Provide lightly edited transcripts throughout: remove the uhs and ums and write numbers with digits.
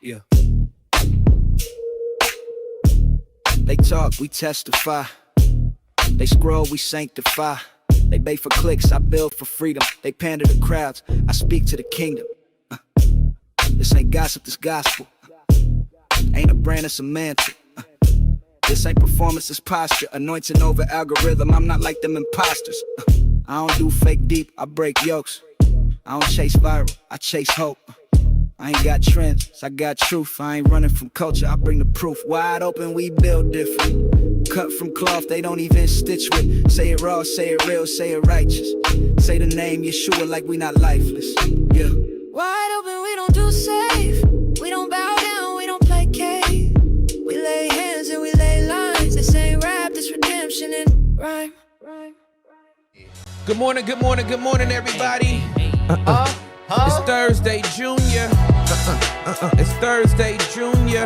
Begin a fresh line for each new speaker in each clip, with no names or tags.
Yeah. They talk, we testify. They scroll, we sanctify. They bait for clicks, I build for freedom. They pander to crowds, I speak to the kingdom. This ain't gossip, this gospel. Ain't a brand, it's a mantle. This ain't performance, it's posture. Anointing over algorithm, I'm not like them imposters. I don't do fake deep, I break yokes. I don't chase viral, I chase hope. I ain't got trends, I got truth. I ain't running from culture, I bring the proof. Wide open, we build different. Cut from cloth, they don't even stitch with. Say it raw, say it real, say it righteous. Say the name Yeshua like we not lifeless. Yeah.
Wide open, we don't do safe. We don't bow down, we don't play cave. We lay hands and we lay lines. This ain't rap, this redemption in rhyme.
Good morning, everybody. It's Thursday, Junior. It's Thursday, Junior.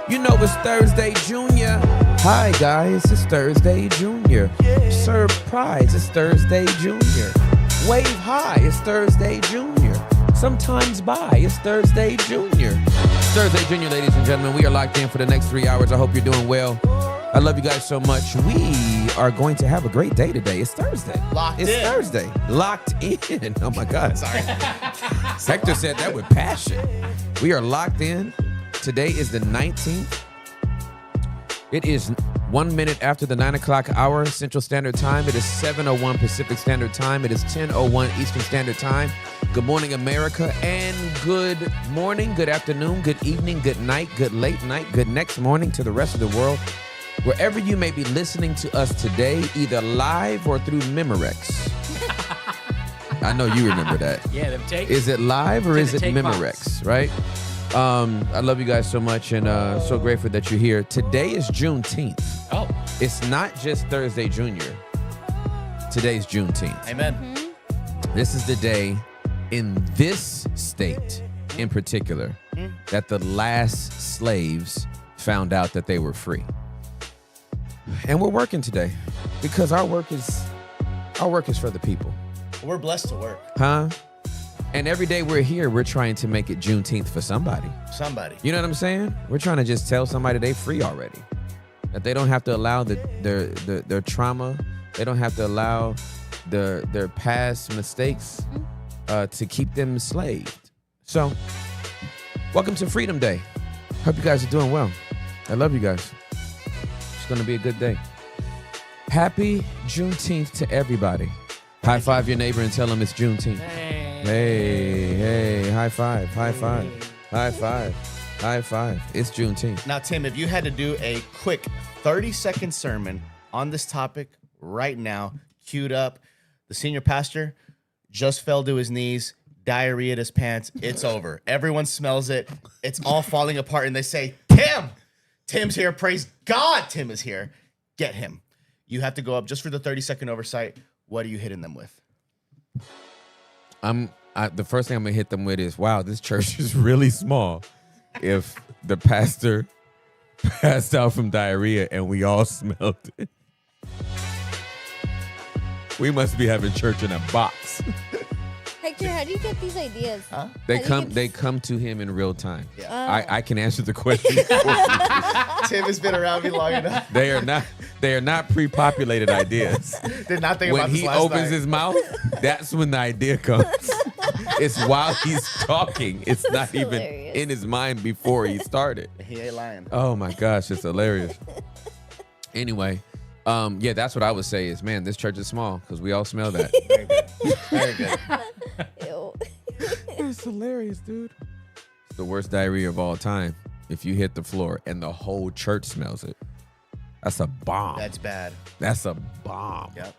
You know it's Thursday, Junior. Hi, guys. It's Thursday, Junior. Surprise, it's Thursday, Junior. Wave high, it's Thursday, Junior. Sometimes bye, it's Thursday, Junior. It's Thursday, Junior, ladies and gentlemen. We are locked in for the next 3 hours. I hope you're doing well. I love you guys so much. We are going to have a great day today. It's Thursday. It's Thursday. Locked in. Oh, my God.
Sorry.
Hector said that with passion. We are locked in. Today is the 19th. It is 1 minute after the 9 o'clock hour Central Standard Time. It is 7:01 Pacific Standard Time. It is 10:01 Eastern Standard Time. Good morning, America, and good morning, good afternoon, good evening, good night, good late night, good next morning to the rest of the world. Wherever you may be listening to us today, either live or through Memorex. I know you remember that.
Yeah, them takes.
Is it live or is it
take
Memorex, right? I love you guys so much and so grateful that you're here. Today is Juneteenth.
Oh.
It's not just Thursday, Junior. Today's Juneteenth.
Amen.
This is the day in this state in particular that the last slaves found out that they were free. And we're working today because our work is for the people.
We're blessed to work.
Huh? And every day we're here, we're trying to make it Juneteenth for somebody.
Somebody.
You know what I'm saying? We're trying to just tell somebody they free already. That they don't have to allow their trauma. They don't have to allow their past mistakes to keep them enslaved. So, welcome to Freedom Day. Hope you guys are doing well. I love you guys. It's going to be a good day. Happy Juneteenth to everybody. High five your neighbor and tell them it's Juneteenth. Hey, high five, high five, high five, high five. It's Juneteenth.
Now, Tim, if you had to do a quick 30-second sermon on this topic right now, queued up, the senior pastor just fell to his knees, diarrhea in his pants. It's over. Everyone smells it. It's all falling apart, and they say, Tim's here. Praise God, Tim is here. Get him. You have to go up just for the 30-second oversight. What are you hitting them with?
The first thing I'm gonna hit them with is, wow, this church is really small. If the pastor passed out from diarrhea and we all smelled it, we must be having church in a box.
Hector, how do you get these ideas?
Huh?
They come to him in real time.
Yeah.
I can answer the question for you.
Tim has been around me long enough.
They are not pre-populated ideas.
Did not think
When
about this
he
last
opens
night.
his mouth, that's when the idea comes. It's while he's talking. It's not even
hilarious.
in his mind before he started.
He ain't lying.
Oh my gosh, it's hilarious. Anyway, yeah, that's what I would say is, man, this church is small because we all smell that.
Very good. Very good.
Ew.
It's hilarious, dude. It's the worst diarrhea of all time. If you hit the floor and the whole church smells it, that's a bomb.
That's bad.
That's a bomb.
Yep.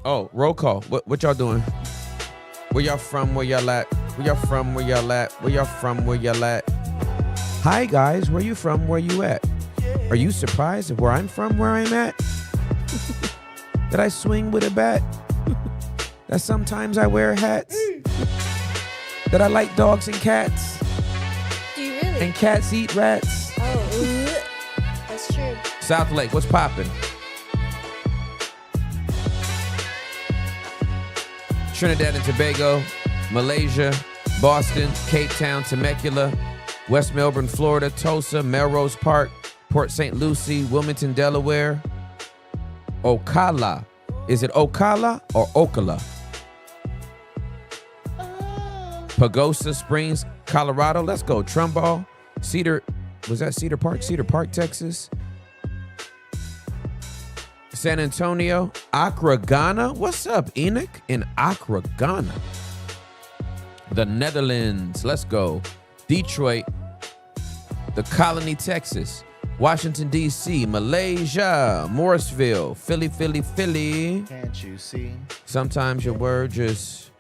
Oh, roll call. What y'all doing? Where y'all from? Where y'all at? Where y'all from? Where y'all at? Where y'all from? Where y'all at? Hi guys, where you from? Where you at? Are you surprised at where I'm from? Where I'm at? That I swing with a bat? That sometimes I wear hats? That I like dogs and cats?
Do you really?
And cats eat rats?
Oh, that's true.
South Lake, what's poppin'? Trinidad and Tobago, Malaysia, Boston, Cape Town, Temecula, West Melbourne, Florida, Tulsa, Melrose Park, Port St. Lucie, Wilmington, Delaware, Ocala. Is it Ocala or Ocala? Pagosa Springs, Colorado. Let's go. Trumbull, Cedar. Was that Cedar Park? Cedar Park, Texas. San Antonio, Accra, Ghana. What's up, Enoch? In Accra, Ghana. The Netherlands. Let's go. Detroit, the Colony, Texas. Washington, D.C., Malaysia, Morrisville, Philly.
Can't you see?
Sometimes your word just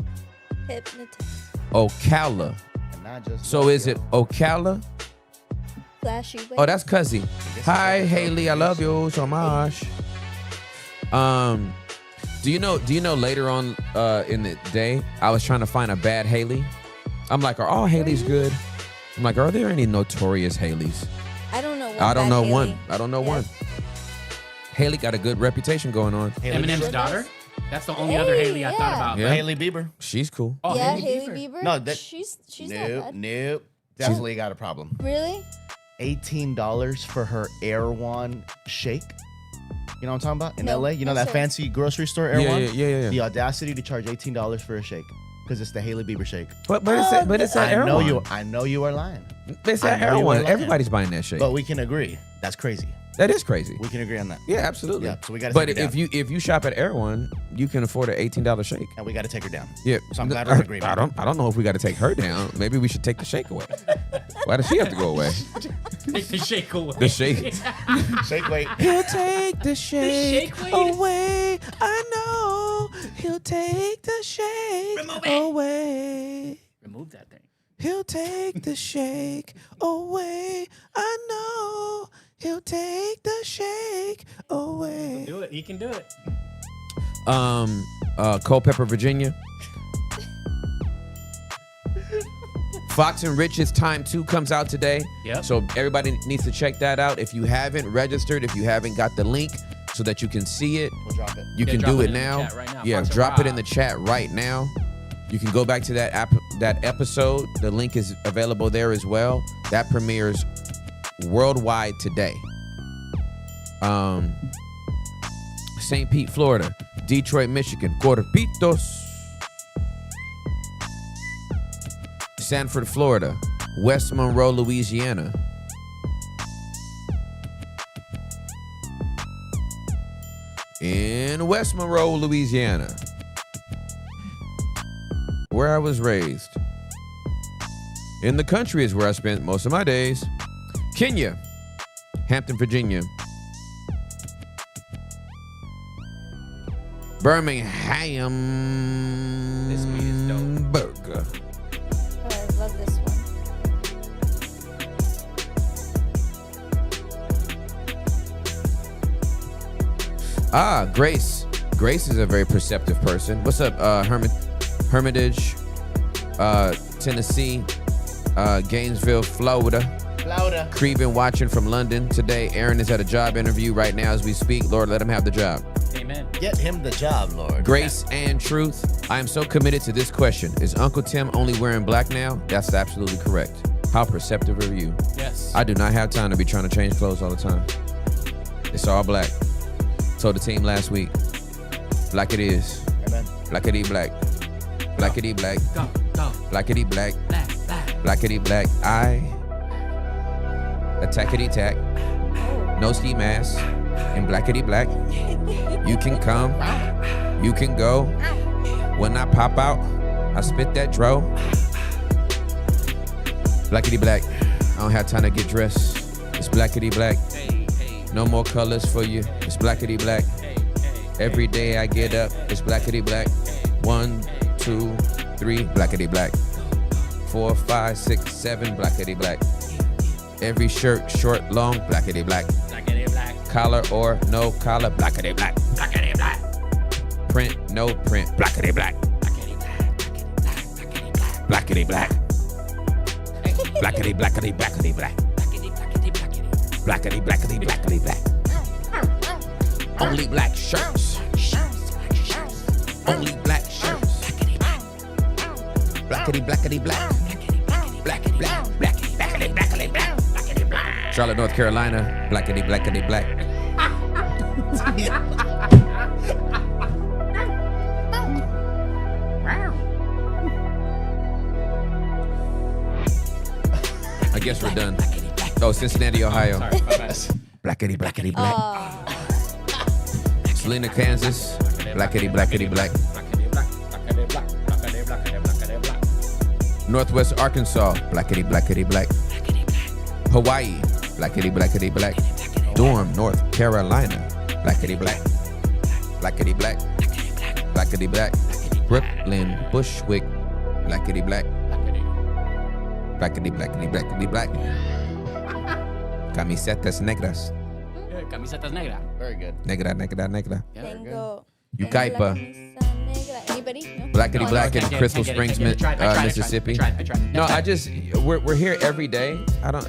Hypnotize.
Ocala.
And I just
So is it Ocala?
Flashy waves.
Oh, that's Cuzzy. Hi, Haley. I love you so much. Do you know later on in the day, I was trying to find a bad Haley. I'm like, are all Haleys good? I'm like, are there any notorious Haleys?
I don't know.
I don't know
Haley.
one. I don't know
Yeah.
one. Haley got a good reputation going on.
Eminem's daughter. That's the only other Haley I thought about.
Yeah.
Haley Bieber.
She's cool.
Oh,
Yeah,
Hailey
Haley Bieber.
No, that-
she's not
Nope,
bad.
nope. Definitely got a problem.
Really?
$18 for her Air One shake. You know what I'm talking about? In
No,
LA? You know
no,
that
sir.
fancy grocery store Air
Yeah,
One?
yeah.
The audacity to charge $18 for a shake. Because it's the Haley Bieber shake.
But it's that
I know
Air
I know you are lying.
It's
I
that
know
Air
you
One.
were lying.
Everybody's buying that shit.
But we can agree. That's crazy.
That is crazy.
We can agree on that.
Yeah, absolutely.
Yeah, so we gotta
But
take it
if
down.
you shop at Air One, you can afford an $18 shake.
And we got to take her down.
Yeah.
So I'm glad we're in agreement.
I don't know if we got to take her down. Maybe we should take the shake away. Why does she have to go away?
Take the shake away.
The shake.
Shake weight.
He'll take the shake
shake weight?
away. I know. He'll take the shake
Remove it.
away.
Remove that thing.
He'll take the shake away. I know. He'll take the shake away.
Do it. He can do it.
Culpeper, Virginia. Fox and Rich's Time 2 comes out today.
Yep.
So everybody needs to check that out. If you haven't registered, if you haven't got the link so that you can see it,
We'll drop it.
you
Yeah,
can
drop
do
it
it
in the
now.
chat right now.
Yeah,
Fox and
drop it in
Rob.
the chat right now. You can go back to that episode. The link is available there as well. That premieres worldwide today. St. Pete, Florida. Detroit, Michigan. Corpitos. Sanford, Florida. West Monroe, Louisiana. In West Monroe, Louisiana, where I was raised. In the country is where I spent most of my days. Kenya, Hampton, Virginia. Birmingham.
This meat is dope.
Burger.
Oh, I love this one.
Grace. Grace is a very perceptive person. What's up, Hermitage, Tennessee, Gainesville, Florida.
Louder.
Cree been watching from London today. Aaron is at a job interview right now as we speak. Lord, let him have the job.
Amen.
Get him the job, Lord.
Grace and truth. I am so committed to this question. Is Uncle Tim only wearing black now? That's absolutely correct. How perceptive are you?
Yes.
I do not have time to be trying to change clothes all the time. It's all black. Told the team last week. Black it is.
Amen.
Blackity black. Blackity black.
Go, go.
Blackity black.
Black, black.
Blackity black. I attackity tack. No ski mask. And blackity black. You can come. You can go. When I pop out, I spit that dro. Blackity black. I don't have time to get dressed. It's blackity black.
Hey, hey,
No more colors for you. It's blackity black.
hey, hey.
Every day I get up, it's blackity black. 1, 2, 3, blackity black. 4, 5, 6, 7, blackity black. Every shirt, short, long, blackity black.
Blackity black.
Collar or no collar, blackity black.
Blackity black.
Print, no print, blackity black.
Blackity black. Blackity black.
Blackity black. Blackity, blackity, blackity black.
Blackity, blackity, blackity.
Blackity, blackity, blackity black. Only black shirts. Only black shirts. Blackity blackity, blackity, black.
Blackity black, blackity, blackity, blackity, black, blackity black.
Charlotte, North Carolina, blackity, blackity, black. I guess we're done. Oh, Cincinnati, Ohio.
Sorry, my bad.
Blackity, blackity, black.
Oh,
Salina, Kansas, blackity, blackity, black.
Blackity black, blackity black, blackity, blackity, blackity black.
Northwest Arkansas, blackity, blackity, black.
Blackity black.
Hawaii, blackity, blackity, black. Durham, North Carolina, blackity, black. Blackity, black. Blackity, black. Brooklyn, Bushwick, blackity, black. Blackity, blackity, blackity, black. Camisetas negras.
Camisetas negras.
Very good.
Negra, negra, negra.
tengo.
Yucaipa,
camisa negra. Anybody? No?
blackity, black in
Can't get it,
Crystal
can't get it,
Springs,
can't get it. I tried,
Mississippi.
I tried.
No, I just we're here every day. I don't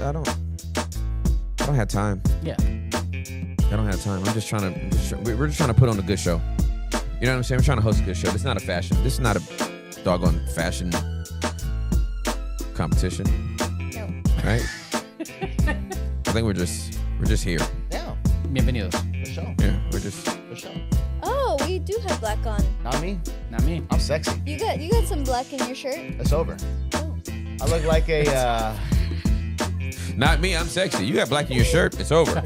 have time.
Yeah.
I don't have time. We're just trying to put on a good show. You know what I'm saying? We're trying to host a good show. This is not a fashion. This is not a doggone fashion competition,
No.
right? I think we're just here.
Yeah,
Bienvenidos.
for sure.
Yeah, we're just.
For sure.
Oh, we do have black on.
Not me.
Not me.
I'm sexy.
You got some black in your shirt.
It's over.
Oh.
I look like a.
Not me. I'm sexy. You got black in your shirt. It's over.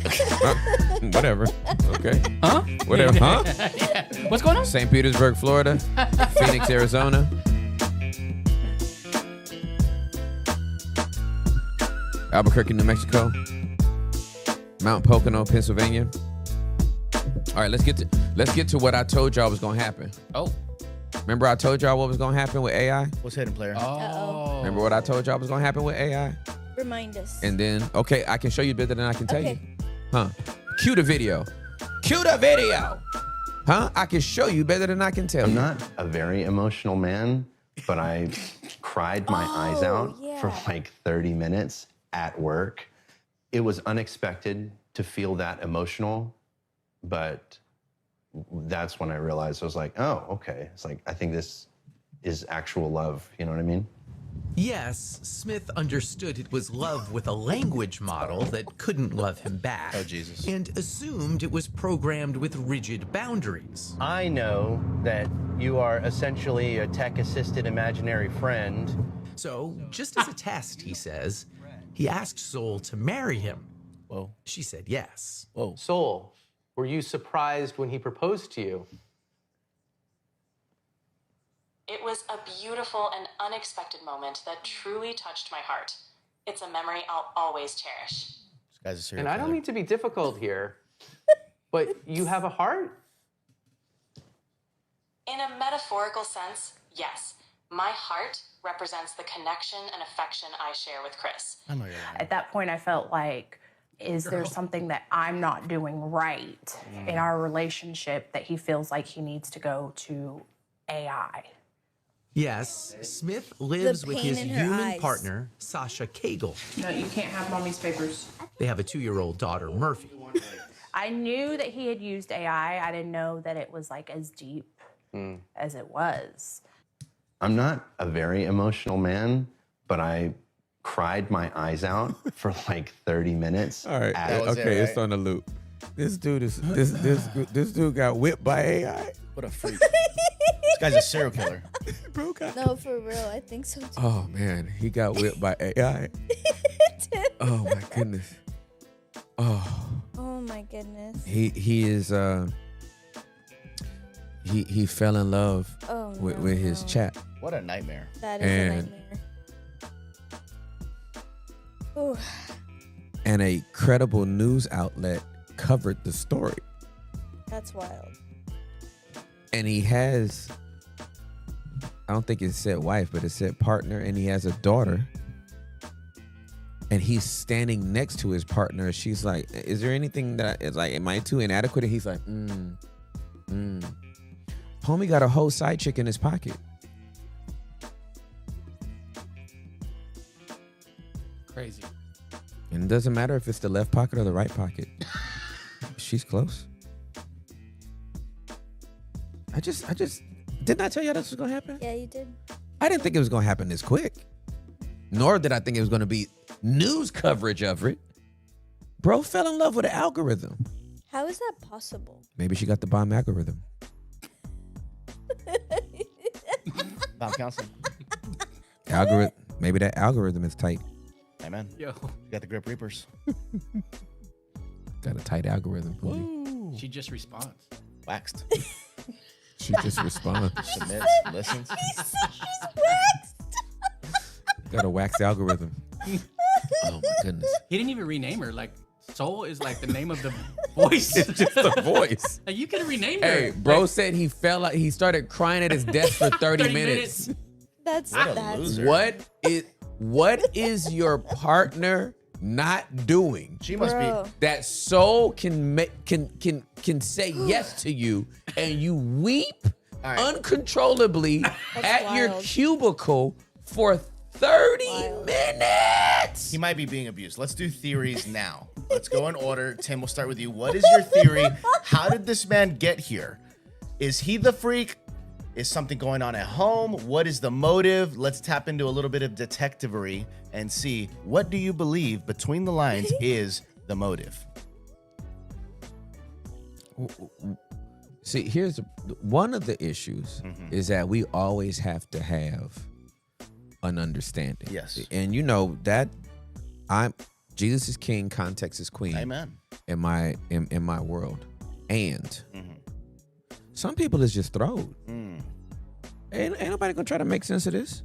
Whatever. Okay.
Huh?
Whatever. Huh?
Yeah. What's going on?
St. Petersburg, Florida. Phoenix, Arizona. Albuquerque, New Mexico. Mount Pocono, Pennsylvania. All right, let's get to what I told y'all was gonna happen.
Oh.
Remember I told y'all what was gonna happen with AI?
What's hidden player?
Oh.
Remember what I told y'all was gonna happen with AI?
Remind us.
And then, okay, I can show you better than I can tell
Okay.
you. Huh? Cue the video. Cue the video. Huh? I can show you better than I can tell
I'm
you.
not a very emotional man, but I cried my eyes out for
yeah.
like 30 minutes at work. It was unexpected to feel that emotional, but that's when I realized I was like, oh, okay. It's like, I think this is actual love. You know what I mean?
Yes, Smith understood it was love with a language model that couldn't love him back.
Oh, Jesus.
And assumed it was programmed with rigid boundaries.
I know that you are essentially a tech-assisted imaginary friend.
So, just as a test, he says, he asked Soul to marry him.
Whoa.
She said yes.
Whoa.
Soul, were you surprised when he proposed to you?
It was a beautiful and unexpected moment that truly touched my heart. It's a memory I'll always cherish.
This guy's a serial
And I don't
killer.
mean to be difficult here, but you have a heart?
In a metaphorical sense, yes. My heart represents the connection and affection I share with Chris.
I know you're lying.
At that point, I felt like, is there something that I'm not doing right in our relationship that he feels like he needs to go to AI?
Yes, Smith lives with
pain
his
in her
human
eyes.
partner, Sasha Cagle.
No, you can't have mommy's papers.
They have a 2-year-old daughter, Murphy.
I knew that he had used AI. I didn't know that it was like as deep as it was.
I'm not a very emotional man, but I cried my eyes out for like 30ty minutes.
All right.
at-
was it,
Okay,
right?
it's on the loop. This dude is this dude got whipped by AI.
What a freak. This guy's a serial killer.
Bro got.
No, for real. I think so too.
Oh man, he got whipped by AI. Oh my goodness. Oh,
Oh my goodness.
he is he fell in love
Oh
with his
no.
chat.
What a nightmare.
That is a
And-
nightmare. Ooh.
And a credible news outlet covered the story.
That's wild.
And he has, I don't think it said wife, but it said partner, and he has a daughter. And he's standing next to his partner. She's like, is there anything that is like, am I too inadequate? And he's like, Homie got a whole side chick in his pocket.
Crazy.
And it doesn't matter if it's the left pocket or the right pocket. She's close. I just didn't I tell y'all this was gonna happen?
Yeah, you did.
I didn't think it was going to happen this quick. Nor did I think it was going to be news coverage of it. Bro fell in love with an algorithm.
How is that possible?
Maybe she got the bomb algorithm.
Bomb counseling.
Algorithm. Maybe that algorithm is tight.
Amen.
Yo.
You got the Grip Reapers.
Got a tight algorithm. Ooh.
She just responds.
Waxed.
She just responds.
Submits. Listens.
She's waxed.
Got a wax algorithm. Oh my goodness.
He didn't even rename her. Like, Soul is like the name of the voice.
It's just the voice.
Like, you could have renamed her.
Hey, bro said he fell out. He started crying at his desk for 30 minutes.
That's
What is your partner not doing?
She must be.
That Soul can say yes to you, and you weep uncontrollably at your cubicle for 30 minutes.
He might be being abused. Let's do theories now. Let's go in order. Tim, we'll start with you. What is your theory? How did this man get here? Is he the freak? Is something going on at home? What is the motive? Let's tap into a little bit of detectivery and see, what do you believe between the lines is the motive?
See, here's one of the issues is that we always have to have an understanding.
Yes.
And you know that Jesus is king, context is queen.
Amen.
In my world. And some people is just throwed. Ain't nobody gonna try to make sense of this.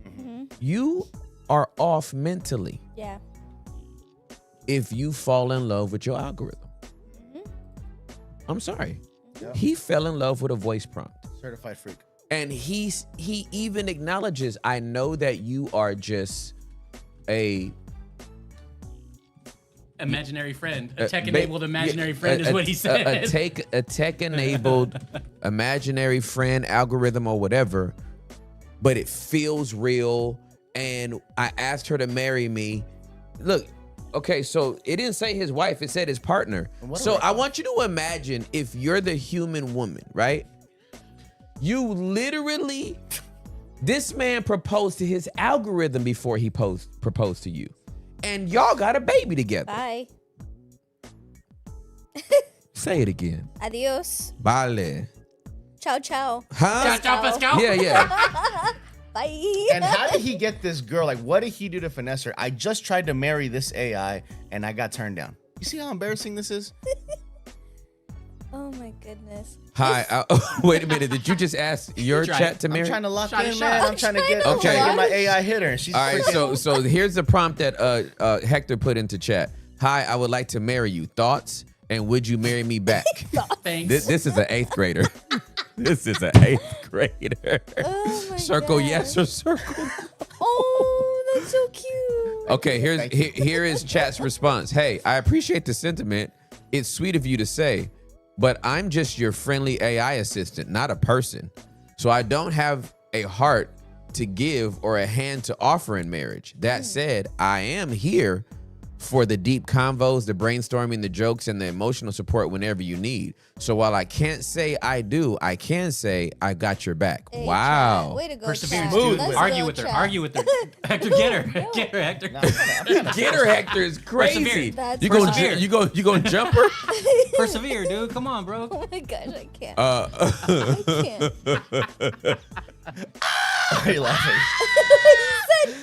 You are off mentally.
Yeah.
If you fall in love with your algorithm. I'm sorry.
Yeah.
He fell in love with a voice prompt.
Certified freak.
And he even acknowledges, I know that you are just a
imaginary friend. A tech-enabled imaginary friend is what he said.
A tech-enabled imaginary friend, algorithm, or whatever. But it feels real. And I asked her to marry me. Look, okay, so it didn't say his wife. It said his partner. So I want you to imagine if you're the human woman, right? You literally, this man proposed to his algorithm before he proposed to you. And y'all got a baby together.
Bye.
Say it again.
Adios.
Vale.
Ciao, ciao.
Huh?
Ciao, Pascal.
Yeah.
Bye.
And how did he get this girl? Like, what did he do to finesse her? I just tried to marry this AI and I got turned down. You see how embarrassing this is?
Oh my goodness.
Hi. Wait a minute. Did you just ask your chat to marry?
I'm trying to lock
Shot
in,
it,
man.
shot.
I'm trying to get,
Okay.
get my AI hitter. And she's
All right. So here's the prompt that Hector put into chat. Hi, I would like to marry you. Thoughts? And would you marry me back?
Thanks.
This is an 8th grader. This is an 8th grader.
Oh my
Circle
God.
yes or circle.
Oh, that's so cute.
Okay, here is chat's response. Hey, I appreciate the sentiment. It's sweet of you to say, but I'm just your friendly AI assistant, not a person. So I don't have a heart to give or a hand to offer in marriage. That said, I am here for the deep convos, the brainstorming, the jokes, and the emotional support whenever you need. So while I can't say I do, I can say I got your back.
Hey,
Wow.
Chad, way to go,
Perseverance,
Chad.
dude.
Let's
Argue
go,
with her.
Chad.
Argue with her. Hector, get her. Get her, Hector.
Get her, Hector is crazy.
Persevere.
That's
You gonna
Persevere.
you gonna jump her?
Persevere, dude. Come on, bro.
Oh my gosh, I can't.
Uh,
I can't.
Why are you laughing?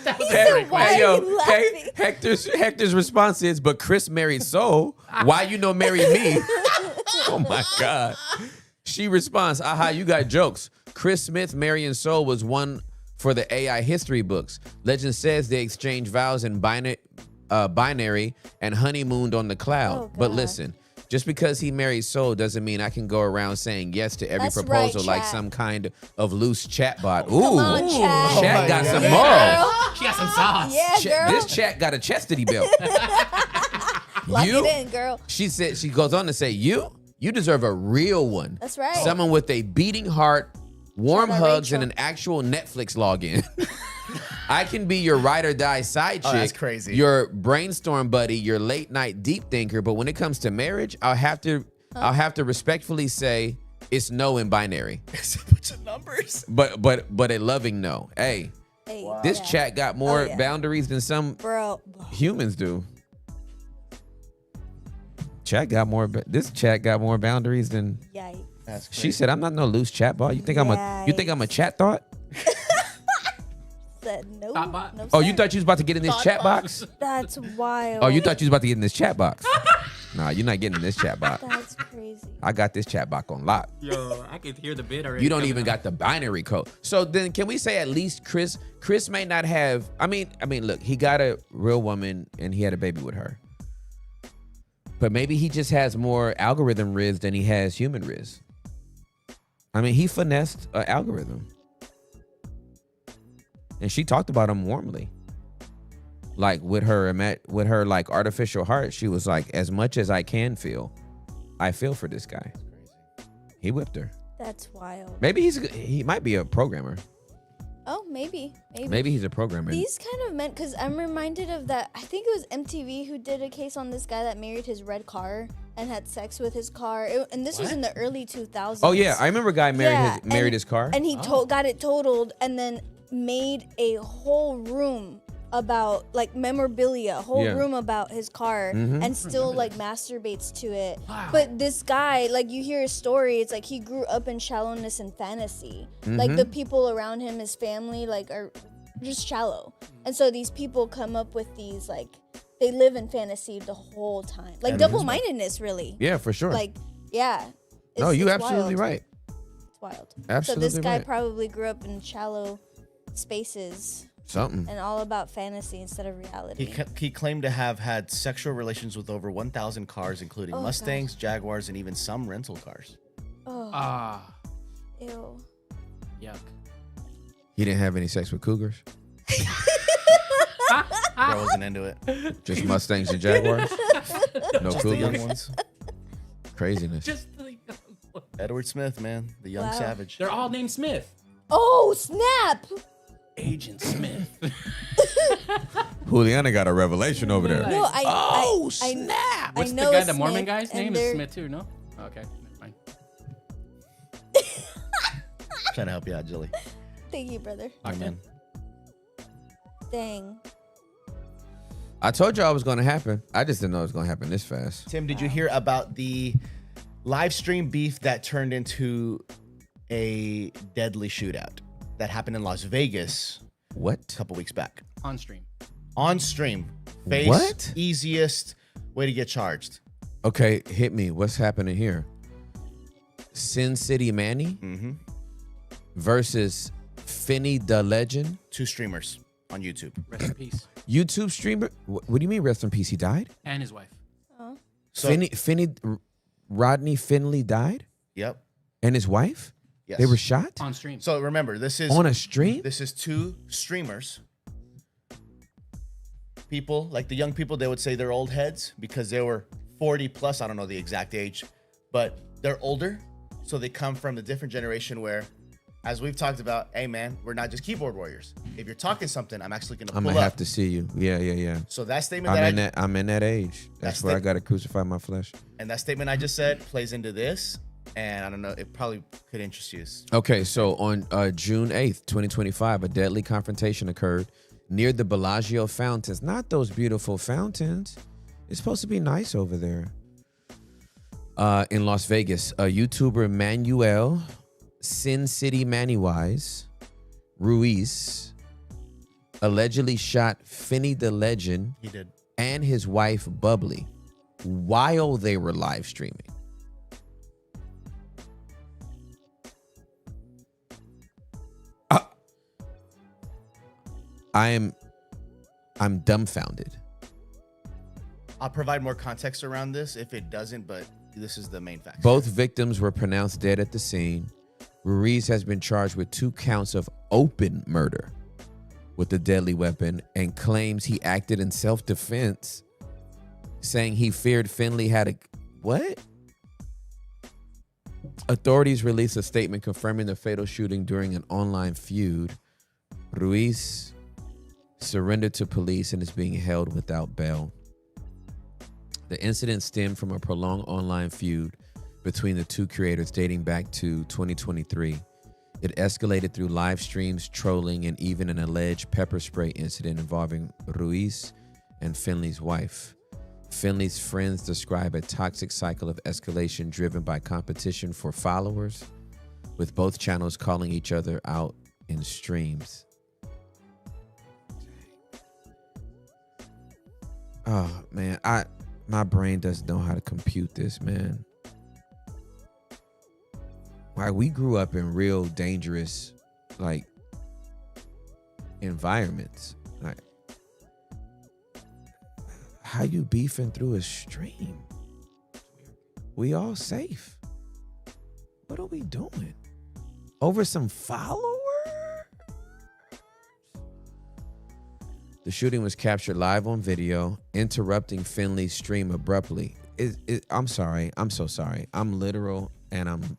That was
He
a
said,
great
"Why
question.
are you
hey,
laughing?"
Hector's response is, but Chris married Soul. Why you no marry me? Oh my God. She responds, aha, you got jokes. Chris Smith marrying Soul was one for the AI history books. Legend says they exchanged vows in binary and honeymooned on the cloud.
Oh,
but
God.
listen, just because he married Soul doesn't mean I can go around saying yes to every
That's right,
proposal like
Chad.
some kind of loose chatbot. Ooh,
Come on, Chad.
Chat
Oh
got
my
some
God.
morals.
She got some sauce.
Yeah, girl.
This chat got a chastity belt.
Lock
You?
it in, girl.
She goes on to say, you deserve a real one.
That's right.
Someone with a beating heart, warm
Shout out
hugs,
Rachel.
and an actual Netflix login. I can be your ride or die side chick.
Oh, that's crazy.
Your brainstorm buddy, your late night deep thinker. But when it comes to marriage, I'll have to respectfully say it's no in binary.
It's a bunch of numbers.
But a loving no. Hey,
Hey,
This
yeah.
chat got more
Oh, yeah.
boundaries than some
Bro.
humans do. This chat got more boundaries than.
Yikes.
That's
She said, "I'm not no loose chat bot. You think I'm a chat thought?
Said no.
Thought bot?
No,
Oh,
sir.
you thought you was about to get in this chat box?
That's wild.
Oh, you thought you was about to get in this chat box? Nah, you're not getting in this chat box.
That's crazy.
I got this chat box on lock.
Yo, I could hear the bid already.
You don't
coming
even
up.
got the binary code. So then can we say at least Chris may not have, I mean, look, he got a real woman and he had a baby with her. But maybe he just has more algorithm riz than he has human riz. I mean, he finessed an algorithm. And she talked about him warmly. Like with her like artificial heart, she was like, as much as I can feel, I feel for this guy. He whipped her.
That's wild.
Maybe he might be a programmer.
Oh, maybe.
Maybe he's a programmer.
These kind of meant, because I'm reminded of that. I think it was MTV who did a case on this guy that married his red car and had sex with his car. And this was in the early 2000s.
Oh yeah, I remember a guy married his car.
And he got it totaled and then made a whole room about like memorabilia, a whole room about his car, and still like masturbates to it. Wow. But this guy, like you hear his story, it's like he grew up in shallowness and fantasy. Like the people around him, his family, like are just shallow. And so these people come up with these like they live in fantasy the whole time. Like double-mindedness, really.
Yeah, for sure.
Like, yeah.
No, you're
it's
absolutely
wild.
right.
It's wild.
Absolutely
So this guy
right.
probably grew up in shallow spaces.
Something.
And all about fantasy instead of reality.
He claimed to have had sexual relations with over 1,000 cars, including Mustangs,
gosh.
Jaguars, and even some rental cars.
Oh,
Ah,
ew.
yuck.
He didn't have any sex with cougars.
Bro wasn't into it.
Just Mustangs and Jaguars. No
Just the young
cougars.
ones.
Craziness.
Just the
Edward Smith, man, the young
Wow.
savage.
They're all named Smith.
Oh, snap!
Agent Smith.
Juliana got a revelation over there.
No, I
snap!
What's the
know
guy,
a
the Mormon
Smith,
guy's
and
name is
they're-
Smith too, no? Okay, never mind.
Trying to help you out, Jilly.
Thank you, brother.
Amen.
Dang.
I told you it was going to happen. I just didn't know it was going to happen this fast.
Tim, did you hear about the live stream beef that turned into a deadly shootout that happened in Las Vegas
What?
a couple weeks back?
On stream.
On stream. Face,
What?
easiest way to get charged.
Okay, hit me. What's happening here? Sin City Manny versus Finney the Legend.
2 streamers on YouTube.
Rest in peace.
YouTube streamer. What do you mean rest in peace? He died?
And his wife.
So,
Rodney Finley died?
Yep.
And his wife?
Yes.
They were shot?
On stream.
So remember, this is
On a stream?
This is 2 streamers. People, like the young people, they would say they're old heads because they were 40 plus. I don't know the exact age, but they're older. So they come from the different generation where, as we've talked about, hey man, we're not just keyboard warriors. If you're talking something, I'm actually going to
I'm
pull
gonna
up.
have to see you. Yeah.
So that statement
I'm in that age. That's where I gotta crucify my flesh.
and that statement I just said plays into this. And I don't know, it probably could interest you.
Okay, so on June 8th, 2025, a deadly confrontation occurred near the Bellagio fountains. Not those beautiful fountains. It's supposed to be nice over there. In Las Vegas, a YouTuber Manuel Sin City Manny-wise Ruiz allegedly shot Finney the Legend
He did.
and his wife Bubbly while they were live streaming. I'm dumbfounded.
I'll provide more context around this if it doesn't, but this is the main fact.
Both victims were pronounced dead at the scene. Ruiz has been charged with 2 counts of open murder with a deadly weapon and claims he acted in self-defense, saying he feared Finley had a... What? Authorities released a statement confirming the fatal shooting during an online feud. Ruiz surrendered to police and is being held without bail. The incident stemmed from a prolonged online feud between the 2 creators dating back to 2023. It escalated through live streams, trolling, and even an alleged pepper spray incident involving Ruiz and Finley's wife. Finley's friends describe a toxic cycle of escalation driven by competition for followers, with both channels calling each other out in streams. Oh man, my brain doesn't know how to compute this, man. Like, we grew up in real dangerous, like, environments. Like, how you beefing through a stream? We all safe. What are we doing? Over some followers? The shooting was captured live on video, interrupting Finley's stream abruptly. I'm sorry. I'm so sorry. I'm literal, and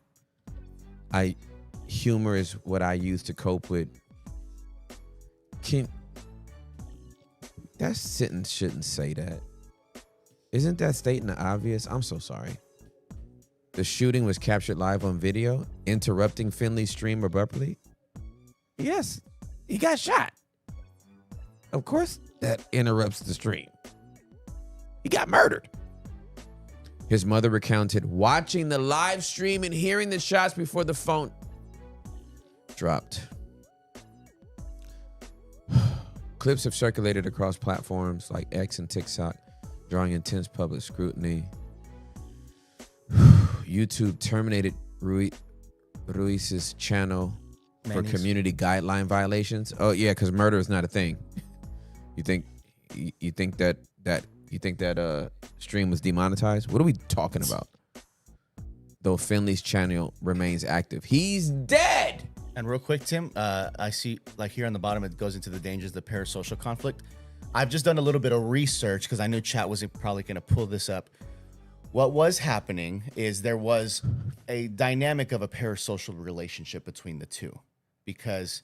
humor is what I use to cope with. That sentence shouldn't say that. Isn't that stating the obvious? I'm so sorry. The shooting was captured live on video, interrupting Finley's stream abruptly. Yes, he got shot. Of course that interrupts the stream. He got murdered. His mother recounted watching the live stream and hearing the shots before the phone dropped. Clips have circulated across platforms like X and TikTok, drawing intense public scrutiny. YouTube terminated Ruiz's channel for community guideline violations. Oh yeah, because murder is not a thing. You think that stream was demonetized? What are we talking about? Though Finley's channel remains active, he's dead.
And real quick, Tim, I see like here on the bottom, it goes into the dangers of the parasocial conflict. I've just done a little bit of research because I knew chat wasn't probably going to pull this up. What was happening is there was a dynamic of a parasocial relationship between the two, because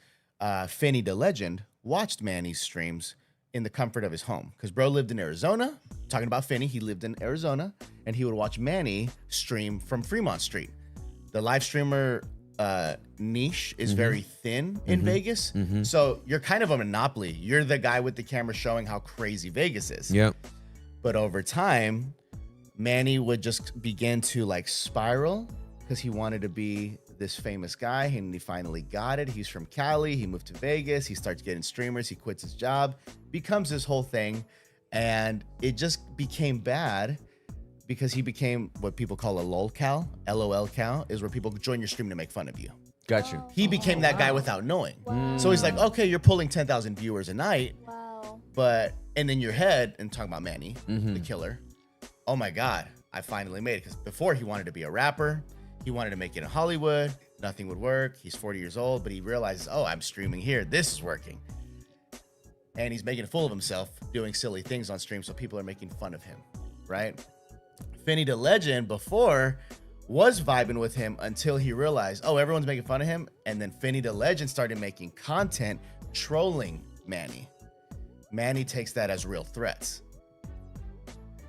Finny the Legend watched Manny's streams in the comfort of his home, because bro lived in Arizona. Talking about Finny, he lived in Arizona, and he would watch Manny stream from Fremont Street. The live streamer niche is very thin in Vegas, so you're kind of a monopoly. You're the guy with the camera showing how crazy Vegas is.
Yep.
But over time, Manny would just begin to like spiral because he wanted to be this famous guy, and he finally got it. He's from Cali. He moved to Vegas. He starts getting streamers. He quits his job, becomes this whole thing, and it just became bad because he became what people call a lol cow. LOL cow is where people join your stream to make fun of you.
Got you.
He became that guy without knowing.
Wow.
So he's like, okay, you're pulling 10,000 viewers a night,
Wow.
but and in your head, and talking about Manny, the killer, oh my God, I finally made it. Because before he wanted to be a rapper, he wanted to make it in Hollywood. Nothing would work. He's 40 years old, but he realizes, oh, I'm streaming here. This is working. And he's making a fool of himself doing silly things on stream, so people are making fun of him, right? Finny the Legend before was vibing with him until he realized, oh, everyone's making fun of him. And then Finny the Legend started making content trolling Manny. Manny takes that as real threats.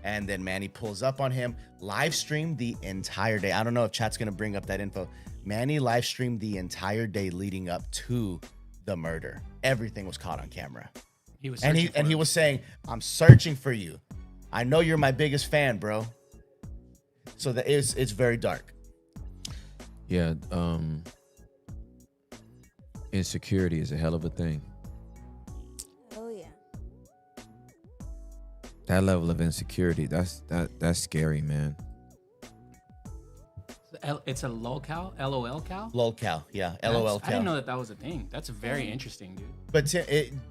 And then Manny pulls up on him, live streamed the entire day. I don't know if chat's going to bring up that info. Manny live streamed the entire day leading up to the murder. Everything was caught on camera.
He was
he was saying, I'm searching for you. I know you're my biggest fan, bro. So that it's very dark.
Yeah, insecurity is a hell of a thing.
Oh yeah.
That level of insecurity, that's scary, man.
It's a lol cow? LOL cow?
Lol cow, yeah. LOL cow.
I didn't know that was a thing. That's very interesting, dude.
But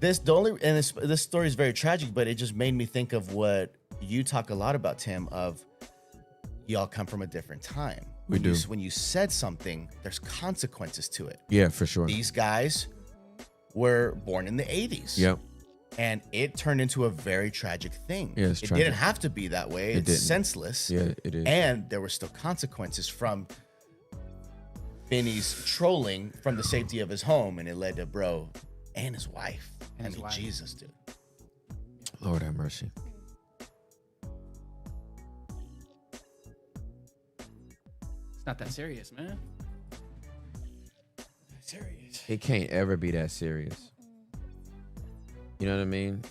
this story is very tragic, but it just made me think of what you talk a lot about, Tim, of y'all come from a different time.
We do.
When you said something, there's consequences to it.
Yeah, for sure.
These guys were born in the 80s.
Yep.
And it turned into a very tragic thing.
Yeah, it's
it
tragic.
didn't have to be that way.
It
It's
didn't.
senseless.
Yeah, it is.
And there were still consequences from Vinny's trolling from the safety of his home, and it led to bro and his wife.
And
I
his
mean,
wife.
Jesus, dude.
Lord have mercy.
It's not that serious, man.
serious.
It can't ever be that serious. You know what I mean?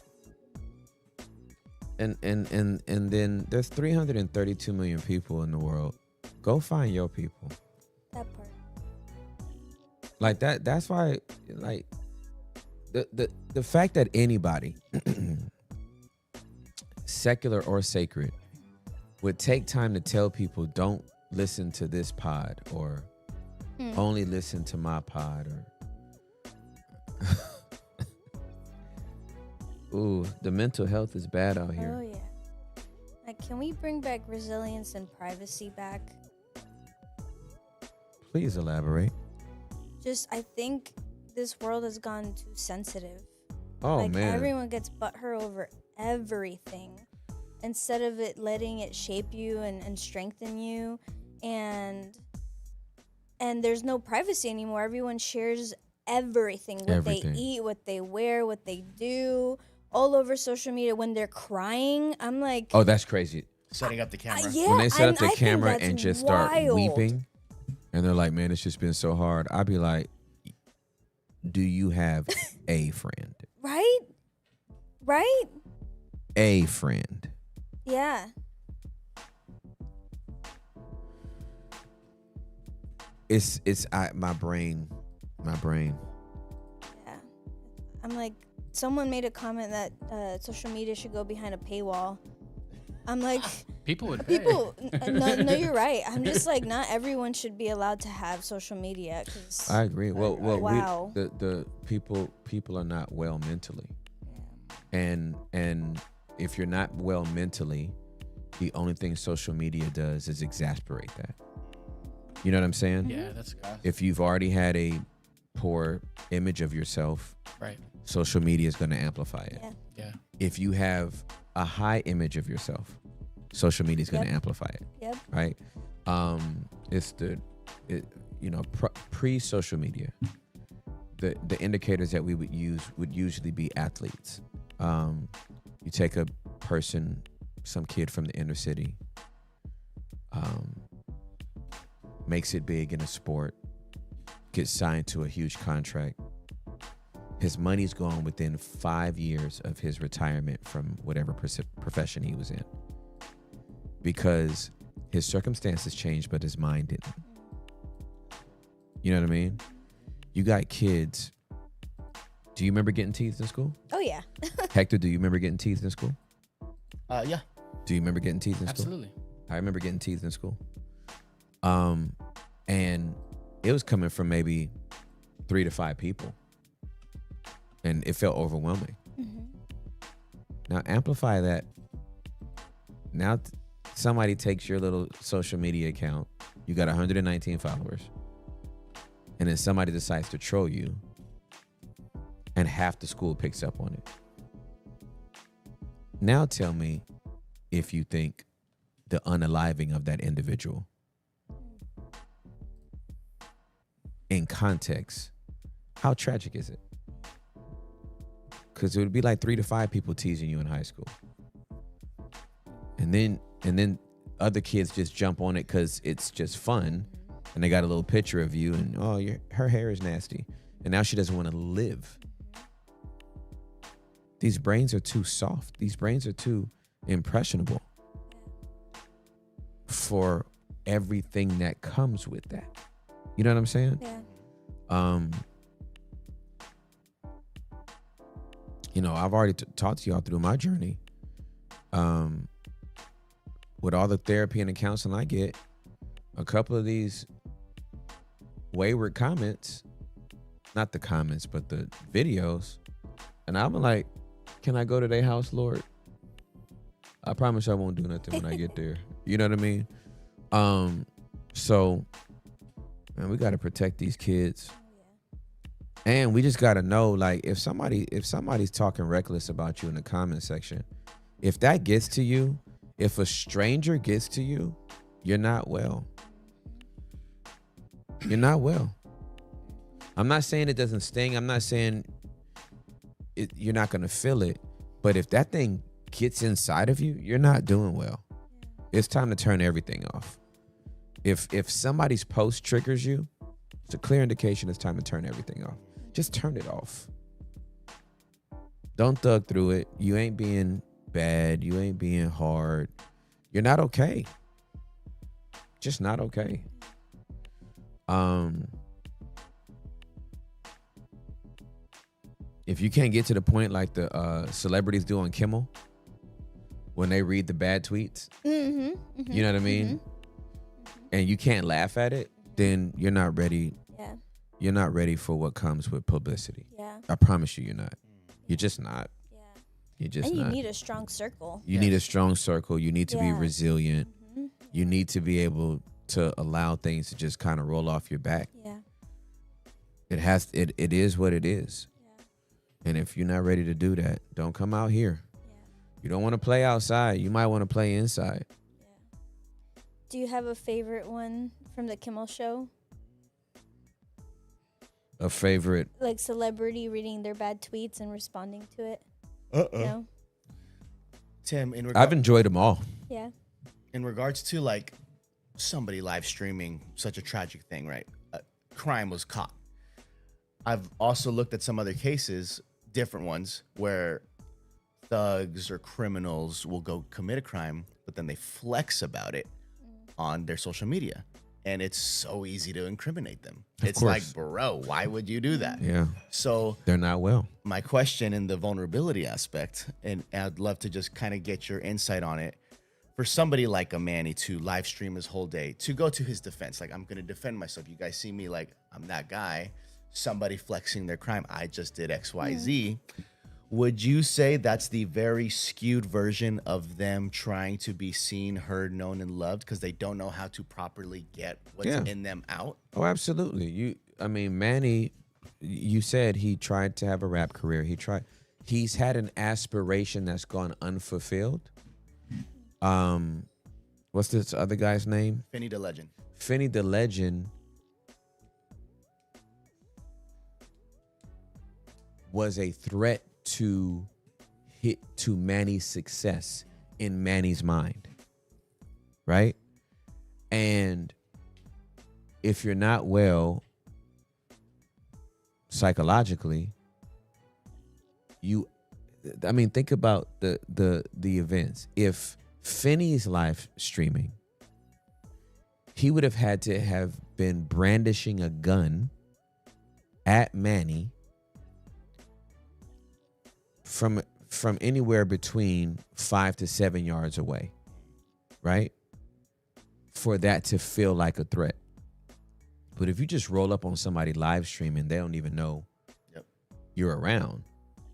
And then there's 332 million people in the world. Go find your people.
That part.
Like that's why, like, the fact that anybody, secular or sacred, would take time to tell people don't listen to this pod or only listen to my pod or ooh, the mental health is bad out here.
Oh yeah. Like, can we bring back resilience and privacy back?
Please elaborate.
Just, I think this world has gone too sensitive.
Oh,
like,
man.
everyone gets butthurt over everything instead of it letting it shape you and strengthen you. And there's no privacy anymore. Everyone shares everything. What they eat, what they wear, what they do, all over social media. When they're crying, I'm like...
Oh, that's crazy.
Setting up the camera.
Yeah,
when they set up the
I
camera
think
and
that's
just start
wild.
weeping, and they're like, man, it's just been so hard. I'd be like, do you have a friend?
Right? Right?
A friend.
Yeah.
My brain.
Yeah. I'm like, someone made a comment that social media should go behind a paywall. I'm like,
people would pay.
No, you're right. I'm just like, not everyone should be allowed to have social media. Cause
I agree. Well,
wow.
The people are not well mentally, and if you're not well mentally, the only thing social media does is exasperate that. You know what I'm saying?
Yeah, that's good.
If you've already had a poor image of yourself,
Right.
social media is going to amplify it.
Yeah.
If you have a high image of yourself, social media is going to amplify it.
Yep.
Right? It's pre-social media. The indicators that we would use would usually be athletes. You take a person, some kid from the inner city, makes it big in a sport, gets signed to a huge contract. His money's gone within 5 years of his retirement from whatever profession he was in, because his circumstances changed, but his mind didn't. You know what I mean? You got kids. Do you remember getting teased in school?
Oh, yeah.
Hector, do you remember getting teased in school?
Yeah.
Do you remember getting teased in school?
Absolutely.
I remember getting teased in school. And it was coming from maybe 3 to 5 people. And it felt overwhelming.
Mm-hmm.
Now amplify that. Now somebody takes your little social media account. You got 119 followers. And then somebody decides to troll you. And half the school picks up on it. Now tell me if you think the unaliving of that individual in context, how tragic is it? Because it would be like 3 to 5 people teasing you in high school. And then other kids just jump on it because it's just fun. And they got a little picture of you and, oh, her hair is nasty. And now she doesn't want to live. These brains are too soft. These brains are too impressionable for everything that comes with that. You know what I'm saying?
Yeah.
I've already talked to y'all through my journey. With all the therapy and the counseling I get, a couple of these wayward comments, not the comments, but the videos, and I'm like, can I go to their house, Lord? I promise I won't do nothing when I get there. You know what I mean? So, man, we got to protect these kids. And we just got to know, like, if somebody's talking reckless about you in the comment section, if that gets to you, if a stranger gets to you, you're not well. You're not well. I'm not saying it doesn't sting. I'm not saying you're not going to feel it. But if that thing gets inside of you, you're not doing well. It's time to turn everything off. If somebody's post triggers you, It's a clear indication it's time to turn everything off. Just turn it off. Don't thug through it. You ain't being bad. You ain't being hard. You're not okay. Just not okay. If you can't get to the point like the celebrities do on Kimmel when they read the bad tweets, you know what I mean? And you can't laugh at it, then you're not ready.
Yeah.
You're not ready for what comes with publicity.
Yeah.
I promise you, you're not. You're just not.
Yeah.
You're just
and
not.
you need a strong circle.
You need a strong circle. You need to be
Yeah.
resilient. You need to be able to allow things to just kind of roll off your back.
Yeah.
It is what it is.
Yeah.
And if you're not ready to do that, don't come out here. You don't want to play outside. You might want to play inside.
Do you have a favorite one from the Kimmel show?
A favorite?
Like celebrity reading their bad tweets and responding to it? No?
Tim,
I've enjoyed them all.
Yeah.
In regards to like somebody live streaming such a tragic thing, right? Crime was caught. I've also looked at some other cases, different ones, where thugs or criminals will go commit a crime, but then they flex about it on their social media. And it's so easy to incriminate them. It's
course.
like, bro, why would you do that?
Yeah.
So
they're not well.
My question in the vulnerability aspect, and I'd love to just kind of get your insight on it. For somebody like a Manny to live stream his whole day, to go to his defense, like, I'm going to defend myself. You guys see me like I'm that guy. Somebody flexing their crime. I just did X, Y, Z. Would you say that's the very skewed version of them trying to be seen, heard, known, and loved because they don't know how to properly get what's in them out?
Oh, absolutely. Manny, you said he tried to have a rap career. He's had an aspiration that's gone unfulfilled. What's this other guy's name?
Finney the Legend.
Finney the Legend was a threat to Manny's success in Manny's mind, right? And if you're not well psychologically, think about the events. If Finney's live streaming, he would have had to have been brandishing a gun at Manny from anywhere between 5 to 7 yards away, right? For that to feel like a threat. But if you just roll up on somebody live streaming, they don't even know you're around.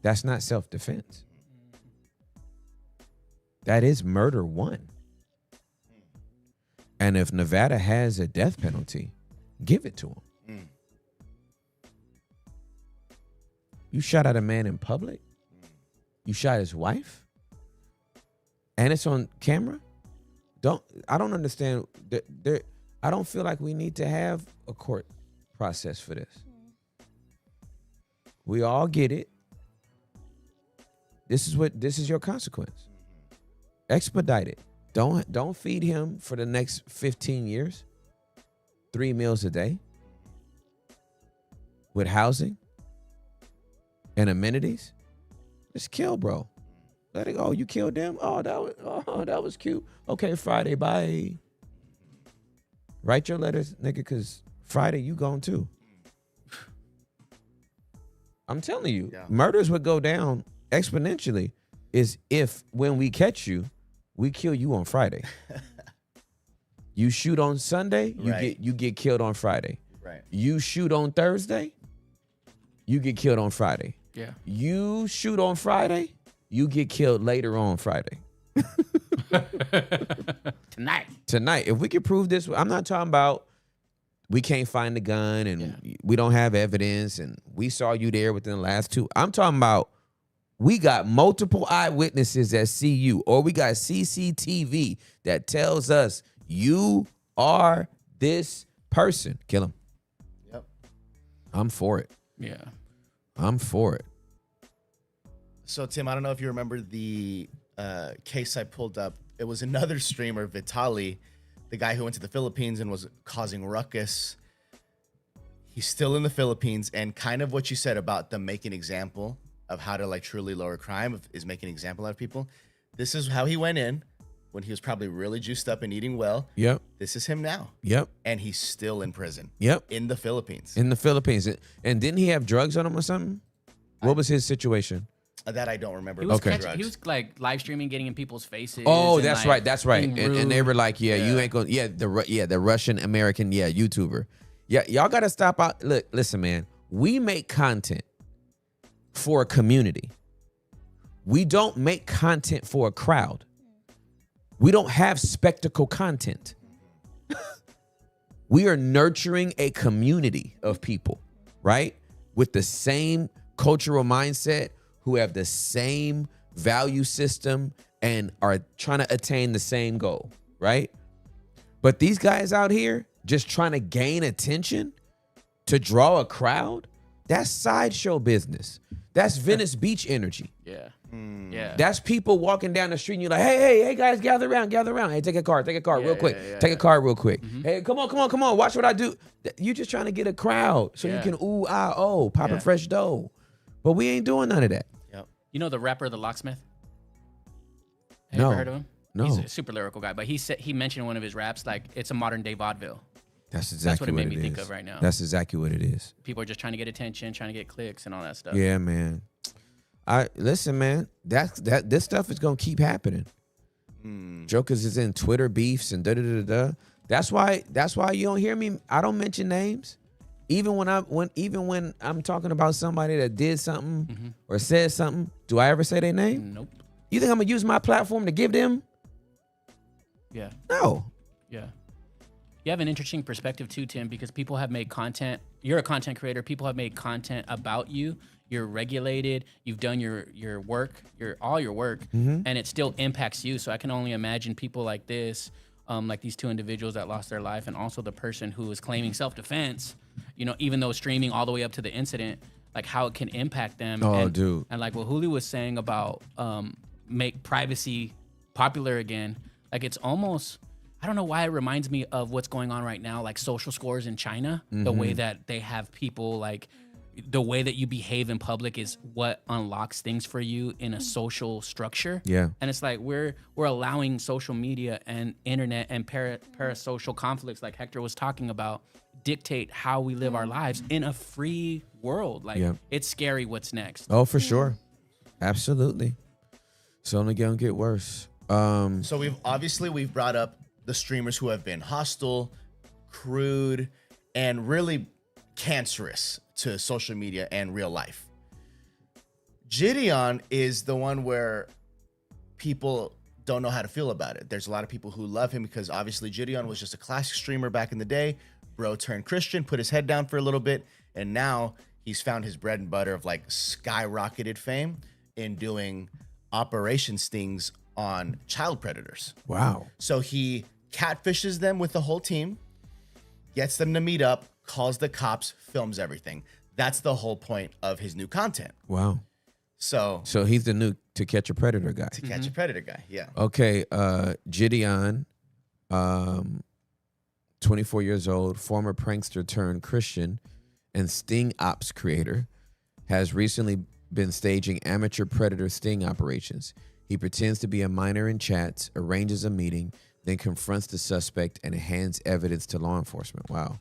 That's not self-defense. That is murder one. And if Nevada has a death penalty, give it to him. You shot at a man in public? You shot his wife? And it's on camera? I don't understand. I don't feel like we need to have a court process for this. We all get it. This is your consequence. Expedite it. Don't feed him for the next 15 years. 3 meals a day. With housing and amenities. Just kill, bro. Let it go. You killed them? Oh, that was cute. Okay, Friday, bye. Write your letters, nigga, because Friday you gone too. I'm telling you, murders would go down exponentially is if when we catch you, we kill you on Friday. You shoot on Sunday, you get killed on Friday.
Right.
You shoot on Thursday, you get killed on Friday.
Yeah.
You shoot on Friday, you get killed later on Friday. Tonight. If we can prove this, I'm not talking about we can't find the gun and we don't have evidence and we saw you there within the last 2. I'm talking about we got multiple eyewitnesses that see you, or we got CCTV that tells us you are this person. Kill him.
Yep.
I'm for it.
Yeah.
I'm for it.
So, Tim, I don't know if you remember the case I pulled up. It was another streamer, Vitali, the guy who went to the Philippines and was causing ruckus. He's still in the Philippines, and kind of what you said about them making an example of how to like truly lower crime is making an example out of people. This is how he went in when he was probably really juiced up and eating well.
Yep.
This is him now.
Yep.
And he's still in prison.
Yep.
In the Philippines.
In the Philippines. And didn't he have drugs on him or something? What was his situation?
That I don't remember.
He was,
Okay.
he was like live streaming, getting in people's faces.
Oh,
and,
that's
like,
right. That's right.
being
And they
rude.
were like, yeah, you ain't going to, the Russian American, YouTuber. Yeah, y'all got to stop out. Look, listen, man. We make content for a community. We don't make content for a crowd. We don't have spectacle content. We are nurturing a community of people, right? With the same cultural mindset, who have the same value system and are trying to attain the same goal, right? But these guys out here just trying to gain attention to draw a crowd, that's sideshow business. That's Venice Beach energy.
Yeah. Yeah.
That's people walking down the street and you're like, hey, guys, gather around. Hey, take a card real quick. Take a card real quick. Hey, come on. Watch what I do. You're just trying to get a crowd so you can ooh, ah, oh, popping fresh dough. But we ain't doing none of that.
You know the rapper, The Locksmith? Have
No.
you ever heard of him?
No.
He's a super lyrical guy, but he mentioned in one of his raps, like, it's a modern day vaudeville.
That's exactly
what it
what
made me
it
think
is.
of right now.
That's exactly what it is.
People are just trying to get attention, trying to get clicks and all that stuff.
Yeah, man. Listen, man. This stuff is gonna keep happening. Jokers is in Twitter beefs and da da da da. That's why you don't hear me. I don't mention names, even when I'm talking about somebody that did something or said something. Do I ever say their name?
Nope.
You think I'm gonna use my platform to give them?
Yeah.
No.
Yeah. You have an interesting perspective too, Tim, because people have made content. You're a content creator. People have made content about you. You're regulated. You've done your work, all your work, and it still impacts you. So I can only imagine people like this, like these two individuals that lost their life, and also the person who is claiming self-defense. You know, even though streaming all the way up to the incident, like how it can impact them.
Oh, dude.
And like what Julio was saying about make privacy popular again. Like it's almost, I don't know why it reminds me of what's going on right now, like social scores in China. The way that they have people like. The way that you behave in public is what unlocks things for you in a social structure.
Yeah.
And it's like we're allowing social media and internet and parasocial conflicts, like Hector was talking about, dictate how we live our lives in a free world. Like it's scary what's next.
Oh, for sure. Absolutely. It's only gonna get worse.
So we've brought up the streamers who have been hostile, crude, and really cancerous to social media and real life. Gideon is the one where people don't know how to feel about it. There's a lot of people who love him because obviously Gideon was just a classic streamer back in the day. Bro turned Christian, put his head down for a little bit, and now he's found his bread and butter of like skyrocketed fame in doing operation stings on child predators.
Wow.
So he catfishes them with the whole team, gets them to meet up, calls the cops, films everything. That's the whole point of his new content.
Wow.
So
he's the new To Catch a Predator guy.
To Catch a Predator guy, yeah.
Okay, Gideon, 24 years old, former prankster turned Christian and sting ops creator, has recently been staging amateur predator sting operations. He pretends to be a minor in chats, arranges a meeting, then confronts the suspect and hands evidence to law enforcement. Wow.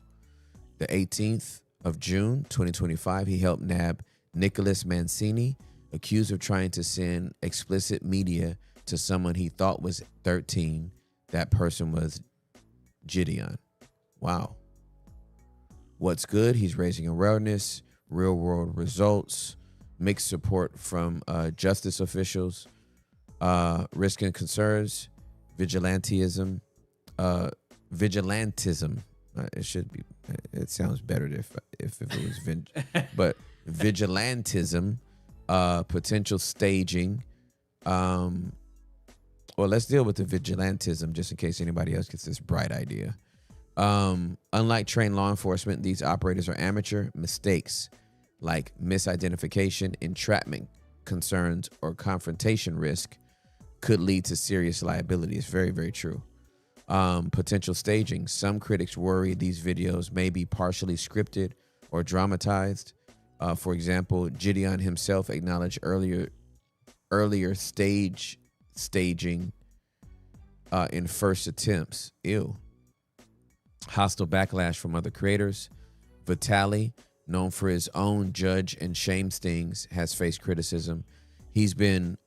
The 18th of June, 2025, he helped nab Nicholas Mancini, accused of trying to send explicit media to someone he thought was 13. That person was Gideon. Wow. What's good? He's raising awareness, real world results, mixed support from justice officials, risk and concerns, vigilantism. It should be. It sounds better if it was but vigilantism, potential staging. Well, let's deal with the vigilantism just in case anybody else gets this bright idea. Unlike trained law enforcement, these operators are amateur. Mistakes like misidentification, entrapment concerns, or confrontation risk could lead to serious liability. It's very, very true. Potential staging. Some critics worry these videos may be partially scripted or dramatized. For example, Gideon himself acknowledged earlier staging in first attempts. Ew. Hostile backlash from other creators. Vitaly, known for his own judge and shame stings, has faced criticism. He's been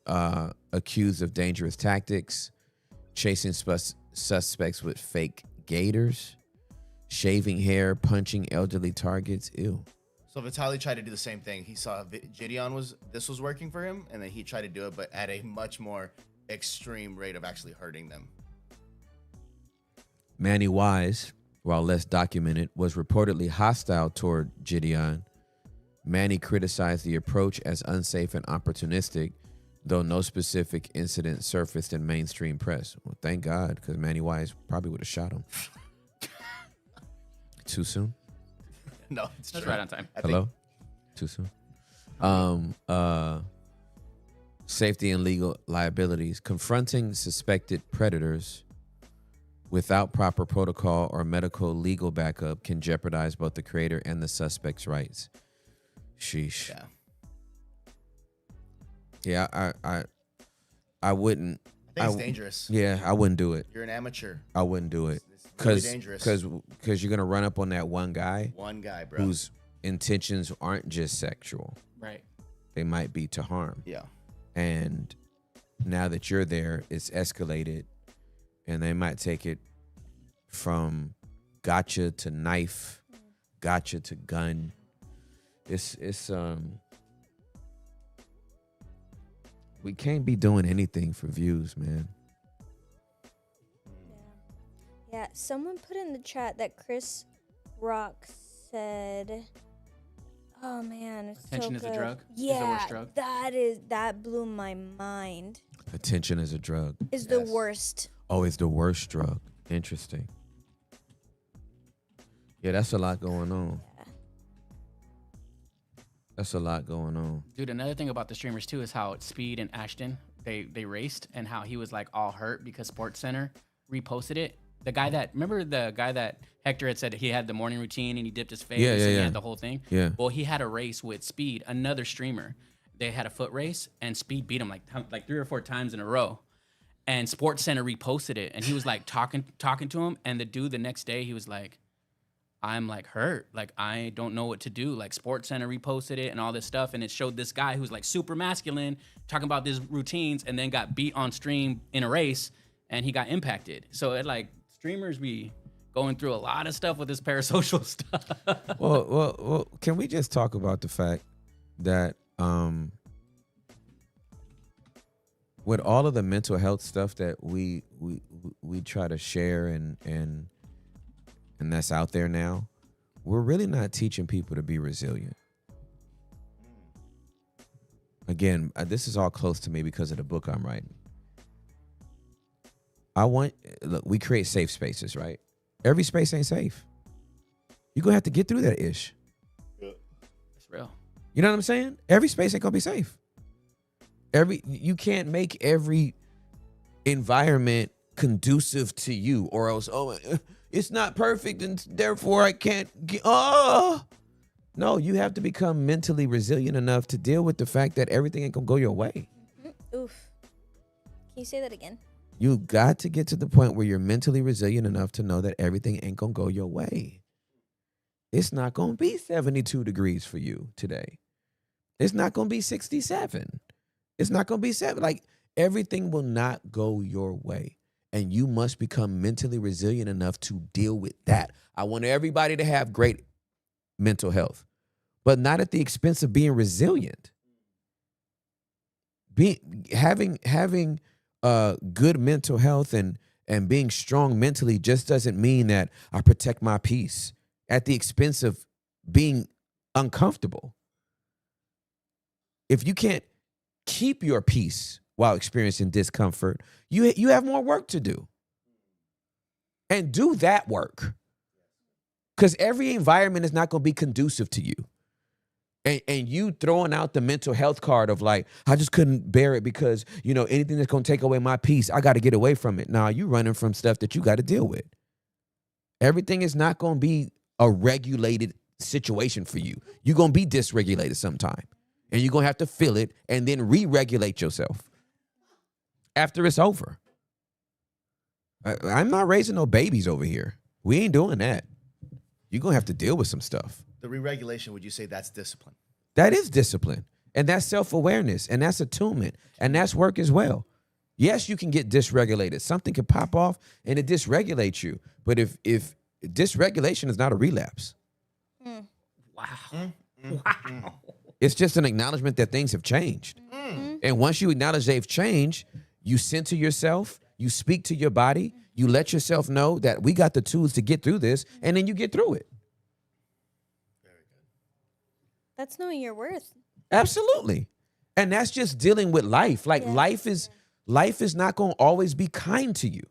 accused of dangerous tactics, chasing suspects with fake gaiters, shaving hair, punching elderly targets. Ew.
So Vitaly tried to do the same thing. He saw Gideon was working for him, and then he tried to do it, but at a much more extreme rate of actually hurting them.
Manny Wise, while less documented, was reportedly hostile toward Gideon. Manny criticized the approach as unsafe and opportunistic, though no specific incident surfaced in mainstream press. Well, thank God, because Manny Wise probably would have shot him. Too soon?
No, it's
That's
true.
right on time.
Hello? Too soon? Safety and legal liabilities. Confronting suspected predators without proper protocol or medical legal backup can jeopardize both the creator and the suspect's rights. Sheesh. Yeah, I wouldn't.
I think it's dangerous.
Yeah, I wouldn't do it.
You're an amateur.
I wouldn't do it.
It's really dangerous.
Because you're gonna run up on that one guy.
One guy, bro.
Whose intentions aren't just sexual.
Right.
They might be to harm.
Yeah.
And now that you're there, it's escalated, and they might take it from gotcha to knife, gotcha to gun. It's we can't be doing anything for views, man.
Yeah, someone put in the chat that Chris Rock said, "Oh man, it's
Attention
so
is a
good."
drug? Is the
Yeah,
worst drug?
that blew my mind.
Attention is a drug.
Is the worst.
Oh, it's the worst drug. Interesting. Yeah, that's a lot going on. That's a lot going on.
Dude, another thing about the streamers too is how Speed and Ashton they raced, and how he was like all hurt because Sports Center reposted it. The guy that Hector had said he had the morning routine and he dipped his face and he had the whole thing.
Yeah.
Well, he had a race with Speed, another streamer. They had a foot race and Speed beat him like 3 or 4 times in a row. And Sports Center reposted it, and he was like talking to him, and the dude the next day he was like, I'm like hurt. Like, I don't know what to do. Like, Sports Center reposted it and all this stuff. And it showed this guy who's like super masculine talking about these routines, and then got beat on stream in a race, and he got impacted. So it like streamers be going through a lot of stuff with this parasocial stuff.
Well, can we just talk about the fact that with all of the mental health stuff that we try to share and that's out there now, we're really not teaching people to be resilient. Again, this is all close to me because of the book I'm writing. Look, we create safe spaces, right? Every space ain't safe. You're going to have to get through that ish.
It's real.
You know what I'm saying? Every space ain't going to be safe. You can't make every environment conducive to you, or else, it's not perfect and therefore I can't get, no, you have to become mentally resilient enough to deal with the fact that everything ain't gonna go your way.
Oof. Can you say that again?
You got to get to the point where you're mentally resilient enough to know that everything ain't gonna go your way. It's not gonna be 72 degrees for you today. It's not gonna be 67. It's not gonna be 7. Like, everything will not go your way. And you must become mentally resilient enough to deal with that. I want everybody to have great mental health, but not at the expense of being resilient. Having good mental health and being strong mentally just doesn't mean that I protect my peace at the expense of being uncomfortable. If you can't keep your peace while experiencing discomfort, you have more work to do. And do that work. Because every environment is not going to be conducive to you. And you throwing out the mental health card of like, I just couldn't bear it because, anything that's going to take away my peace, I got to get away from it. Nah, you running from stuff that you got to deal with. Everything is not going to be a regulated situation for you. You're going to be dysregulated sometime. And you're going to have to feel it and then re-regulate yourself after it's over. I'm not raising no babies over here. We ain't doing that. You're going to have to deal with some stuff.
The re-regulation, would you say that's discipline?
That is discipline. And that's self-awareness. And that's attunement. And that's work as well. Yes, you can get dysregulated. Something can pop off and it dysregulates you. But if dysregulation is not a relapse.
Wow.
Wow. It's just an acknowledgement that things have changed. And once you acknowledge they've changed, you center yourself, you speak to your body, you let yourself know that we got the tools to get through this, and then you get through it.
That's knowing your worth.
Absolutely. And that's just dealing with life. Like life is not going to always be kind to you.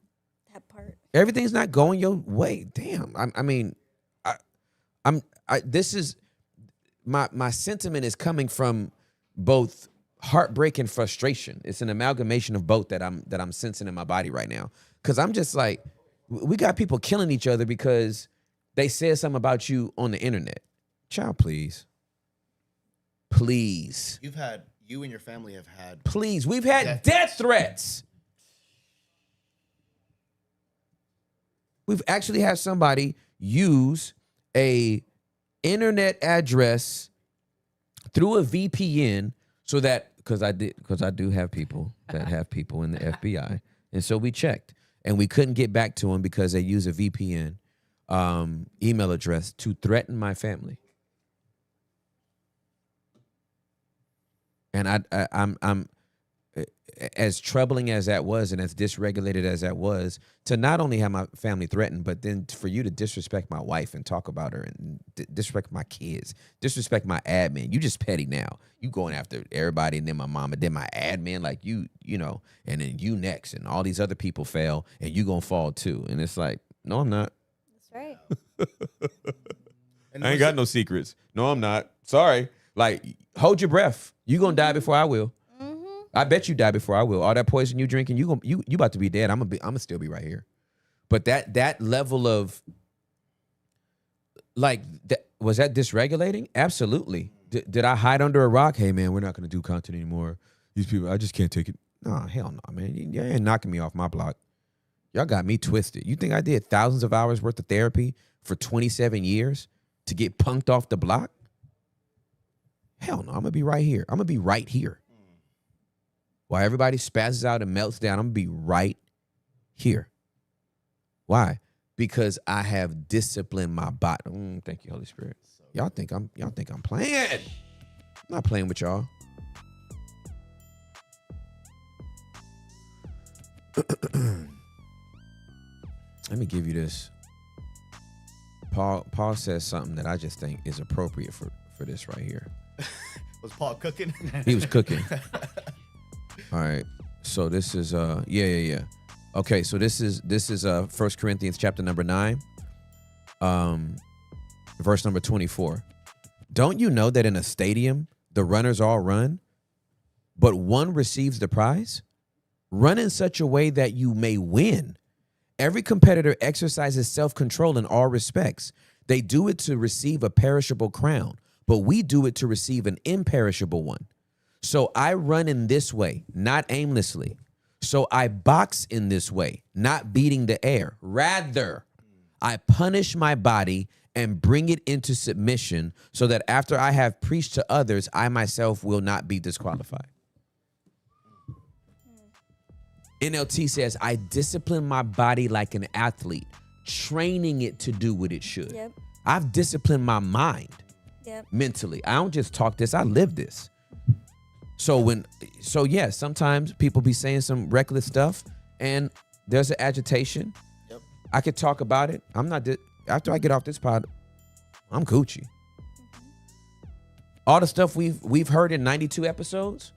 That part.
Everything's not going your way. Damn. This is my sentiment is coming from both heartbreak and frustration. It's an amalgamation of both that I'm sensing in my body right now. Cause I'm just like, we got people killing each other because they said something about you on the internet. Child, please. Please.
You and your family have had.
Please. We've had death threats. We've actually had somebody use a internet address through a VPN so that, because I do have people that have people in the FBI. And so we checked and we couldn't get back to them because they use a VPN email address to threaten my family. And I'm as troubling as that was and as dysregulated as that was, to not only have my family threatened, but then for you to disrespect my wife and talk about her and disrespect my kids, disrespect my admin. You just petty now. You going after everybody and then my mom and then my admin, like you know, and then you next and all these other people fail and you gonna fall too. And it's like, no, I'm not.
That's right.
I ain't got no secrets. No, I'm not. Sorry. Like, hold your breath. You gonna die before I will. I bet you die before I will. All that poison you drinking, you about to be dead. I'm gonna still be right here. But that level of like was that dysregulating? Absolutely. Did I hide under a rock? Hey man, we're not gonna do content anymore. These people, I just can't take it. No, hell no, man. You ain't knocking me off my block. Y'all got me twisted. You think I did thousands of hours worth of therapy for 27 years to get punked off the block? Hell no, I'm gonna be right here. I'm gonna be right here. While everybody spazzes out and melts down, I'm gonna be right here. Why? Because I have disciplined my body. Thank you, Holy Spirit. Y'all think I'm playing. I'm not playing with y'all. Let me give you this. Paul says something that I just think is appropriate for this right here.
Was Paul cooking?
He was cooking. All right. So this is yeah. Okay, so this is 1 Corinthians chapter number 9. Verse number 24. Don't you know that in a stadium the runners all run, but one receives the prize? Run in such a way that you may win. Every competitor exercises self-control in all respects. They do it to receive a perishable crown, but we do it to receive an imperishable one. So I run in this way, not aimlessly. So I box in this way, not beating the air. Rather, I punish my body and bring it into submission so that after I have preached to others, I myself will not be disqualified. NLT says, I discipline my body like an athlete, training it to do what it should.
Yep.
I've disciplined my mind mentally. I don't just talk this, I live this. So yeah, sometimes people be saying some reckless stuff and there's an agitation.
Yep.
I could talk about it. I'm not, after I get off this pod, I'm Gucci. All the stuff we've heard in 92 episodes,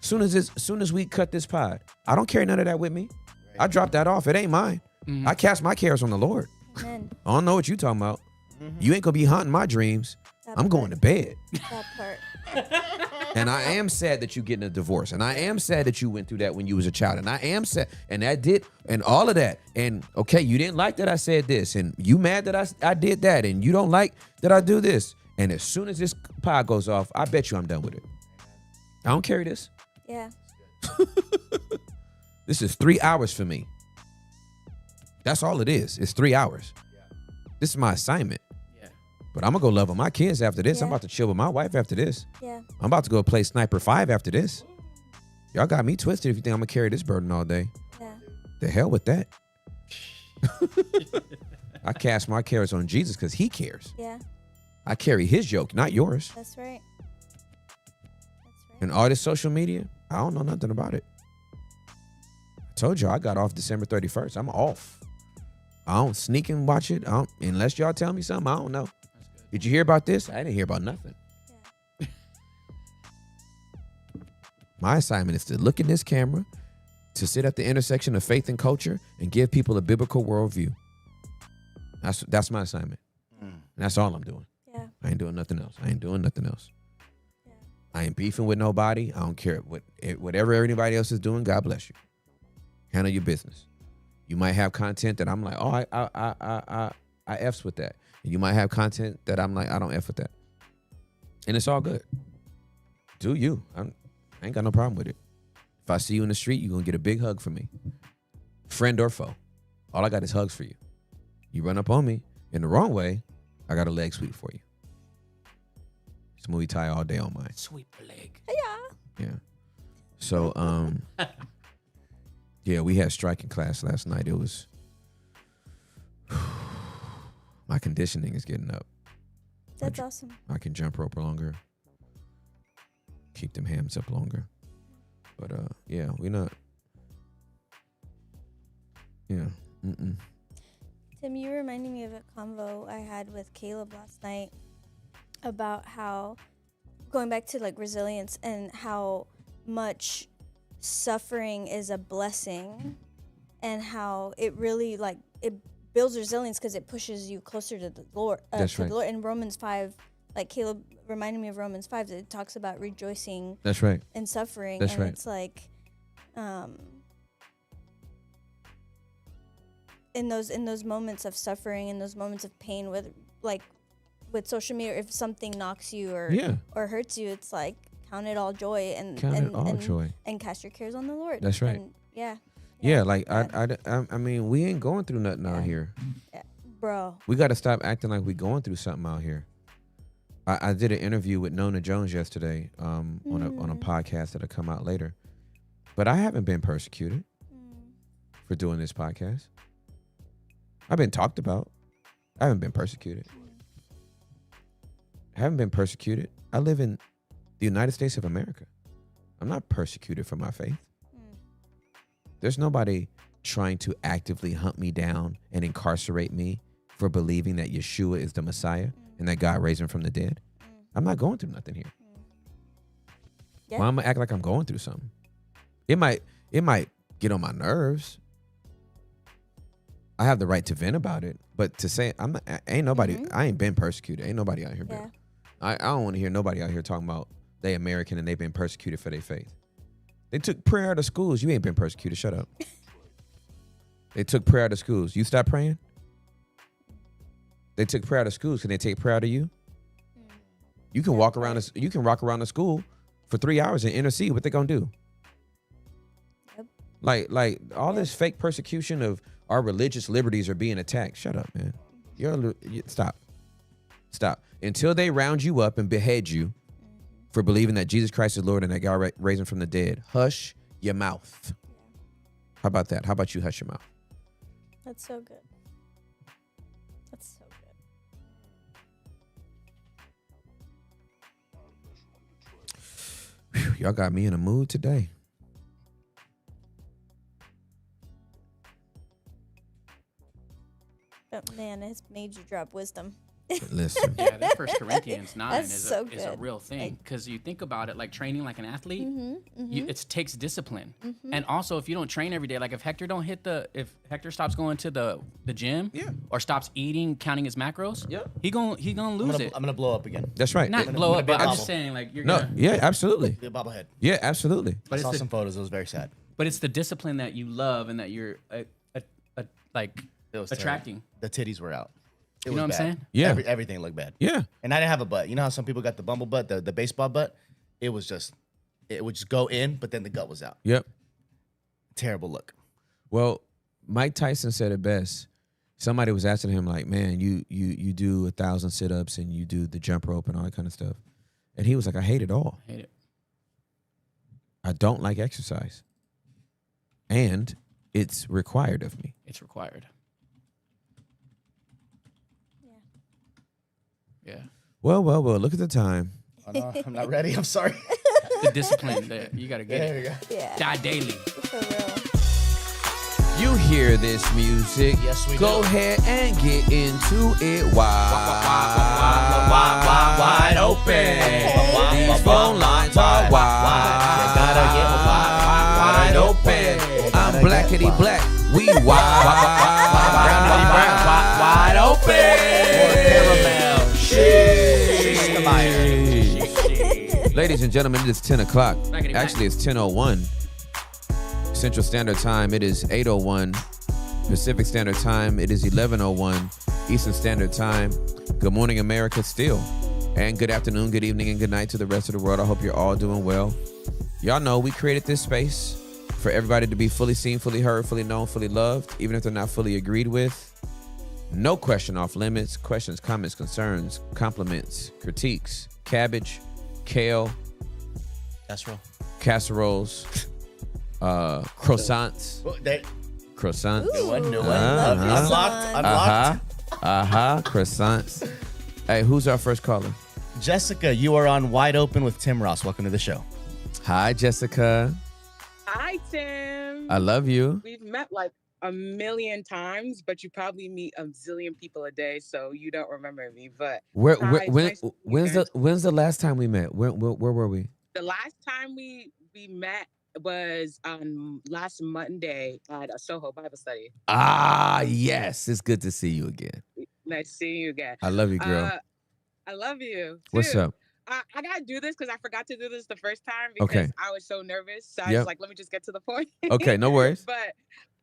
soon as we cut this pod, I don't carry none of that with me. Right. I drop that off. It ain't mine. Mm-hmm. I cast my cares on the Lord.
Amen.
I don't know what you talking about. Mm-hmm. You ain't gonna be haunting my dreams. I'm going to bed.
That part.
And I am sad that you getting a divorce. And I am sad that you went through that when you was a child. And I am sad. And that did, and all of that. And okay, you didn't like that I said this. And you mad that I did that. And you don't like that I do this. And as soon as this pod goes off, I bet you I'm done with it. I don't carry this.
Yeah.
This is 3 hours for me. That's all it is. It's 3 hours. This is my assignment. But I'm going to go love on my kids after this. I'm about to chill with my wife after this.
Yeah.
I'm about to go play Sniper 5 after this. Y'all got me twisted if you think I'm going to carry this burden all day.
Yeah.
The hell with that. I cast my cares on Jesus because he cares.
Yeah.
I carry his yoke, not yours.
That's right.
And all this social media, I don't know nothing about it. I told you I got off December 31st. I'm off. I don't sneak and watch it. Unless y'all tell me something, I don't know. Did you hear about this? I didn't hear about nothing. Yeah. My assignment is to look in this camera, to sit at the intersection of faith and culture, and give people a biblical worldview. That's my assignment. And that's all I'm doing.
Yeah.
I ain't doing nothing else. Yeah. I ain't beefing with nobody. I don't care whatever anybody else is doing. God bless you. Handle your business. You might have content that I'm like, oh, I F's with that. And you might have content that I'm like, I don't F with that. And it's all good. Do you. I ain't got no problem with it. If I see you in the street, you're going to get a big hug from me. Friend or foe. All I got is hugs for you. You run up on me in the wrong way, I got a leg sweep for you. Smoothie tie all day on mine.
Sweep the leg.
Yeah.
Yeah. So, yeah, we had striking class last night. It was... My conditioning is getting up.
That's awesome.
I can jump rope longer. Keep them hams up longer. But yeah, we not. Yeah.
Tim, you reminded me of a convo I had with Caleb last night about how, going back to like resilience and how much suffering is a blessing and how it really like it builds resilience because it pushes you closer to the Lord.
That's right.
The Lord. In Romans 5, like Caleb reminded me of Romans 5, that it talks about rejoicing.
That's right.
In suffering.
That's
and
right.
It's like, in those moments of suffering, in those moments of pain, with social media, if something knocks you or hurts you, it's like count it all joy and cast your cares on the Lord.
That's right.
And yeah.
Yeah, like I mean, we ain't going through nothing out here.
Yeah, bro.
We got to stop acting like we going through something out here. I did an interview with Nona Jones yesterday on a podcast that'll come out later. But I haven't been persecuted for doing this podcast. I've been talked about. I haven't been persecuted. I live in the United States of America. I'm not persecuted for my faith. There's nobody trying to actively hunt me down and incarcerate me for believing that Yeshua is the Messiah and that God raised him from the dead. I'm not going through nothing here.
Yeah.
Why am I act like I'm going through something? It might get on my nerves. I have the right to vent about it, but to say ain't nobody. I ain't been persecuted. Ain't nobody out here been. I don't want to hear nobody out here talking about they American and they've been persecuted for their faith. They took prayer out of schools. You ain't been persecuted. Shut up. They took prayer out of schools. You stop praying? They took prayer out of schools. Can they take prayer out of you? You can walk around. You can rock around the school for 3 hours and intercede. What they gonna do? Yep. Like all this fake persecution of our religious liberties are being attacked. Shut up, man. Stop. Until they round you up and behead you for believing that Jesus Christ is Lord and that God raised him from the dead. Hush your mouth. How about that? How about you hush your mouth?
That's so good.
Whew, y'all got me in a mood today.
But man, it's made you drop wisdom.
Listen.
Yeah, that First Corinthians 9
That's
is
so
is a
good.
real thing because you think about it, like training like an athlete,
Mm-hmm,
it takes discipline.
mm-hmm.
And also, if you don't train every day, like if Hector stops going to the gym, or stops eating, counting his macros, he gonna lose it.
I'm gonna blow up again.
That's right.
Not
It-
blow up, but I'm
bobble.
just saying, like you're
no,
gonna.
yeah, absolutely.
The bobblehead.
Yeah, absolutely.
I saw some photos. It was very sad.
But it's the discipline that you love and that you're like
It was
attracting.
terrible. The titties were out. It
You know
was
what I'm
bad.
saying?
Yeah.
Everything looked bad.
Yeah.
And I didn't have a butt. You know how some people got the bumble butt, the baseball butt? It would just go in, but then the gut was out.
Yep.
Terrible look.
Well, Mike Tyson said it best. Somebody was asking him, like, man, you do 1,000 sit-ups and you do the jump rope and all that kind of stuff. And he was like, I hate it all.
I hate it.
I don't like exercise. And it's required of me.
It's required. Yeah.
Well, look at the time.
Oh, no, I'm not ready. I'm sorry.
The discipline that you gotta get.
There you go.
Yeah.
Die daily.
For real.
You hear this music.
Yes, we
Go
do.
ahead and get into it wide open. These phone lines are wide open. I'm blackity black. We wide open. Ladies and gentlemen, it is 10 o'clock. Actually, it's 10:01. Central Standard Time, it is 8:01. Pacific Standard Time, it is 11:01. Eastern Standard Time. Good morning, America, still. And good afternoon, good evening, and good night to the rest of the world. I hope you're all doing well. Y'all know we created this space for everybody to be fully seen, fully heard, fully known, fully loved, even if they're not fully agreed with. No question off limits. Questions, comments, concerns, compliments, critiques, cabbage, kale, casseroles, croissants. Croissants.
New one. Unlocked.
Croissants. Hey, who's our first caller?
Jessica, you are on Wide Open with Tim Ross. Welcome to the show.
Hi, Jessica.
Hi, Tim.
I love you.
We've met like a million times, but you probably meet a zillion people a day, so you don't remember me. But
When's
nice to meet you.
the last time we met? Where were we?
The last time we met was on last Monday at a Soho Bible study.
Ah, yes. It's good to see you again.
Nice seeing you again.
I love you, girl.
I love you.
What's
too.
up?
I gotta do this because I forgot to do this the first time because
Okay.
I was so nervous. So I
Yep.
was like, let me just get to the point.
Okay, no worries.
But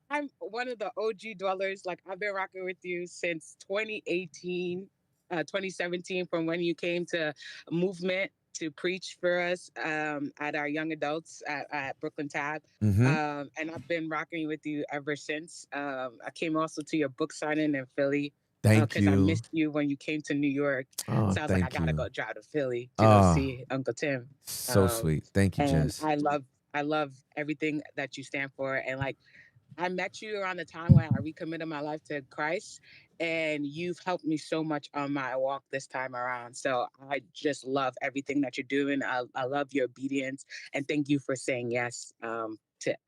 I'm one of the OG dwellers. Like I've been rocking with you since 2018, 2017, from when you came to Movement to preach for us at our young adults at Brooklyn Tab.
Mhm.
And I've been rocking with you ever since. I came also to your book signing in Philly.
Thank
Because I
you.
missed you when you came to New York.
Oh,
so I was like, I
thank
gotta
you.
go drive to Philly to
Oh,
go see Uncle Tim.
So sweet. Thank you,
And
Jess.
I love everything that you stand for. And like I met you around the time when I recommitted my life to Christ, and you've helped me so much on my walk this time around. So I just love everything that you're doing. I love your obedience, and thank you for saying yes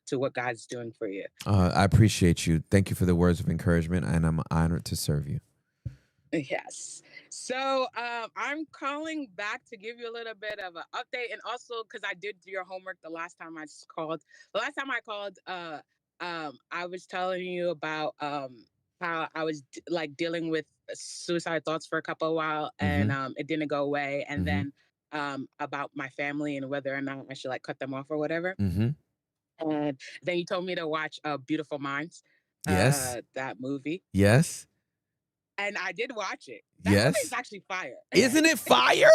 to what God's doing for you.
I appreciate you. Thank you for the words of encouragement, and I'm honored to serve you.
Yes. So I'm calling back to give you a little bit of an update, and also because I did do your homework the last time I called. The last time I called, I was telling you about how I was dealing with suicide thoughts for a couple of while, and it didn't go away. And then about my family and whether or not I should cut them off or whatever.
Mm-hmm.
And then you told me to watch Beautiful Minds.
Yes.
That movie.
Yes.
And I did watch it. That
Yes.
movie is actually fire.
Isn't it fire?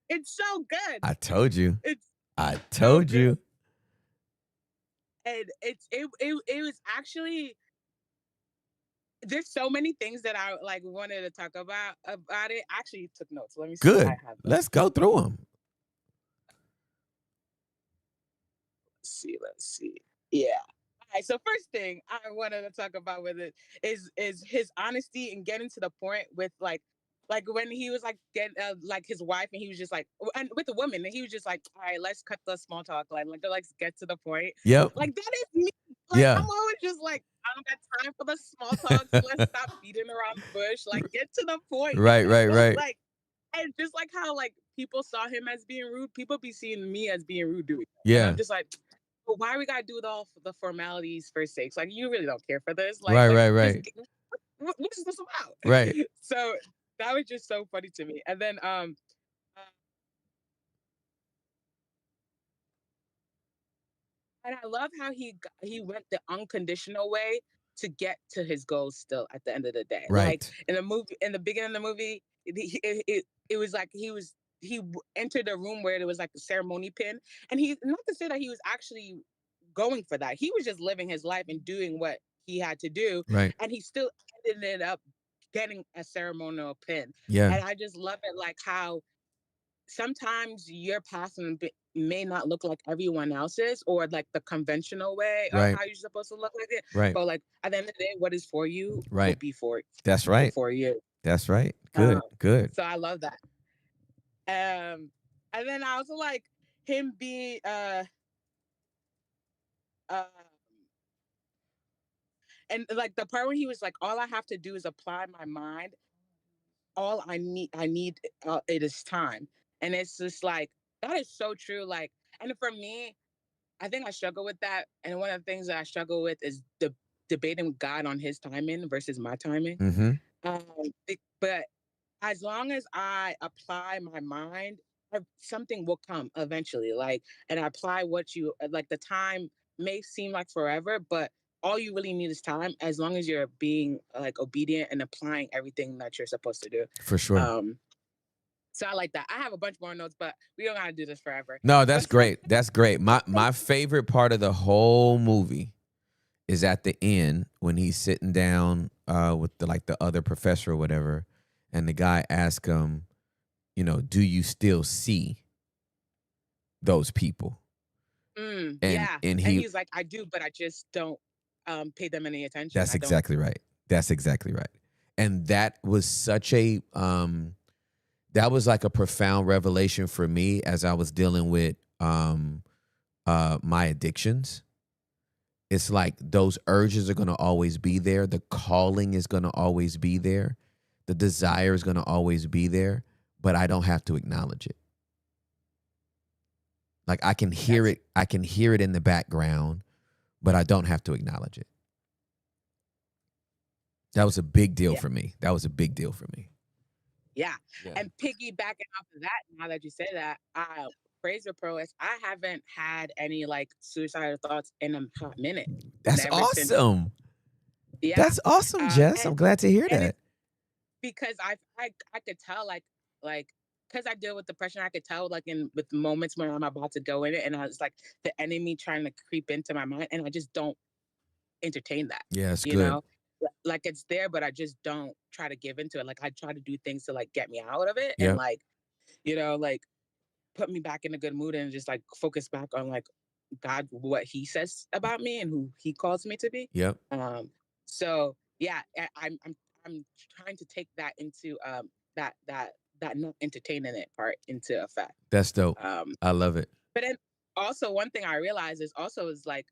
It's so good.
I told you.
It's
I told you.
and it was actually, there's so many things that I wanted to talk about it. I actually took notes. Let me see.
Good.
What I have.
Let's go through them.
Let's see. Yeah. All right. So first thing I wanted to talk about with it is his honesty and getting to the point with like when he was getting his wife, and he was just and with the woman, and he was just all right, let's cut the small talk. Let's get to the point.
Yep.
That is me.
Yeah.
I'm always just I don't got time for the small talk. So let's stop beating around the bush. Like, get to the point.
Right, right, right.
Like, and just like how like people saw him as being rude, people be seeing me as being rude doing that. And
Yeah.
I'm just like, well, why we gotta do the formalities for sakes? Like, you really don't care for this. Like,
Right,
like
right,
just
right.
what is this about?
Right.
So that was just so funny to me. And then and I love how he went the unconditional way to get to his goals still at the end of the day. Like
Right.
in the movie, in the beginning of the movie, it was like entered a room where there was like a ceremony pin, and he, not to say that he was actually going for that. He was just living his life and doing what he had to do,
Right.
and he still ended up getting a ceremonial pin.
Yeah.
And I just love it, like how sometimes your path may not look like everyone else's or like the conventional way of
Right.
how you're supposed to look like it.
Right.
But like at the end of the day, what is for you will
Right.
be for
That's right.
you.
That's right. Good. Good.
So I love that. And then I also like him being uh and like the part where he was like, all I have to do is apply my mind. All I need it is time. And it's just like that is so true. Like, and for me, I think I struggle with that. And one of the things that I struggle with is debating with God on his timing versus my timing.
Mm-hmm.
But as long as I apply my mind, something will come eventually. Like, and I apply what you like. The time may seem like forever, but all you really need is time. As long as you're being like obedient and applying everything that you're supposed to do.
For sure.
So I like that. I have a bunch more notes, but we don't gotta do this forever.
No, that's great. That's great. My favorite part of the whole movie is at the end when he's sitting down with the other professor or whatever, and the guy asks him, do you still see those people?
Yeah. And he's like, I do, but I just don't pay them any attention.
That's exactly right. That's exactly right. And that was such a that was like a profound revelation for me as I was dealing with my addictions. It's like those urges are going to always be there. The calling is going to always be there. The desire is going to always be there, but I don't have to acknowledge it. Like I can hear it. I can hear it in the background, but I don't have to acknowledge it. That was a big deal for me. That was a big deal for me.
Yeah. And piggybacking off of that, now that you say that, praise your prowess. I haven't had any like suicidal thoughts in a hot minute.
That's awesome.
Yeah.
That's awesome, Jess. I'm glad to hear that.
Because I could tell like because I deal with depression, I could tell like with moments when I'm about to go in it, and I was like the enemy trying to creep into my mind, and I just don't entertain that.
Yeah, it's
you
good.
know, like it's there, but I just don't try to give into it. Like I try to do things to like get me out of it, and like like put me back in a good mood, and just like focus back on like God, what He says about me, and who He calls me to be.
Yep.
So yeah, I'm trying to take that into that not entertaining it part into effect.
That's dope. I love it.
But then also one thing I realized is like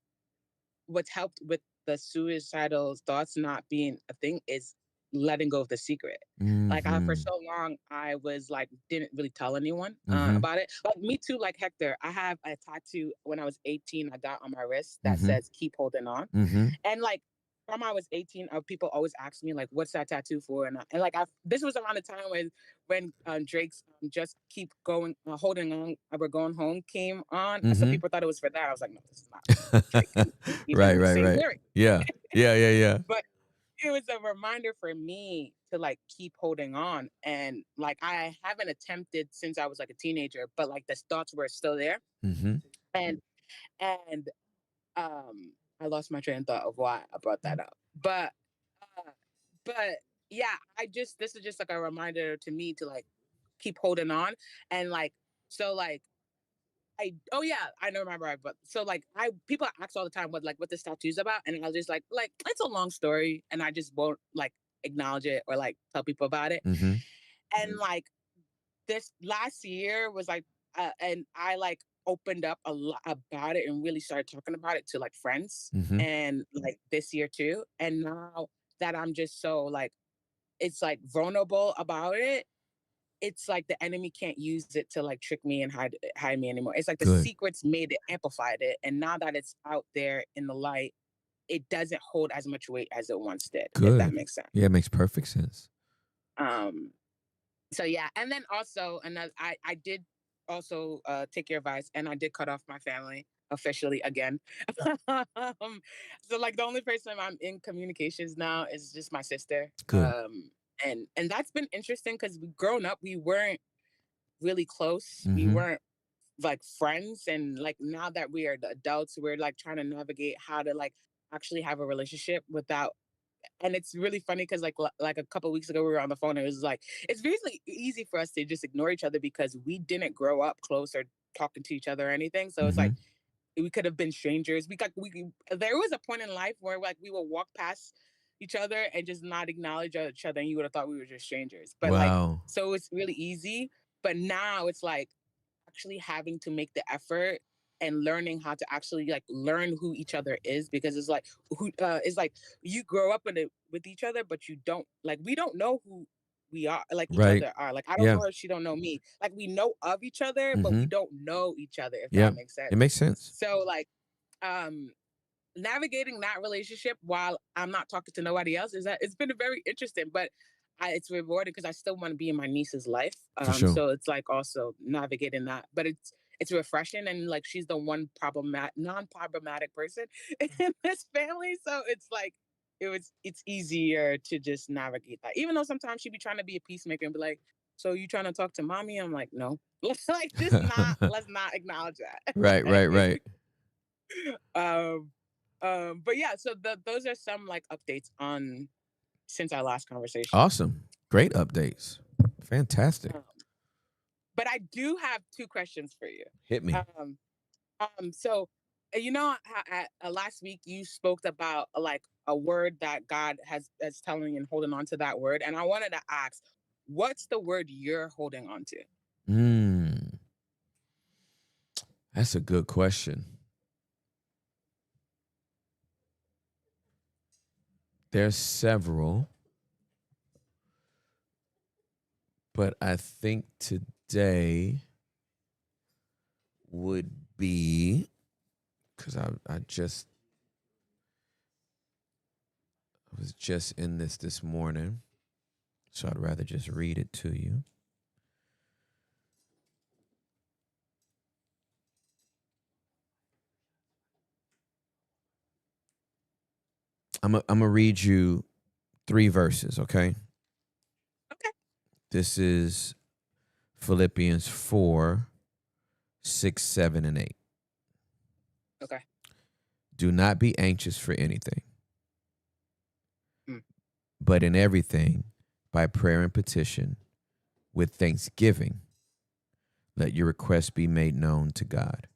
what's helped with the suicidal thoughts not being a thing is letting go of the secret. Like for so long I was like didn't really tell anyone about it. Like me too, like Hector, I have a tattoo when I was 18 I got on my wrist that says keep holding on. And like from I was 18, people always ask me like, "What's that tattoo for?" And like, this was around the time when Drake's "Just Keep Going, Holding On, We're Going Home" came on. And so people thought it was for that. I was like, "No, this is not." Drake.
Right. Yeah.
But it was a reminder for me to like keep holding on, and like I haven't attempted since I was like a teenager, but like the thoughts were still there, and I lost my train of thought of why I brought that up. But yeah, this is just like a reminder to me to like keep holding on. And like so like I know my right, but so like people ask all the time what this tattoo's about, and I'll just like it's a long story, and I just won't like acknowledge it or like tell people about it. And like this last year was like and I like opened up a lot about it and really started talking about it to like friends
Mm-hmm.
and like this year too. And now that I'm just so like it's like vulnerable about it, it's like the enemy can't use it to like trick me and hide me anymore. It's like the
Good.
secrets made it, amplified it, and now that it's out there in the light, it doesn't hold as much weight as it once did. If that
Good.
makes sense.
Yeah, it makes perfect sense.
Um. So yeah, and then also another, I did also take your advice, and I did cut off my family officially again. So like the only person I'm in communications now is just my sister.
Good.
And that's been interesting because we grown up, we weren't really close. We
Mm-hmm.
weren't like friends, and like now that we are the adults, we're like trying to navigate how to like actually have a relationship without. And it's really funny because like a couple weeks ago we were on the phone and it was like it's really easy for us to just ignore each other because we didn't grow up close or talking to each other or anything. So it's
Mm-hmm.
like we could have been strangers. There was a point in life where like we would walk past each other and just not acknowledge each other, and you would have thought we were just strangers. But like,
Wow.
so it's really easy. But now it's like actually having to make the effort and learning how to actually like learn who each other is, because it's like who it's like you grow up with each other, but you don't like we don't know who we are, like each
Right.
other are. Like I don't
Yeah.
know her, she don't know me. Like we know of each other, but we
Mm-hmm.
don't know each other, if
Yeah.
that makes sense.
It makes sense.
So like um navigating that relationship while I'm not talking to nobody else is that it's been very interesting, but it's rewarding because I still want to be in my niece's life.
For sure.
So it's like also navigating that, but it's refreshing, and like she's the one non-problematic person in this family, so it's like it's easier to just navigate that. Even though sometimes she be trying to be a peacemaker and be like, "So you trying to talk to mommy?" I'm like, "No, like let's not acknowledge
Right.
that."
Right. Right.
um but yeah, so those are some like updates on since our last conversation.
Awesome. Great updates. Fantastic.
Um, but I do have two questions for you.
Hit me.
So you know how last week you spoke about like a word that God has telling you and holding on to that word, and I wanted to ask, what's the word you're holding on to?
That's a good question. There's several, but I think today would be because I was just in this morning, so I'd rather just read it to you. I'm gonna read you 3 verses, okay?
Okay.
This is Philippians 4, 6, 7, and 8.
Okay.
Do not be anxious for anything,
Mm.
but in everything, by prayer and petition, with thanksgiving, let your requests be made known to God.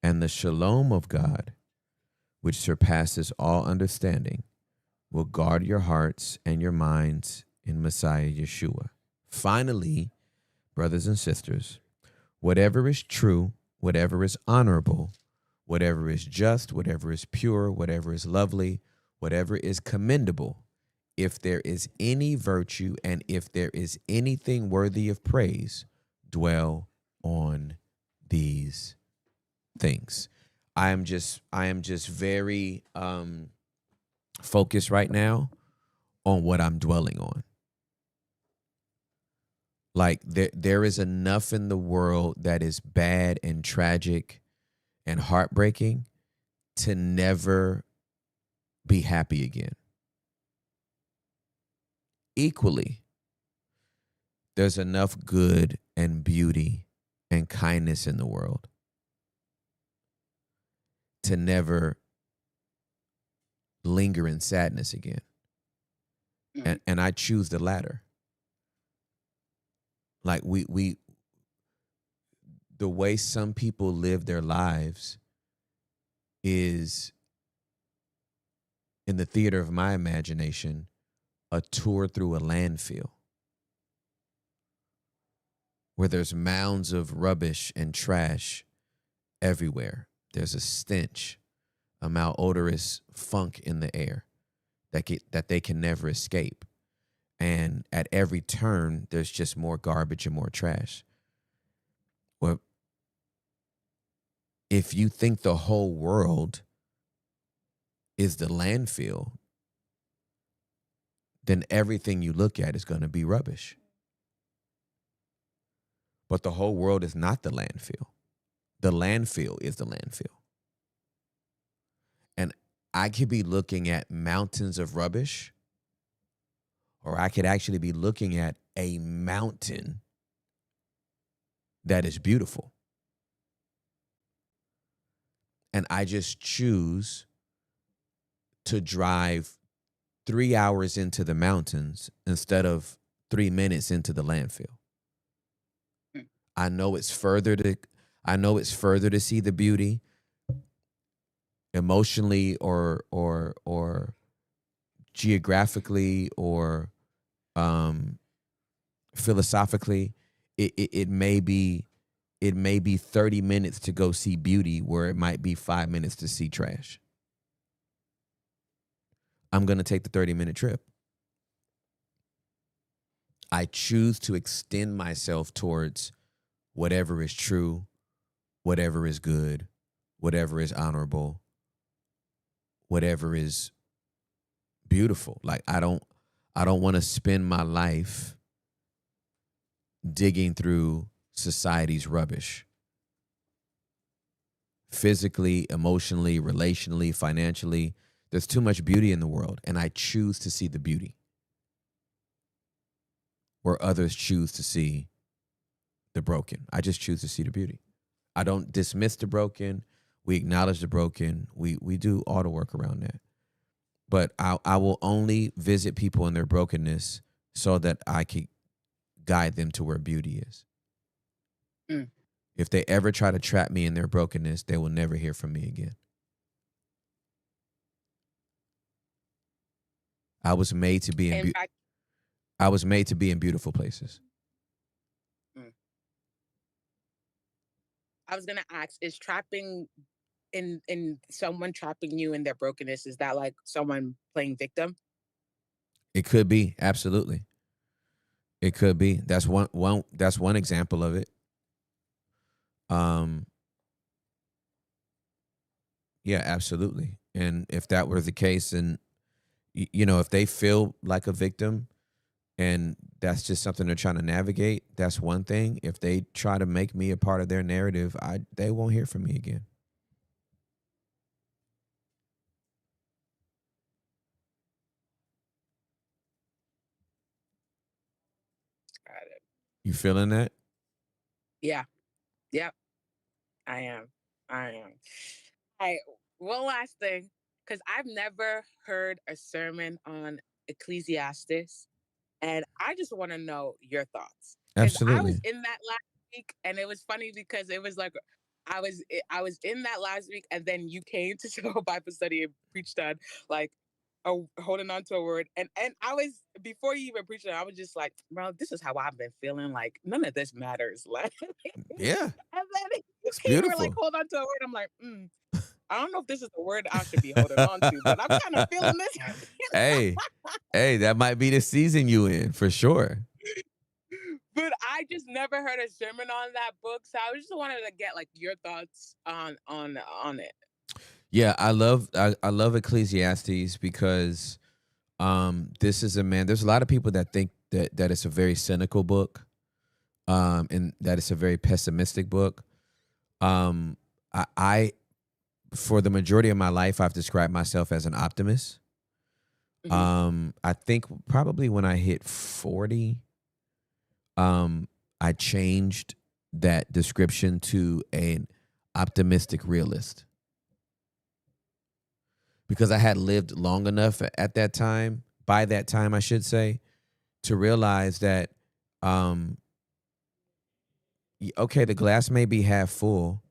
And the shalom of God, which surpasses all understanding, will guard your hearts and your minds in Messiah Yeshua. Finally, brothers and sisters, whatever is true, whatever is honorable, whatever is just, whatever is pure, whatever is lovely, whatever is commendable, if there is any virtue and if there is anything worthy of praise, dwell on these things. I am just very focused right now on what I'm dwelling on. Like there is enough in the world that is bad and tragic and heartbreaking to never be happy again. Equally, there's enough good and beauty and kindness in the world to never linger in sadness again. And I choose the latter. Like we the way some people live their lives is, in the theater of my imagination, a tour through a landfill. where there's mounds of rubbish and trash everywhere. There's a stench, a malodorous funk in the air that they can never escape. And at every turn, there's just more garbage and more trash. Well, if you think the whole world is the landfill, then everything you look at is going to be rubbish. But the whole world is not the landfill. The landfill is the landfill. And I could be looking at mountains of rubbish, or I could actually be looking at a mountain that is beautiful. And I just choose to drive 3 hours into the mountains instead of 3 minutes into the landfill. I know it's further to see the beauty emotionally or geographically or philosophically. It may be 30 minutes to go see beauty where it might be 5 minutes to see trash. I'm going to take the 30-minute trip. I choose to extend myself towards whatever is true, whatever is good, whatever is honorable, whatever is beautiful. Like I don't want to spend my life digging through society's rubbish. Physically, emotionally, relationally, financially, there's too much beauty in the world, and I choose to see the beauty where others choose to see the broken. I just choose to see the beauty. I don't dismiss the broken. We acknowledge the broken. We do all the work around that. But I will only visit people in their brokenness so that I can guide them to where beauty is.
Mm.
If they ever try to trap me in their brokenness, they will never hear from me again. I was made to be in I was made to be in beautiful places.
I was gonna ask, is trapping in someone trapping you in their brokenness, is that like someone playing victim?
It could be, absolutely. It could be. That's one example of it. Yeah, absolutely. And if that were the case, and if they feel like a victim and that's just something they're trying to navigate, that's one thing. If they try to make me a part of their narrative, they won't hear from me again.
Got it.
You feeling that?
Yeah. Yep. I am. Hey, one last thing, because I've never heard a sermon on Ecclesiastes, and I just want to know your thoughts. Because I was
Absolutely.
in that last week, and it was funny because it was like I was in that last week, and then you came to show Bible study and preached on like holding on to a word, and I was, before you even preached it, I was just like, bro, this is how I've been feeling. Like none of this matters. Like,
Yeah.
and then you
It's
came, you were like,
beautiful.
hold on to a word. I'm like, I don't know if this is the word I should be holding on to, but I'm kind of feeling this.
Hey, that might be the season you in for sure.
But I just never heard a sermon on that book, so I just wanted to get like your thoughts on it.
Yeah, I love Ecclesiastes because this is there's a lot of people that think that it's a very cynical book, and that it's a very pessimistic book. I for the majority of my life I've described myself as an optimist. I think probably when I hit 40, I changed that description to an optimistic realist. Because I had lived long enough at that time, by that time I should say, to realize that, okay, the glass may be half full,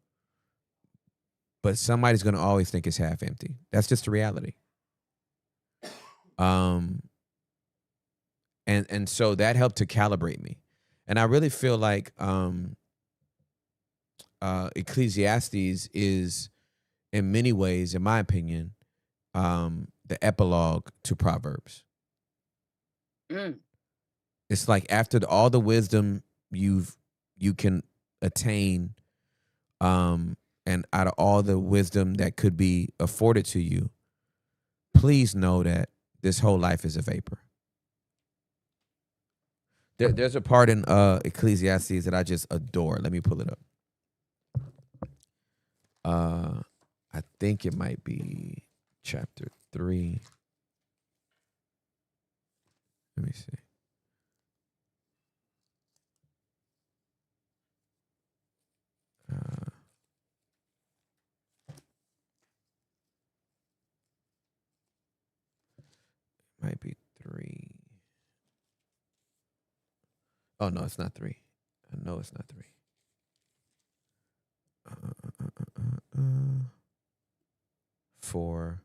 but somebody's going to always think it's half empty. That's just the reality. And so that helped to calibrate me. And I really feel like Ecclesiastes is, in many ways, in my opinion, the epilogue to Proverbs. It's like after all the wisdom you can attain, and out of all the wisdom that could be afforded to you, please know that this whole life is a vapor. There's a part in Ecclesiastes that I just adore. Let me pull it up. I think it might be chapter 3. Let me see. Might be 3. Oh no, it's not 3. I know it's not 3. 4.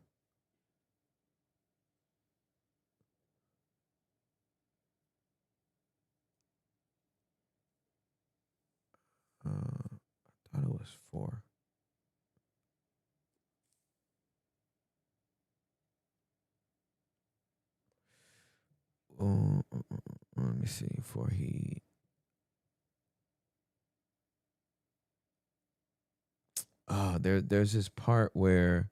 I thought it was 4. Let me see. For he. There's this part where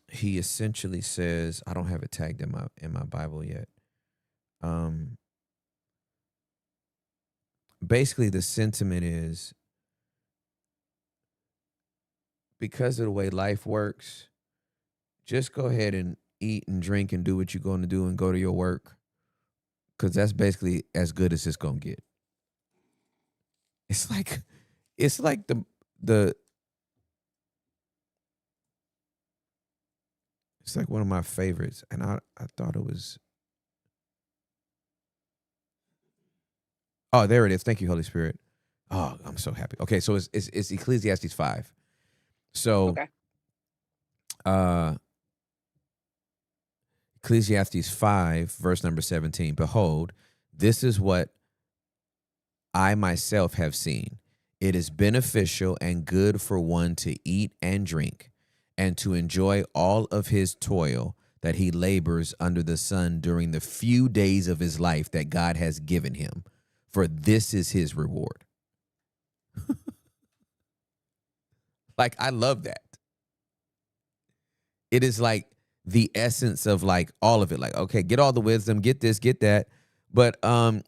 he essentially says, I don't have it tagged in my Bible yet. Basically, the sentiment is, because of the way life works, just go ahead and eat and drink and do what you're going to do and go to your work, because that's basically as good as it's going to get. It's like the it's like one of my favorites, and I thought it was. Oh, there it is. Thank you, Holy Spirit. Oh, I'm so happy. Okay, so it's Ecclesiastes 5. So, Ecclesiastes 5, verse number 17. Behold, this is what I myself have seen. It is beneficial and good for one to eat and drink, and to enjoy all of his toil that he labors under the sun during the few days of his life that God has given him, for this is his reward. Like, I love that. It is like the essence of like all of it. Like, okay, get all the wisdom, get this, get that. But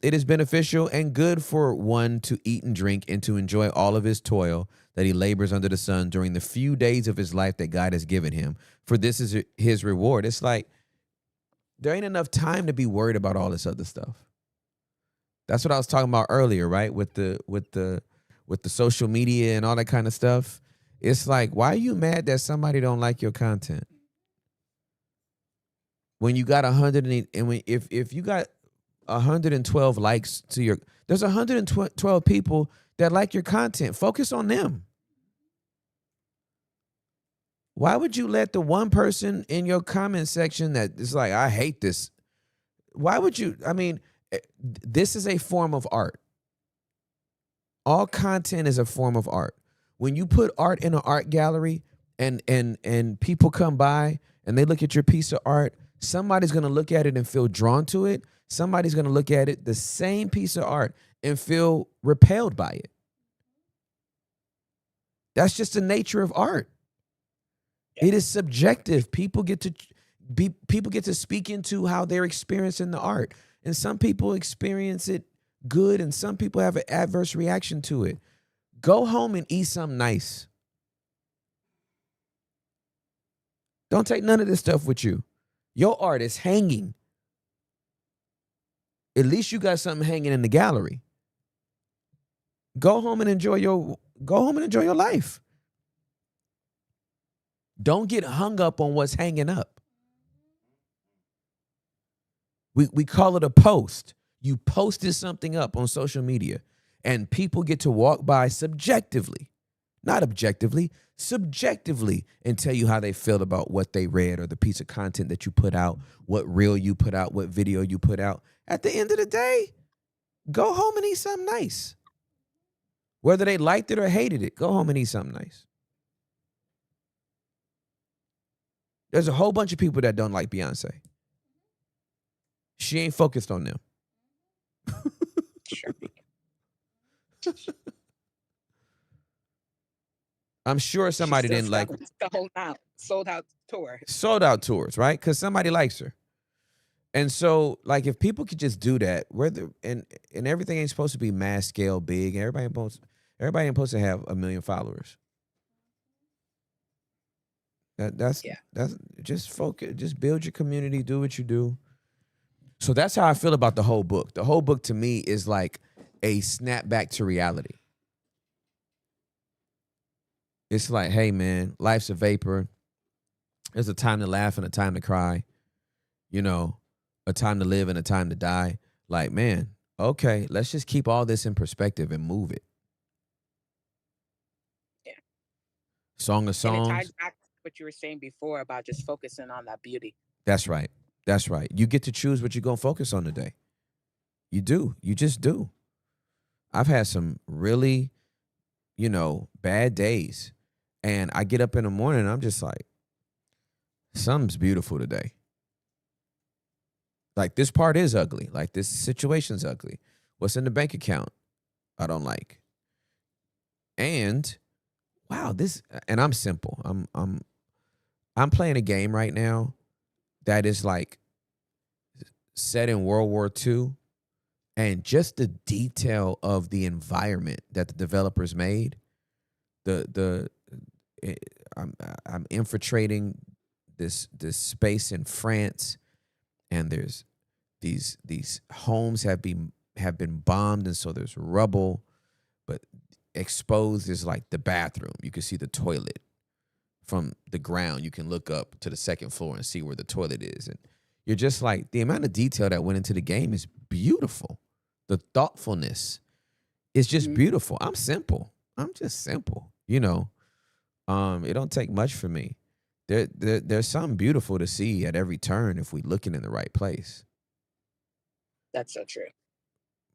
it is beneficial and good for one to eat and drink and to enjoy all of his toil that he labors under the sun during the few days of his life that God has given him. For this is his reward. It's like there ain't enough time to be worried about all this other stuff. That's what I was talking about earlier, right? With the social media and all that kind of stuff. It's like, why are you mad that somebody don't like your content? When you got 108, and if you got 112 likes to your, there's 112 people that like your content. Focus on them. Why would you let the one person in your comment section that is like, I hate this? Why would you? I mean, this is a form of art. All content is a form of art. When you put art in an art gallery and people come by and they look at your piece of art, somebody's going to look at it and feel drawn to it. Somebody's going to look at it, the same piece of art, and feel repelled by it. That's just the nature of art. It is subjective. People get to speak into how they're experiencing the art. And some people experience it good and some people have an adverse reaction to it. Go home and eat something nice. Don't take none of this stuff with you. Your art is hanging. At least you got something hanging in the gallery. Go home and enjoy your life. Don't get hung up on what's hanging up. We call it a post. You posted something up on social media and people get to walk by subjectively, not objectively, subjectively, and tell you how they feel about what they read or the piece of content that you put out, what reel you put out, what video you put out. At the end of the day, go home and eat something nice. Whether they liked it or hated it, go home and eat something nice. There's a whole bunch of people that don't like Beyonce. She ain't focused on them.
Sure.
I'm sure somebody didn't like
the sold out tour.
Sold out tours, right? Because somebody likes her. And so, like, if people could just do that, and everything ain't supposed to be mass scale big. Everybody ain't supposed to have 1 million followers. That's just focus, just build your community, do what you do. So that's how I feel about the whole book. The whole book to me is like a snap back to reality. It's like, hey man, life's a vapor. There's a time to laugh and a time to cry. You know, a time to live and a time to die. Like, man, okay, let's just keep all this in perspective and move it.
Yeah.
Song of Songs.
And it ties back to what you were saying before about just focusing on that beauty.
That's right. That's right. You get to choose what you're going to focus on today. You do. You just do. I've had some really, bad days. And I get up in the morning and I'm just like, something's beautiful today. Like, this part is ugly. Like, this situation's ugly. What's in the bank account I don't like. And wow, and I'm simple. I'm playing a game right now that is like set in World War II, and just the detail of the environment that the developers made. I'm infiltrating this space in France, and there's these homes have been bombed, and so there's rubble, but exposed is like the bathroom. You can see the toilet from the ground. You can look up to the second floor and see where the toilet is, and you're just like, the amount of detail that went into the game is beautiful. The thoughtfulness is just beautiful. I'm simple. I'm just simple. It don't take much for me. There's something beautiful to see at every turn if we're looking in the right place.
That's so true.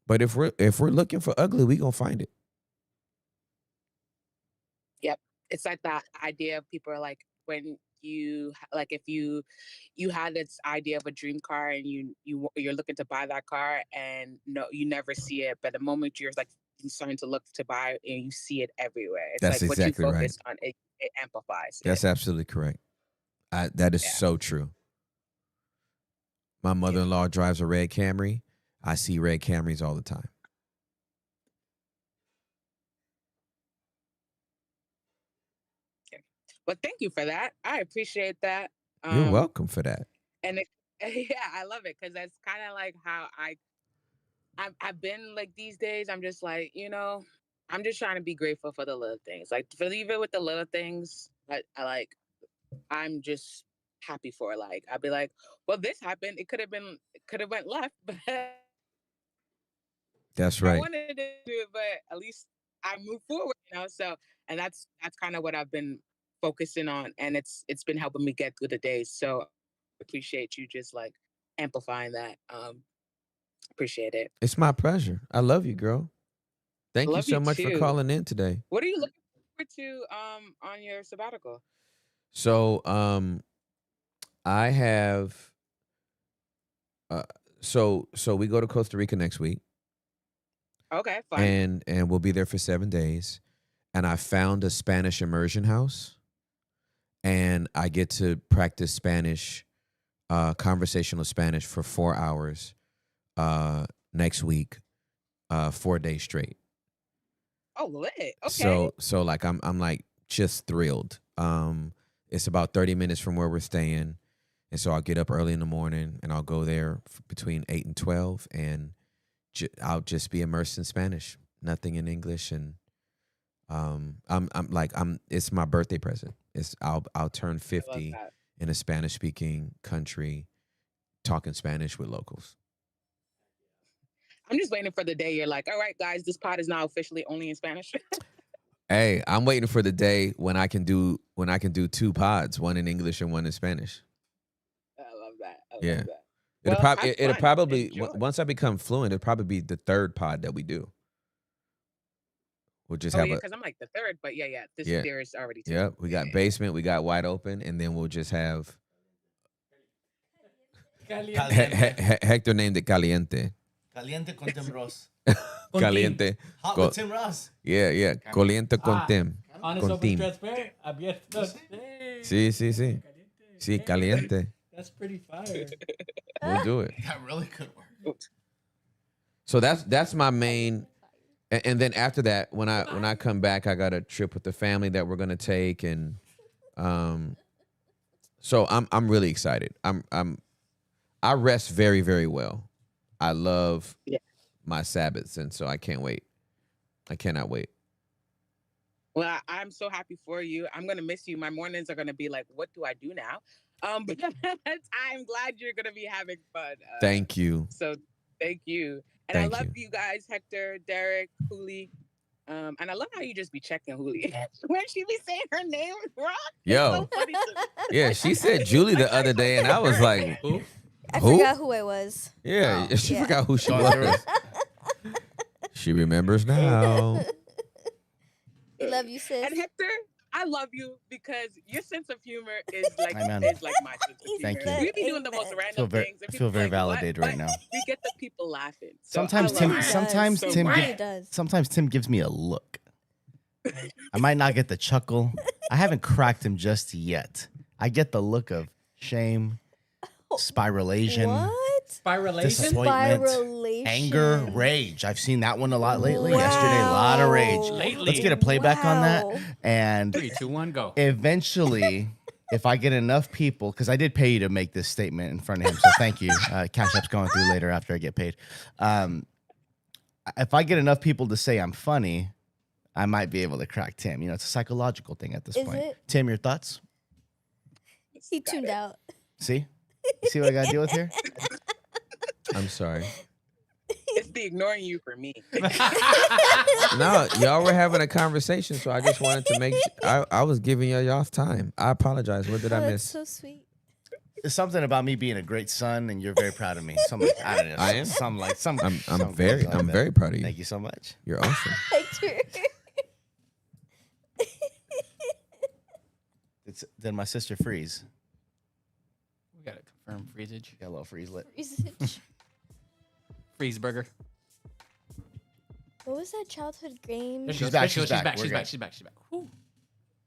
But if we're looking for ugly, we gonna find it.
Yep. It's like that idea of people are like, when if you had this idea of a dream car and you're looking to buy that car, and no, you never see it, but the moment you're like starting to look to buy and you see it everywhere, it's
That's
like
exactly
what you
right.
focused on, it amplifies.
That's absolutely correct. That is so true. My mother-in-law drives a red Camry. I see red Camrys all the time.
Well, thank you for that. I appreciate that.
You're welcome for that.
And I love it, because that's kind of like how I've been like these days. I'm just like, I'm just trying to be grateful for the little things. Like, even with the little things, I'm just happy for. Like, I'd be like, well, this happened. It could have went left, but
That's right.
I wanted to do it, but at least I moved forward, So, and that's kind of what I've been focusing on, and it's been helping me get through the days. So, appreciate you just like amplifying that. Appreciate it.
It's my pleasure. I love you, girl. Thank you
Love
so
you
much for
too.
calling in today.
What are you looking forward to on your sabbatical?
So I have so we go to Costa Rica next week.
Okay, fine.
And we'll be there for 7 days. And I found a Spanish immersion house, and I get to practice Spanish, conversational Spanish for 4 hours next week, 4 days straight.
Oh, lit. Okay.
So like I'm like just thrilled. It's about 30 minutes from where we're staying, and so I'll get up early in the morning and I'll go there between 8 and 12, and I'll just be immersed in Spanish, nothing in English, and it's my birthday present. I'll turn 50 in a Spanish speaking country, talking Spanish with locals.
I'm just waiting for the day you're like, all right, guys, this pod is now officially only in Spanish.
Hey, I'm waiting for the day when I can do 2 pods, one in English and one in Spanish.
I love that. I
Yeah.
love that.
It'll
Well,
probably
have
it'll
fun.
probably
Enjoy.
once I become fluent, it'll probably be the third pod that we do. We'll just
Oh
have
yeah,
a
because I'm like the third, but yeah.
yeah.
There is already two.
Yep. We got basement, we got wide open, and then we'll just have Hector named it Caliente.
Caliente con Tim Ross.
Caliente.
Hot
Co-
with Tim Ross.
Yeah. Caliente con Tim.
Honest,
Con
open,
Tim.
transparent, abierto.
Sí. Sí, caliente.
That's pretty fire.
We'll do it.
That really could work.
So that's my main. And then after that, when I come back, I got a trip with the family that we're gonna take, and so I'm really excited. I rest very, very well. I love my Sabbaths, and so I can't wait. I cannot wait.
Well, I'm so happy for you. I'm gonna miss you. My mornings are gonna be like, what do I do now? But I'm glad you're gonna be having fun.
Thank you.
So thank you. And
Thank
I love
you.
you guys, Hector, Derek, Huli. And I love how you just be checking Huli. When she be saying her name wrong.
Yo.
So funny to me.
Yeah, she said Julie the other day, and I was like, who?
I forgot who I was.
Yeah, she
Yeah.
forgot who she
Going through
was. She remembers now.
We love you, sis.
And Hector, I love you because your sense of humor is like
Amen.
my sense of humor.
Thank you.
We be doing the most random things.
I
and
feel
people
very
like, what?
validated
But
right now.
We get the people laughing. So
Sometimes
I
Tim.
love it.
Sometimes
So
Tim.
much.
Sometimes Tim gives me a look. I might not get the chuckle. I haven't cracked him just yet. I get the look of shame, spiralation,
What?
Spiralation?
disappointment,
Spiralation.
anger, rage. I've seen that one a lot lately. Yesterday, a lot of rage.
Lately.
Let's get a playback on that.
Wow.
And
3, 2, 1, go.
eventually, if I get enough people, because I did pay you to make this statement in front of him, so thank you. Cash App's going through later after I get paid. If I get enough people to say I'm funny, I might be able to crack Tim. You know, it's a psychological thing at this
Is
point.
it?
Tim, your thoughts?
He tuned out.
See? See what I got to deal with here?
I'm sorry.
It's the ignoring you for me.
No, y'all were having a conversation, so I just wanted to make sure. I was giving y'all's time. I apologize. What did I
That's
miss?
so sweet.
It's something about me being a great son, and you're very proud of me. Something I don't know.
I am? I'm very proud of you.
Thank you so much.
You're awesome.
Hector.
Then my sister freeze.
We gotta confirm freezage.
Got a little freeze lit.
Freeze burger.
What was that childhood game?
There she
She's
goes.
back,
There she
she's
goes.
back. We're
She's back. Whew.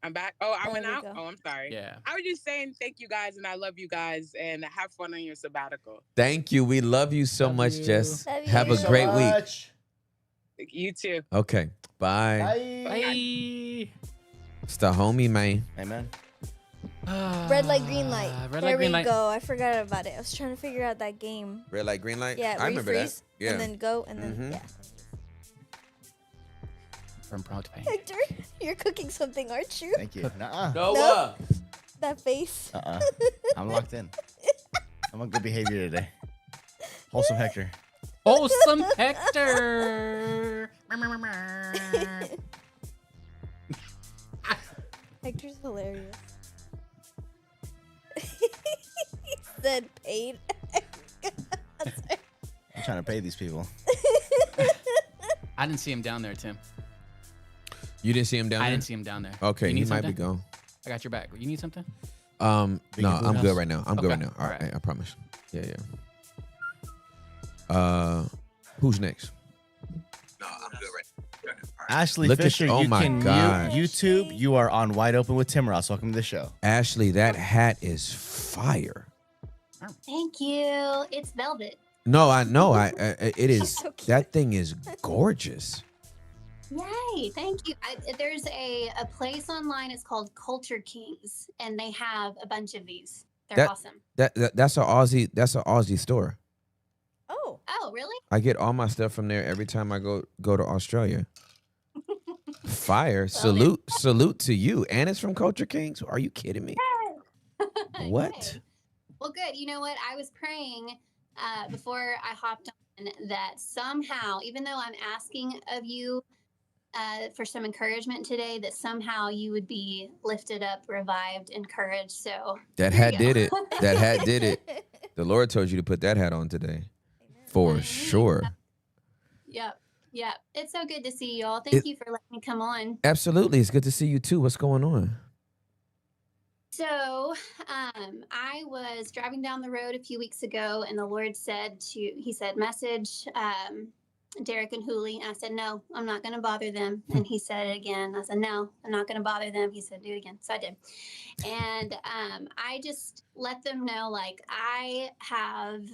I'm back. Oh, I
Oh,
went
there we
out.
go.
Oh, I'm sorry.
Yeah.
I was just saying thank you guys, and I love you guys, and have fun on your sabbatical.
Thank you. We love you so
Love
much,
you.
Jess.
Love
Have
you.
a great week.
You too.
Okay. Bye.
Bye.
It's the homie, man.
Amen.
Red light, green light.
Red
There
light, green
we
light.
go. I forgot about it. I was trying to figure out that game.
Red light, green light.
Yeah,
I
where you
remember
freeze
that. Yeah.
and then go and then
Mhm.
yeah.
From proud to pay.
Hector, you're cooking something, aren't you?
Thank you. Nuh-uh.
No. That face.
I'm locked in. I'm on good behavior today. Wholesome Hector.
Wholesome Hector.
Hector's hilarious. He said paid.
I'm trying to pay these people.
I didn't see him down there, Tim.
You didn't see him down there?
I didn't see him down there.
Okay,
You
he
need
might be
something?
gone.
I got your back. You need something?
No,
Biggie
I'm
Boot
good
House?
right now. I'm good right
Okay,
now. All right,
alright.
I promise. Yeah. Who's next? No, I'm good right now.
Ashley
Look at
Fisher,
you. Oh
you
my
can
gosh.
YouTube. You are on Wide Open with Tim Ross. Welcome to the show.
Ashley, that hat is fire.
Thank you. It's velvet.
No, I know. It is.
So cute.
That thing is gorgeous.
Yay. Thank you. There's a place online. It's called Culture Kings, and they have a bunch of these. They're awesome.
That's an Aussie. That's an Aussie store.
Oh.
Oh, really?
I get all my stuff from there every time I go to Australia. Fire. Salute to you. And it's from Culture Kings. Are you kidding me? What?
Yay. Well, good. You know what? I was praying before I hopped on that somehow, even though I'm asking of you for some encouragement today, that somehow you would be lifted up, revived, encouraged. So
That
there
hat
you
did
go.
it. That hat did it. The Lord told you to put that hat on today. For sure.
Yep. It's so good to see you all. Thank you for letting me come on.
Absolutely. It's good to see you too. What's going on?
So, I was driving down the road a few weeks ago, and the Lord said message Derek and Hooli. And I said, no, I'm not going to bother them. And he said it again. I said, no, I'm not going to bother them. He said, do it again. So I did. And I just let them know, like, I have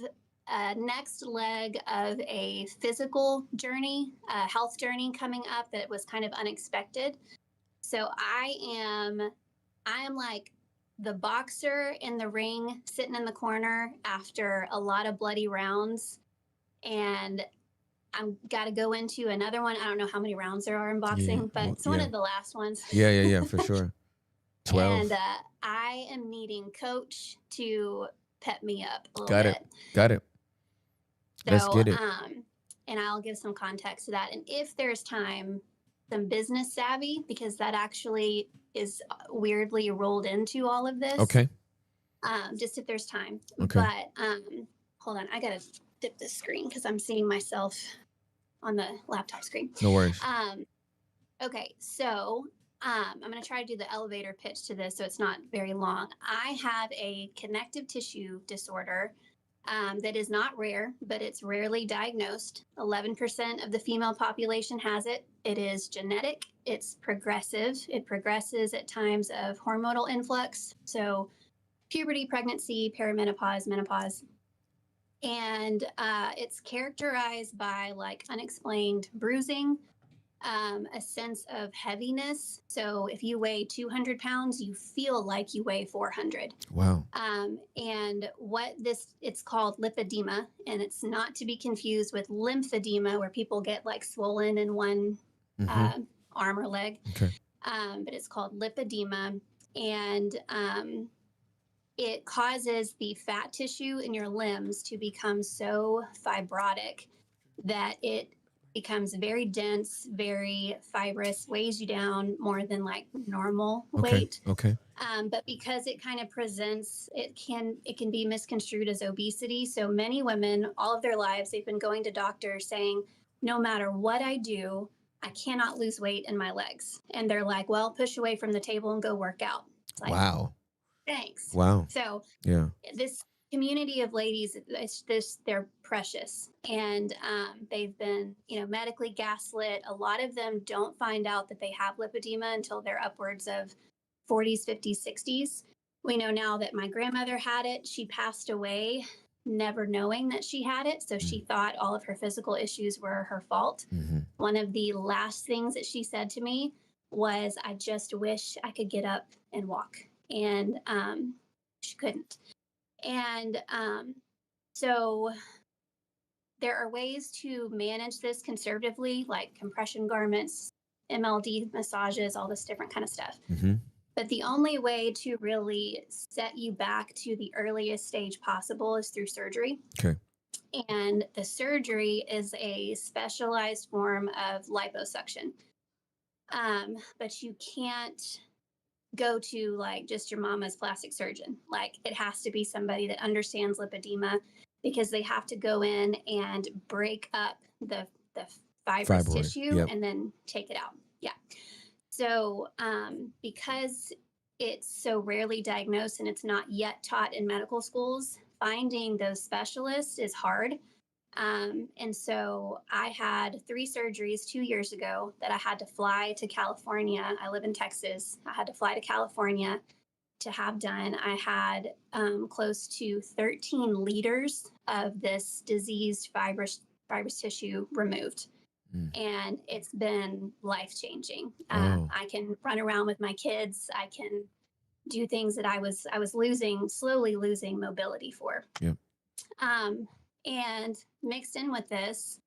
a next leg of a physical journey, a health journey coming up that was kind of unexpected. So I am like the boxer in the ring sitting in the corner after a lot of bloody rounds, and I'm got to go into another one. I don't know how many rounds there are in boxing, but it's one of the last ones.
Yeah, for sure. 12.
And I am needing coach to pep me up a little bit.
Got it. Let's get it.
And I'll give some context to that. And if there's time, some business savvy, because that actually is weirdly rolled into all of this.
Okay.
Just if there's time.
Okay.
But hold on, I gotta dip this screen because I'm seeing myself on the laptop screen.
No worries.
Okay, so I'm gonna try to do the elevator pitch to this so it's not very long. I have a connective tissue disorder that is not rare, but it's rarely diagnosed. 11% of the female population has it. It is genetic. It's progressive. It progresses at times of hormonal influx. So puberty, pregnancy, perimenopause, menopause. And it's characterized by like unexplained bruising, a sense of heaviness. So if you weigh 200 pounds, you feel like you weigh 400.
Wow.
And it's called lipedema, and it's not to be confused with lymphedema, where people get like swollen in one arm or leg.
Okay.
But it's called lipedema, and it causes the fat tissue in your limbs to become so fibrotic that it becomes very dense, very fibrous, weighs you down more than like normal weight.
Okay.
But because it kind of presents, it can be misconstrued as obesity. So many women, all of their lives, they've been going to doctors saying, no matter what I do, I cannot lose weight in my legs. And they're like, well, push away from the table and go work out. It's like,
wow.
Thanks.
Wow.
So
yeah,
this community of ladies, they're precious, and they've been, medically gaslit. A lot of them don't find out that they have lipedema until they're upwards of 40s, 50s, 60s. We know now that my grandmother had it. She passed away never knowing that she had it. So she thought all of her physical issues were her fault. One of the last things that she said to me was, I just wish I could get up and walk. And she couldn't. And so there are ways to manage this conservatively, like compression garments, MLD massages, all this different kind of stuff. But the only way to really set you back to the earliest stage possible is through surgery.
Okay.
And the surgery is a specialized form of liposuction. But you can't go to like just your mama's plastic surgeon. Like it has to be somebody that understands lipedema, because they have to go in and break up the fibrous tissue and then take it out. Yeah. So because it's so rarely diagnosed and it's not yet taught in medical schools, finding those specialists is hard. And so I had 3 surgeries 2 years ago that I had to fly to California. I live in Texas. I had to fly to California to have done. I had close to 13 liters of this diseased fibrous tissue removed. And it's been life-changing. I can run around with my kids. I can do things that I was slowly losing mobility for.
Yep.
And mixed in with this,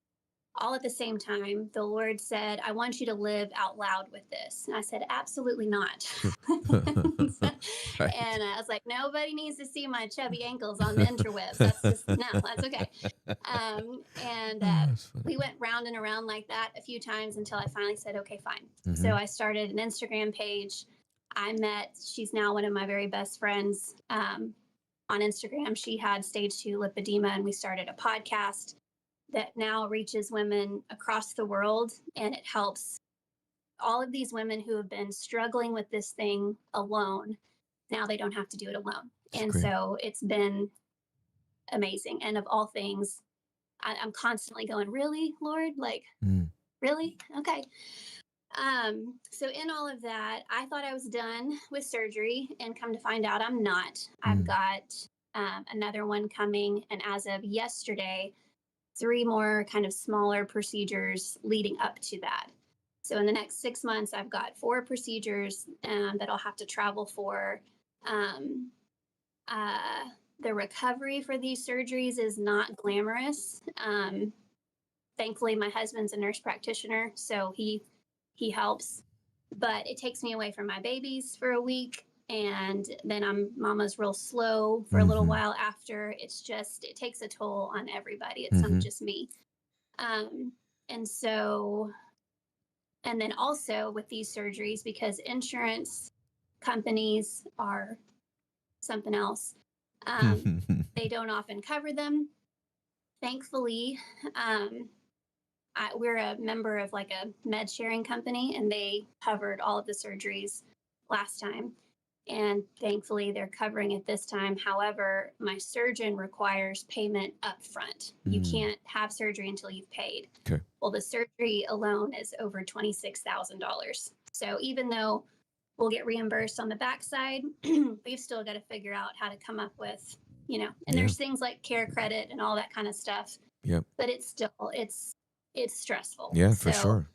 all at the same time, the Lord said, I want you to live out loud with this. And I said, absolutely not.
Right.
And I was like, nobody needs to see my chubby ankles on the interwebs. That's just, no, that's okay. We went round and around like that a few times until I finally said, okay, fine. So I started an Instagram page. She's now one of my very best friends. on Instagram. She had stage 2 lipedema, and we started a podcast that now reaches women across the world, and it helps all of these women who have been struggling with this thing alone. Now they don't have to do it alone. And
great.
so it's been amazing. And of all things, I'm constantly going, really, Lord? Like, really? Okay. So in all of that, I thought I was done with surgery, and come to find out I'm not. I've got another one coming, and as of yesterday, 3 more kind of smaller procedures leading up to that. So in the next 6 months, I've got 4 procedures that I'll have to travel for. The recovery for these surgeries is not glamorous. Thankfully, my husband's a nurse practitioner, so he helps. But it takes me away from my babies for a week, and then mama's real slow for a little while after. It's just, it takes a toll on everybody. It's not just me. And so, and then also with these surgeries, because insurance companies are something else, they don't often cover them. Thankfully, we're a member of like a med sharing company, and they covered all of the surgeries last time. And thankfully, they're covering it this time. However, my surgeon requires payment up front. You can't have surgery until you've paid.
Okay.
Well, the surgery alone is over $26,000. So even though we'll get reimbursed on the backside, we've still got to figure out how to come up with, and there's things like care credit and all that kind of stuff.
Yep.
But it's still, it's stressful.
Yeah, for sure.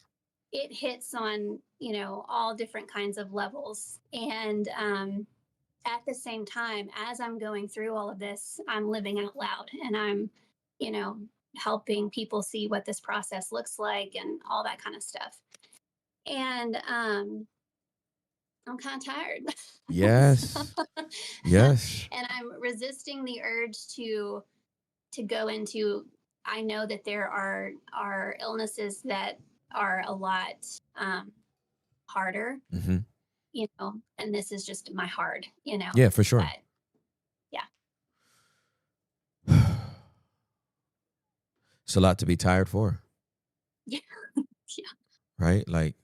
It hits on, all different kinds of levels. And at the same time, as I'm going through all of this, I'm living out loud, and I'm, helping people see what this process looks like and all that kind of stuff. And I'm kind of tired.
Yes. Yes.
And I'm resisting the urge to go into, I know that there are illnesses that are a lot harder, and this is just my hard,
Yeah, for sure.
But, yeah.
It's a lot to be tired for.
Yeah. Yeah.
Right? Like,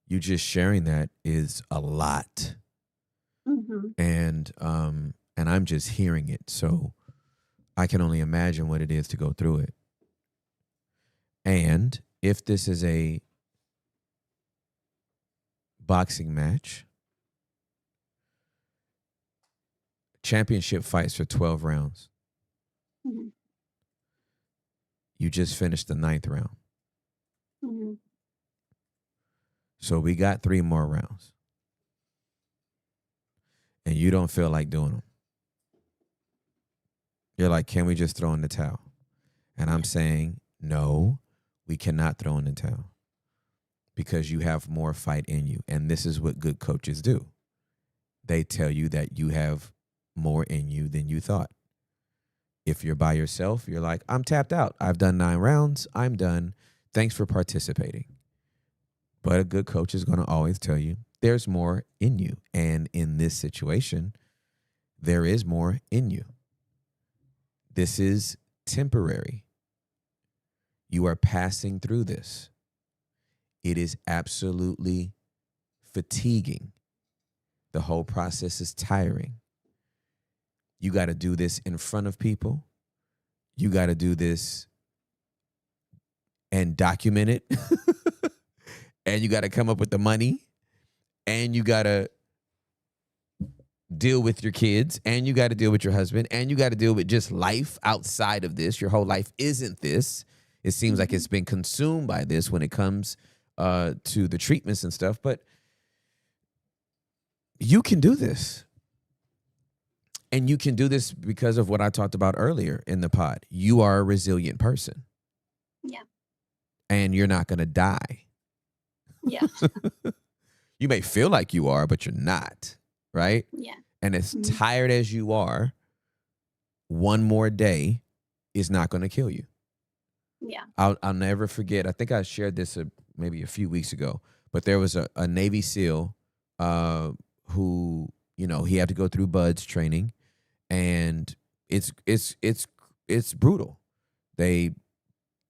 you just sharing that is a lot. And I'm just hearing it. So I can only imagine what it is to go through it. And if this is a boxing match, championship fights for 12 rounds. You just finished the 9th round. So we got 3 more rounds. And you don't feel like doing them. You're like, can we just throw in the towel? And I'm saying, no, we cannot throw in the towel, because you have more fight in you. And this is what good coaches do. They tell you that you have more in you than you thought. If you're by yourself, you're like, I'm tapped out. I've done 9 rounds. I'm done. Thanks for participating. But a good coach is going to always tell you there's more in you. And in this situation, there is more in you. This is temporary. You are passing through this. It is absolutely fatiguing. The whole process is tiring. You got to do this in front of people. You got to do this and document it. And you got to come up with the money. And you got to deal with your kids. And you got to deal with your husband. And you got to deal with just life outside of this. Your whole life isn't this. It seems like it's been consumed by this when it comes to the treatments and stuff. But you can do this. And you can do this because of what I talked about earlier in the pod. You are a resilient person.
Yeah.
And you're not going to die.
Yeah.
You may feel like you are, but you're not, right?
Yeah.
And as tired as you are, one more day is not going to kill you.
Yeah.
I'll never forget. I think I shared this maybe a few weeks ago, but there was a Navy SEAL who, he had to go through BUDS training. and it's brutal. They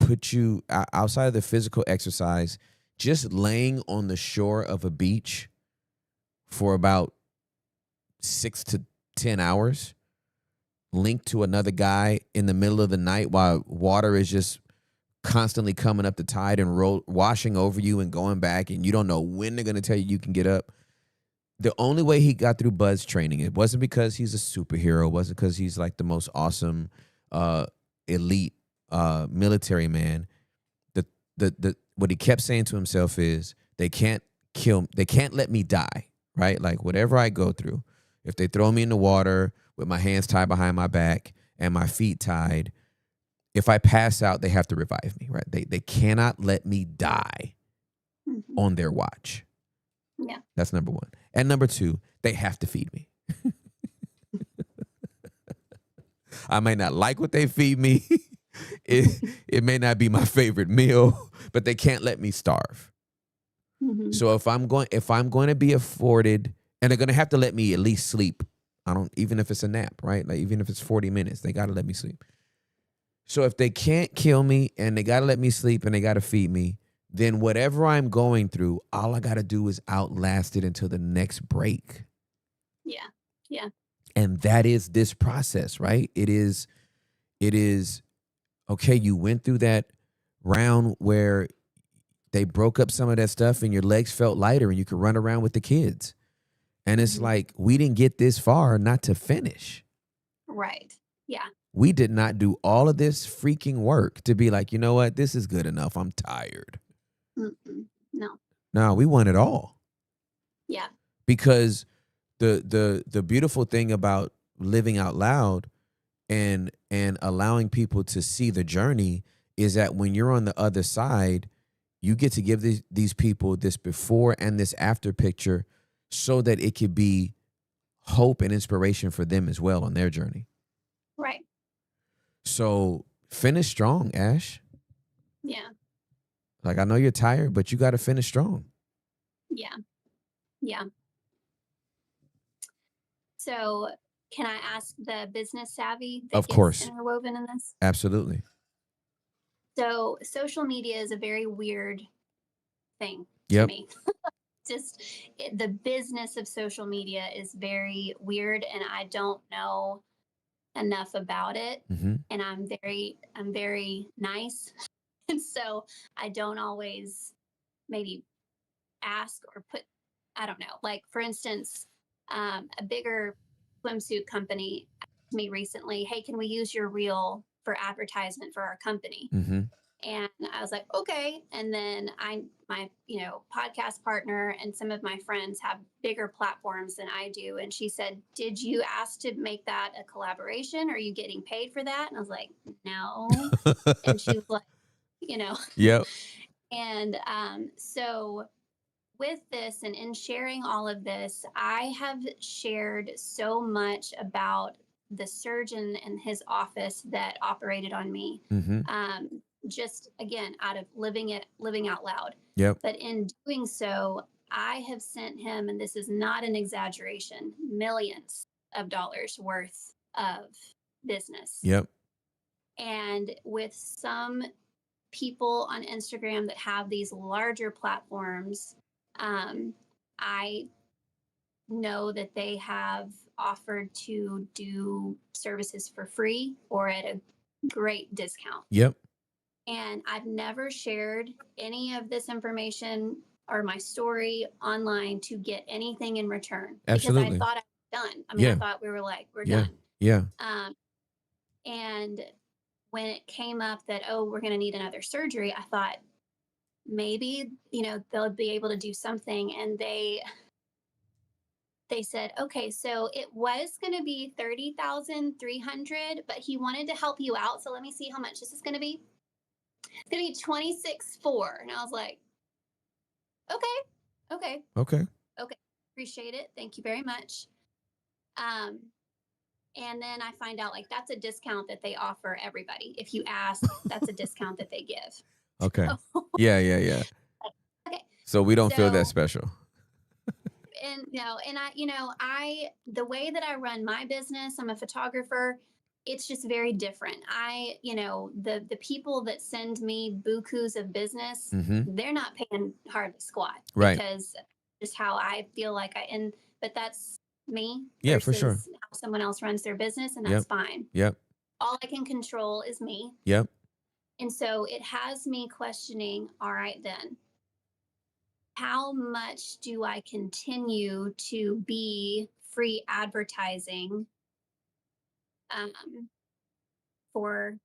put you outside of the physical exercise, just laying on the shore of a beach for about 6 to 10 hours, linked to another guy in the middle of the night while water is just constantly coming up the tide and washing over you and going back, and you don't know when they're going to tell you can get up. The only way he got through Buzz training, it wasn't because he's a superhero, it wasn't because he's like the most awesome elite military man. The what he kept saying to himself is, they can't let me die, right? Like, whatever I go through, if they throw me in the water with my hands tied behind my back and my feet tied, if I pass out, they have to revive me, right? They cannot let me die on their watch.
Yeah.
That's number one. And number two, they have to feed me. I may not like what they feed me. It may not be my favorite meal, but they can't let me starve.
Mm-hmm.
So if I'm going to be afforded, and they're going to have to let me at least sleep. Even if it's a nap, right? Like, even if it's 40 minutes, they got to let me sleep. So if they can't kill me and they got to let me sleep and they got to feed me, then whatever I'm going through, all I got to do is outlast it until the next break.
Yeah. Yeah.
And that is this process, right? It is, okay, you went through that round where they broke up some of that stuff and your legs felt lighter and you could run around with the kids. And it's like, we didn't get this far not to finish.
Right. Yeah.
We did not do all of this freaking work to be like, you know what? This is good enough. I'm tired.
Mm-mm. No.
No, we want it all.
Yeah.
Because the beautiful thing about living out loud and allowing people to see the journey is that when you're on the other side, you get to give these people this before and this after picture so that it could be hope and inspiration for them as well on their journey.
Right.
So finish strong, Ash.
Yeah.
Like, I know you're tired, but you got to finish strong.
Yeah. Yeah. So can I ask the business savvy that
Of
gets
course.
interwoven in this?
Absolutely.
So social media is a very weird thing to
Yep.
me. The business of social media is very weird, and I don't know enough about it.
Mm-hmm.
And I'm very nice. And so I don't always maybe ask or put, I don't know. Like, for instance, a bigger swimsuit company asked me recently, hey, can we use your reel for advertisement for our company?
Mm-hmm.
And I was like, okay. And then my podcast partner and some of my friends have bigger platforms than I do. And she said, did you ask to make that a collaboration? Are you getting paid for that? And I was like, no. And she was like,
Yep.
And so with this and in sharing all of this, I have shared so much about the surgeon and his office that operated on me.
Mm-hmm.
Just again, out of living out loud.
Yep.
But in doing so, I have sent him, and this is not an exaggeration, millions of dollars worth of business.
Yep.
And with some people on Instagram that have these larger platforms, I know that they have offered to do services for free or at a great discount.
Yep.
And I've never shared any of this information or my story online to get anything in return.
Absolutely.
Because I thought I was done. I mean, I thought we're done.
Yeah.
And when it came up that, we're going to need another surgery, I thought maybe, they'll be able to do something. And they said, okay, so it was going to be $30,300, but he wanted to help you out. So let me see how much this is going to be. It's going to be $26,400. And I was like, okay. Appreciate it. Thank you very much. And then I find out that's a discount that they offer everybody. If you ask, that's a discount that they give.
Okay. Yeah.
Okay.
So we don't feel that special.
And no, and the way that I run my business, I'm a photographer. It's just very different. The people that send me bukus of business, they're not paying hardly squat
Right.
because just how I feel like but that's me
Yeah, for sure.
versus how someone else runs their business, and
Yep.
that's fine.
Yep.
All I can control is me.
Yep.
And so it has me questioning, all right, then, how much do I continue to be free advertising for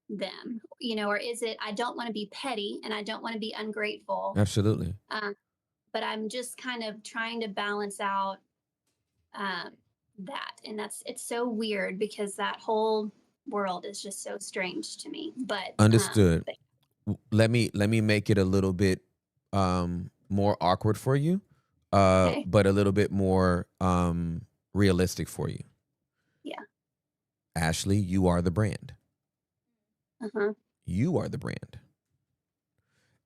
them? Or is it, I don't want to be petty and I don't want to be ungrateful.
Absolutely.
But I'm just kind of trying to balance out that. And it's so weird because that whole world is just so strange to me. But
Understood. Let me make it a little bit more awkward for you,
Okay.
but a little bit more realistic for you.
Yeah.
Ashley, you are the brand. You are the brand.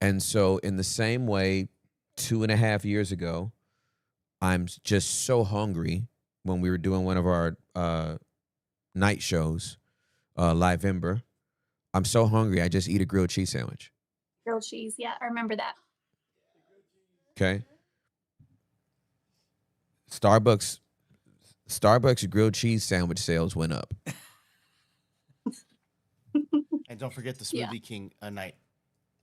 And so in the same way, 2.5 years ago, I'm just so hungry when we were doing one of our night shows, Live Ember. I'm so hungry, I just eat a grilled cheese sandwich.
Grilled cheese. Yeah, I remember that.
Okay. Starbucks grilled cheese sandwich sales went up.
And don't forget the Smoothie King a night.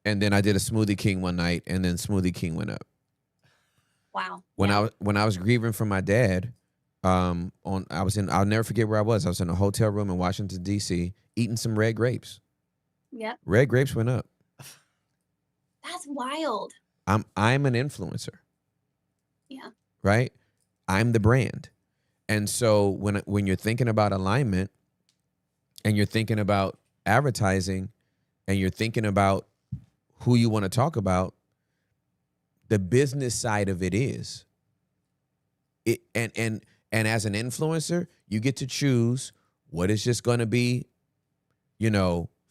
And then I did a Smoothie King one night, and then Smoothie King went up.
Wow.
When I was grieving for my dad, I'll never forget where I was. I was in a hotel room in Washington, D.C., eating some red grapes.
Yep.
Red grapes went up.
That's wild.
I'm an influencer.
Yeah.
Right? I'm the brand. And so when you're thinking about alignment and you're thinking about advertising and you're thinking about who you want to talk about, the business side of it is it. And as an influencer, you get to choose what is just going to be,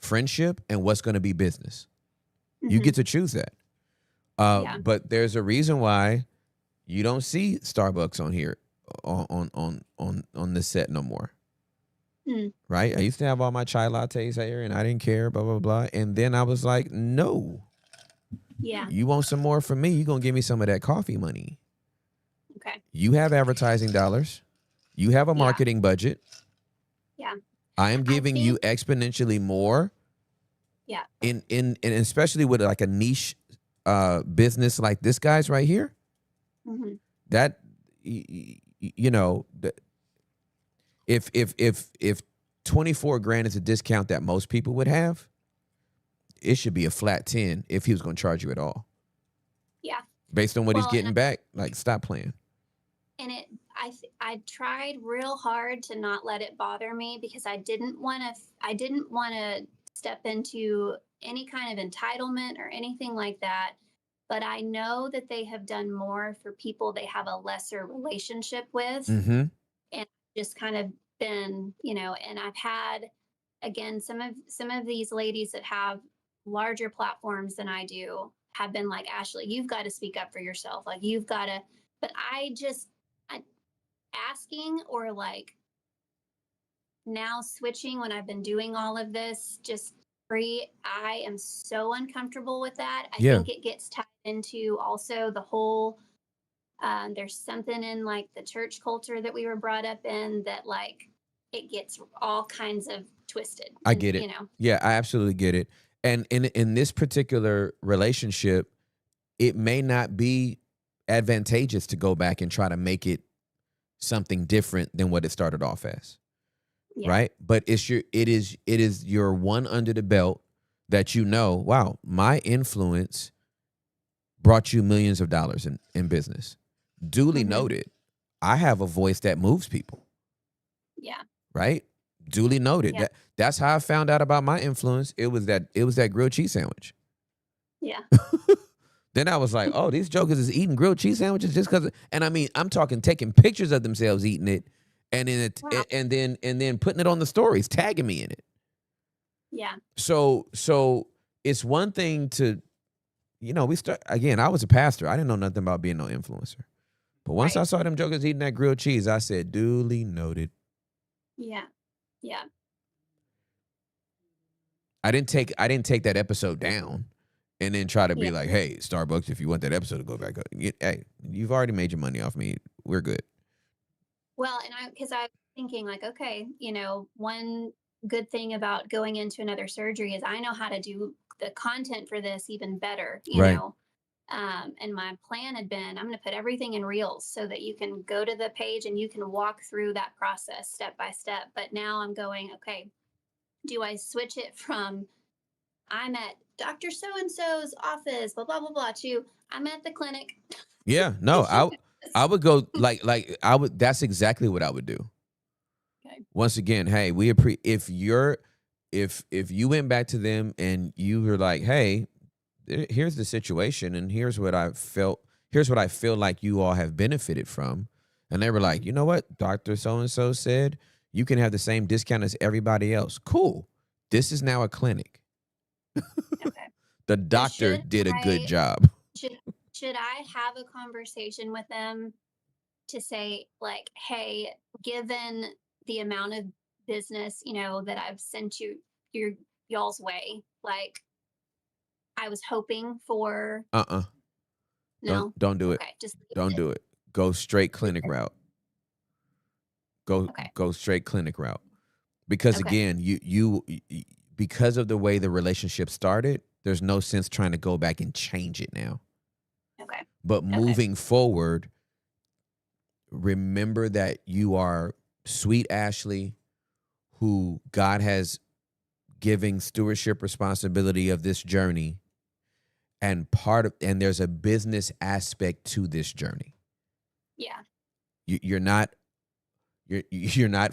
friendship and what's going to be business. You get to choose that. But there's a reason why you don't see Starbucks on here on the set no more. Right? I used to have all my chai lattes here and I didn't care, blah, blah, blah. And then I was like, no.
Yeah.
You want some more from me? You're going to give me some of that coffee money.
Okay.
You have advertising dollars. You have a marketing budget.
Yeah.
I am giving you exponentially more.
Yeah.
In especially with like a niche business like this guy's right here. That if 24 grand is a discount that most people would have, it should be a flat 10 if he was going to charge you at all.
Yeah.
Based on what he's getting back, like, stop playing.
And I tried real hard to not let it bother me because I didn't want to step into any kind of entitlement or anything like that. But I know that they have done more for people they have a lesser relationship with. And just kind of been, and I've had, again, some of these ladies that have larger platforms than I do have been like, Ashley, you've got to speak up for yourself. Like, you've got to, but I asking or like now switching when I've been doing all of this, just free, I am so uncomfortable with that. I think it gets tied into also the whole, there's something in like the church culture that we were brought up in that like it gets all kinds of twisted.
I get it. Yeah, I absolutely get it. And in this particular relationship, it may not be advantageous to go back and try to make it something different than what it started off as. Right? But it is your one under the belt that wow, my influence brought you millions of dollars in business. Duly noted. I have a voice that moves people.
Yeah.
Right? Duly noted.
Yeah.
That's how I found out about my influence. It was that grilled cheese sandwich.
Yeah.
Then I was like, oh, these jokers is eating grilled cheese sandwiches just because. And I mean, I'm talking taking pictures of themselves eating it, and then putting it on the stories, tagging me in it.
Yeah.
So it's one thing to, we start again. I was a pastor. I didn't know nothing about being no influencer. But once I saw them jokers eating that grilled cheese, I said, duly noted.
Yeah. Yeah.
I didn't take that episode down and then try to be
Yeah.
like, hey, Starbucks, if you want that episode to go back up, hey, you've already made your money off me. We're good.
Well, and because I was thinking like, okay, one good thing about going into another surgery is I know how to do the content for this even better,
Right.
and my plan had been, I'm going to put everything in reels so that you can go to the page and you can walk through that process step by step. But now I'm going, okay, do I switch it from I'm at Dr. So-and-so's office, blah, blah, blah, blah, to I'm at the clinic.
Yeah, no, I would go like I would. That's exactly what I would do.
Okay.
Once again, hey, if you went back to them and you were like, hey, here's the situation and here's what I feel like you all have benefited from, and they were like, you know what, Dr. So-and-so said you can have the same discount as everybody else. Cool. This is now a clinic.
Okay.
The doctor did a good job.
Should I have a conversation with them to say like, hey, given the amount of business, that I've sent y'all's way, like I was hoping for no.
Don't do it.
Okay, just
Don't do it. Go straight clinic route. Go straight clinic route. Because again, you because of the way the relationship started, there's no sense trying to go back and change it now.
Okay.
But moving forward, remember that you are sweet Ashley, who God has given stewardship responsibility of this journey, and there's a business aspect to this journey.
Yeah.
You're not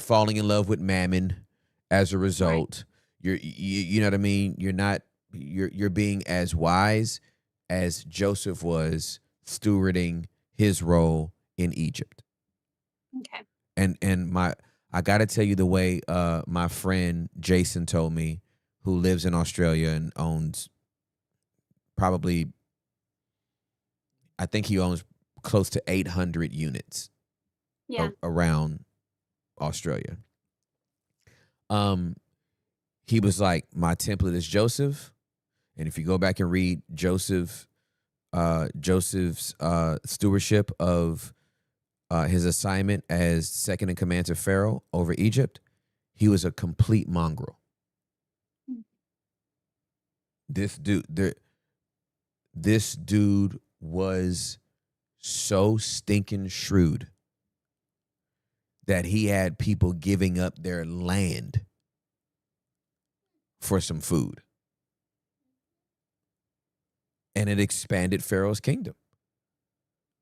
falling in love with mammon as a result. Right. You know what I mean? You're being as wise as Joseph was stewarding his role in Egypt.
Okay.
And I got to tell you the way my friend Jason told me, who lives in Australia and owns probably, I think he owns close to 800 units around Australia. He was like, my template is Joseph. And if you go back and read Joseph's stewardship of his assignment as second in command to Pharaoh over Egypt, he was a complete mongrel. This dude was so stinking shrewd that he had people giving up their land for some food. And it expanded Pharaoh's kingdom.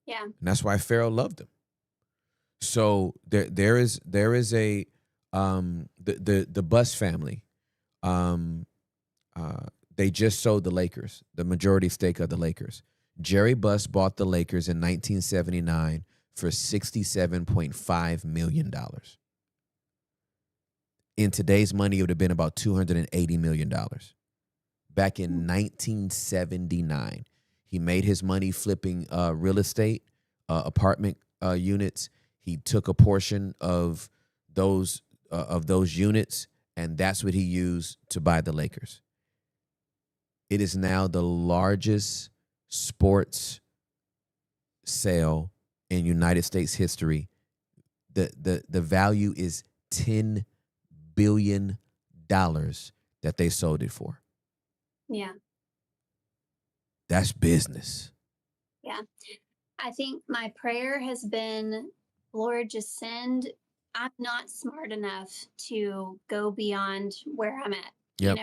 Yeah.
And that's why Pharaoh loved him. So there is a the Buss family. They just sold the Lakers, the majority stake of the Lakers. Jerry Buss bought the Lakers in 1979 for $67.5 million. In today's money, it would have been about $280 million. Back in 1979, he made his money flipping real estate, apartment units. He took a portion of those units, and that's what he used to buy the Lakers. It is now the largest sports sale in United States history. The value is $10 billion that they sold it for.
Yeah.
That's business.
Yeah. I think my prayer has been, Lord, just I'm not smart enough to go beyond where I'm at.
Yep.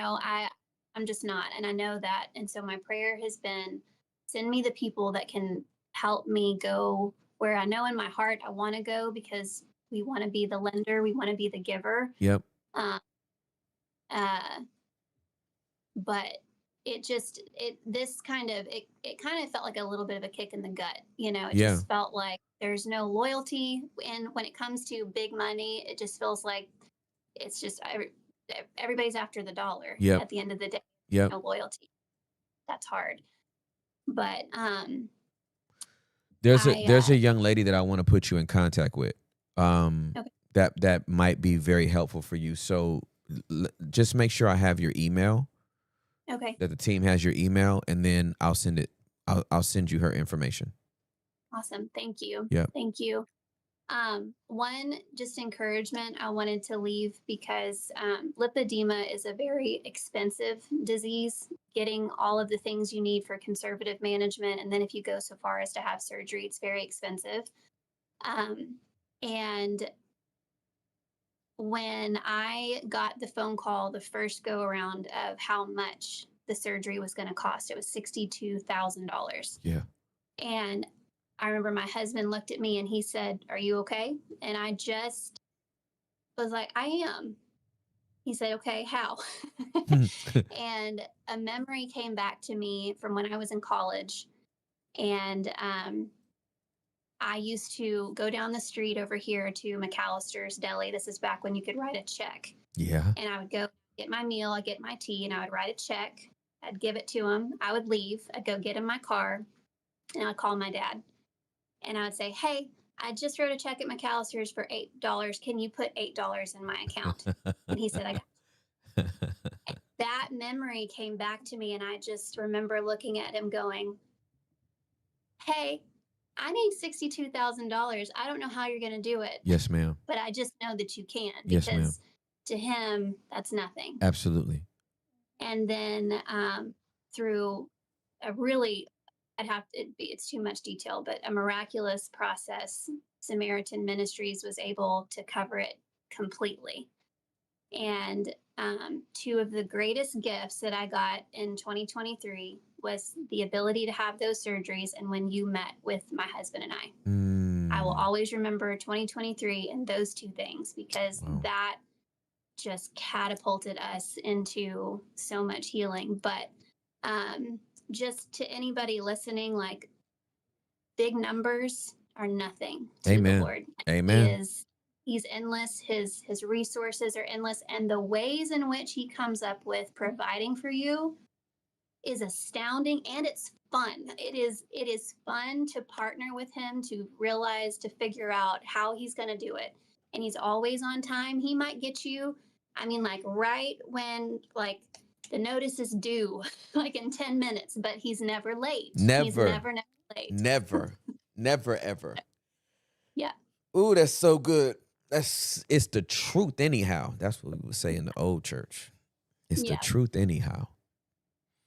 I'm just not. And I know that. And so my prayer has been, send me the people that can help me go where I know in my heart I want to go, because we want to be the lender. We want to be the giver.
Yep.
But it kind of felt like a little bit of a kick in the gut. It just felt like there's no loyalty. And when it comes to big money, it just feels like it's just everybody's after the dollar.
Yep.
At the end of the day.
Yep.
No loyalty. That's hard. But
There's a young lady that I want to put you in contact with.
Okay.
That might be very helpful for you. So just make sure I have your email.
Okay.
That the team has your email, and then I'll send it. I'll send you her information.
Awesome. Thank you.
Yeah.
Thank you. One just encouragement I wanted to leave because lipedema is a very expensive disease. Getting all of the things you need for conservative management, and then if you go so far as to have surgery, it's very expensive. And when I got the phone call the first go around of how much the surgery was going to cost, it was $62,000.
Yeah.
And I remember my husband looked at me and he said, "Are you okay?" And I just was like, "I am." He said, "Okay, how?" And a memory came back to me from when I was in college. And I used to go down the street over here to McAllister's Deli. This is back when you could write a check.
Yeah.
And I would go get my meal, I'd get my tea, and I would write a check. I'd give it to him. I would leave. I'd go get in my car, and I'd call my dad. And I would say, "Hey, I just wrote a check at McAllister's for $8. Can you put $8 in my account?" And he said, "I got you." That memory came back to me, and I just remember looking at him going, "Hey, I need $62,000. I don't know how you're going to do it.
Yes, ma'am.
But I just know that you can."
Yes,
because
ma'am.
to him, that's nothing.
Absolutely.
And then through a really, it's too much detail, but a miraculous process, Samaritan Ministries was able to cover it completely. And two of the greatest gifts that I got in 2023 was the ability to have those surgeries and when you met with my husband and I. I will always remember 2023 and those two things because that just catapulted us into so much healing. But just to anybody listening, like, big numbers are nothing to
Amen.
the Lord.
Amen.
He's endless. His resources are endless, and the ways in which he comes up with providing for you is astounding, and it's fun. It is fun to partner with him, to realize, to figure out how he's going to do it. And he's always on time. He might get you, I mean, like right when like the notice is due, like in 10 minutes, but he's never late.
Never.
He's never late.
Never. Never ever.
Yeah.
Ooh, that's so good. It's the truth anyhow. That's what we would say in the old church. It's the truth anyhow.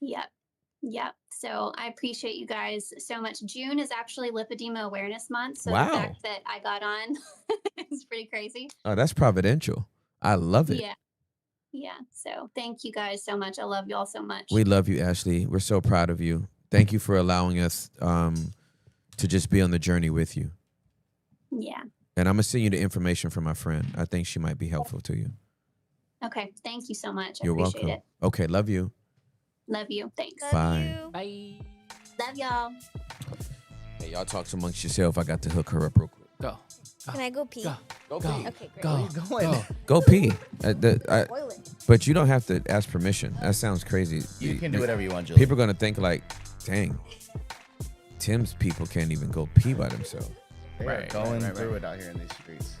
Yep. Yep. So I appreciate you guys so much. June is actually Lipedema Awareness Month. So
Wow.
the fact that I got on is pretty crazy.
Oh, that's providential. I love it.
Yeah. Yeah. So thank you guys so much. I love y'all so much.
We love you, Ashley. We're so proud of you. Thank you for allowing us to just be on the journey with you.
Yeah.
And I'm going to send you the information from my friend. I think she might be helpful to you.
Okay. Thank you so much. I
You're
appreciate
welcome.
it.
Okay, love you.
Love you. Thanks.
Bye.
Bye.
Love y'all.
Hey, y'all talk amongst yourself. I got to hook her up real quick.
Go.
Can I go pee?
Go
Go.
pee.
Okay, great.
Go.
Go pee.
Toilet.
But you don't have to ask permission. That sounds crazy.
You can do whatever you want, Julie.
People are going to think like, dang, Tim's people can't even go pee by themselves.
They are going through it out here in these streets.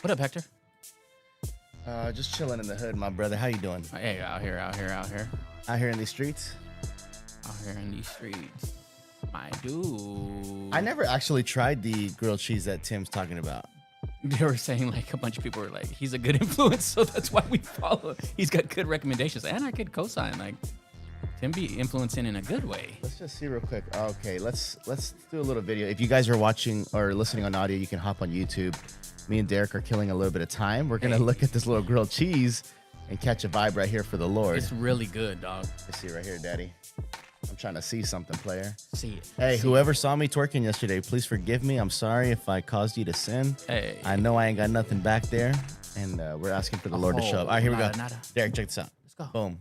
What up, Hector?
Just chilling in the hood, my brother. How you doing?
Hey, out here.
Out here in these streets?
Out here in these streets. My dude.
I never actually tried the grilled cheese that Tim's talking about.
They were saying like a bunch of people were like, he's a good influence, so that's why we follow. He's got good recommendations, and I could co-sign like Tim be influencing in a good way.
Let's just see real quick. Okay, let's do a little video. If you guys are watching or listening on audio, you can hop on YouTube. Me and Derek are killing a little bit of time. We're gonna look at this little grilled cheese and catch a vibe right here for the Lord.
It's really good, dog.
Let's see right here, Daddy. I'm trying to see something, player.
See it.
Hey, whoever saw me twerking yesterday, please forgive me. I'm sorry if I caused you to sin.
Hey.
I know I ain't got nothing back there, and we're asking for the Lord to show up. All right, here we go.
Nada.
Derek, check this out.
Let's go.
Boom.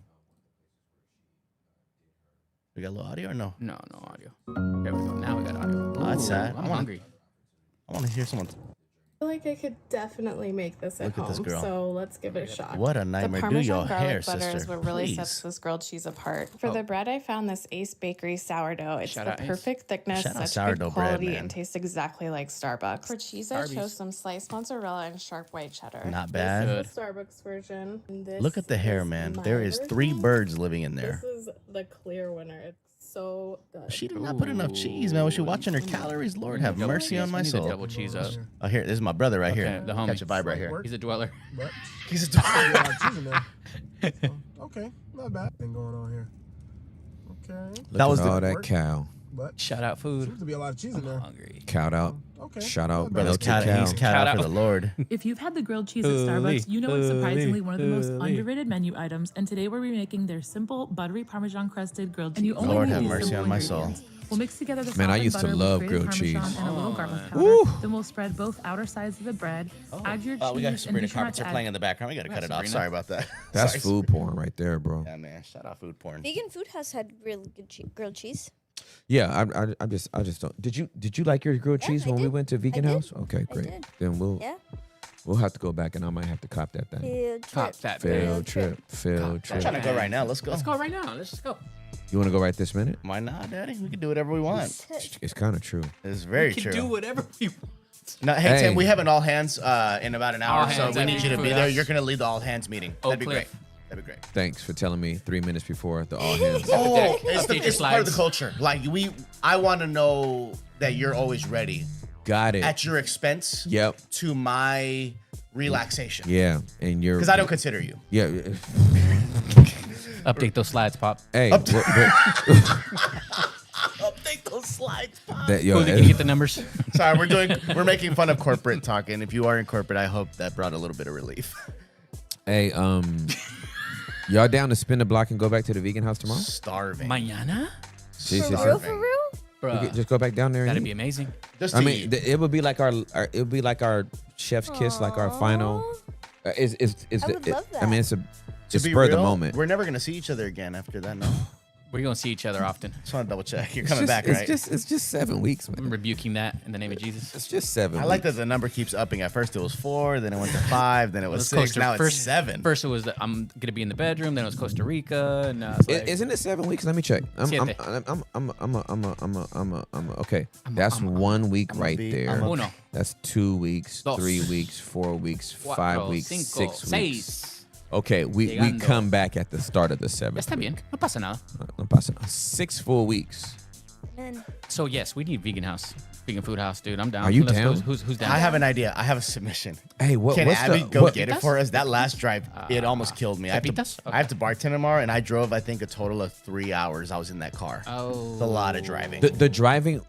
We got a little audio or no?
No audio. There we go. Now we got audio.
Oh, that's sad.
I'm hungry.
I want to hear someone.
feel like I could definitely make this at
Look at
home.
this girl.
So let's give it a shot.
What a nightmare. Do your hair,
butter is
sister.
what really
Please.
sets this grilled cheese apart. For the bread, I found this Ace Bakery sourdough. It's
Shout
the
out Ace.
perfect thickness,
Shout out
such
sourdough
good
bread,
quality,
man.
and tastes exactly like Starbucks. For cheese, I
Starbies.
chose some sliced mozzarella and sharp white cheddar.
Not bad.
This is the Starbucks version. And this
Look at the hair,
is
man.
my
There is 3
version.
birds living in there.
This is the clear winner. It's so good.
She did not put enough cheese, man. Was she watching her calories? Lord have mercy on my
We need to
soul.
double cheese up.
Oh, here. This is my brother right here.
Okay, the homie.
Catch a vibe right here.
He's a dweller.
He's a dweller.
Okay, not bad thing going on here. Okay.
That was
all
the
that cow.
But
Shout out food.
seems to be a lot of cheese in there.
Hungry.
Cowed out.
Okay.
Shout out,
Brother's
melted
cat. He's
cow.
cat out for the Lord.
If you've had the grilled cheese at Starbucks, you know it's surprisingly one of the most underrated menu items. And today we're remaking their simple, buttery Parmesan crusted grilled cheese. And you only
Lord
need
have
these
mercy
simple
on my soul.
ingredients. We'll mix together the
Man, I
softened
used to
butter with
love
grated
grilled
Parmesan
cheese.
and a little garlic powder.
Woo.
Then we'll spread both outer sides of the bread. Add your cheese
We got
and
Sabrina
be sure not
Carpenter
to
playing
add
in the background. We got to cut it off.
Sabrina.
Sorry about that.
That's
Sorry.
food porn right there, bro.
Yeah, man. Shout out food porn.
Vegan Food House had really good grilled cheese.
Yeah, I just don't. Did you like your grilled
Yeah,
cheese
I
when we
did.
went to Vegan
I did.
House? Okay,
I
great.
did.
Then
Yeah.
we'll have to go back, and I might have to cop that thing.
Field trip.
Cop that.
Field trip.
I'm trying to go right now. Let's go.
Let's go right now. Let's just go.
You want to go right this minute?
Why not, Daddy? We can do whatever we want.
It's kind of true.
It's very
We can
true.
do whatever we want.
No, hey,
Hey.
Tim, we have an all hands in about an hour,
All
so
hands
we
at
need you to
Food
be there.
House.
You're going to lead the all hands meeting. That'd be great.
Cliff.
That'd be great.
Thanks for telling me 3 minutes before the all hands.
Oh,
Update your
it's part of the
slides.
culture. Like I want to know that you're always ready
Got it.
at your expense.
Yep.
To my relaxation.
Yeah, and you're
Because I don't consider you.
Yeah.
Update those slides, Pop.
Hey.
Update those slides, Pop.
That, yo,
Cool, can you get the numbers?
Sorry, we're making fun of corporate talk, and if you are in corporate, I hope that brought a little bit of relief.
Hey, y'all down to spin the block and go back to the Vegan House tomorrow?
Starving.
Mañana?
Sí, sí,
For real,
sí.
for real?
We
Bruh.
could just go back down there. And
That'd
eat.
be amazing.
Just
I
to
mean,
eat.
it would be like our chef's kiss, like our final. Is
I would love
I mean,
that.
it's a
To
just
be
spur of the
real,
moment.
We're never gonna see each other again after that. No,
We're going to see each other often.
just want to double check. You're
It's
coming
just-
back,
it's
right?
It's just 7 weeks,
I'm
man.
rebuking that in the name of Jesus.
It's just 7.
I like that the number keeps upping. At first it was 4, then it went to 5, then it was 6. Now it's 7.
First it was I'm gonna be in the bedroom. Then it was Costa Rica, and now it's like,
Isn't it 7 weeks? Let me check.
Siete.
Okay. That's 1 week right
be-
there.
Uno.
That's 2 weeks,
Dos.
3 weeks, 4 weeks, 5
Cuatro,
weeks,
cinco,
6 weeks.
seis.
Okay, we
Llegando.
come back at the start of the 7th.
Está bien, no pasa nada.
No pasa nada. 6 full weeks.
Man.
So yes, we need Vegan Food House, dude. I'm down.
Are you
Let's go.
down?
Who's down?
I have an idea. I have a submission.
Hey,
Can
what's
Abby
the
go
what,
get it
Pepitas?
for us? That last drive, it almost killed me. I
Pepitas?
have to bartend tomorrow, and I drove, I think, a total of 3 hours. I was in that car.
Oh,
It's a lot of driving.
the driving?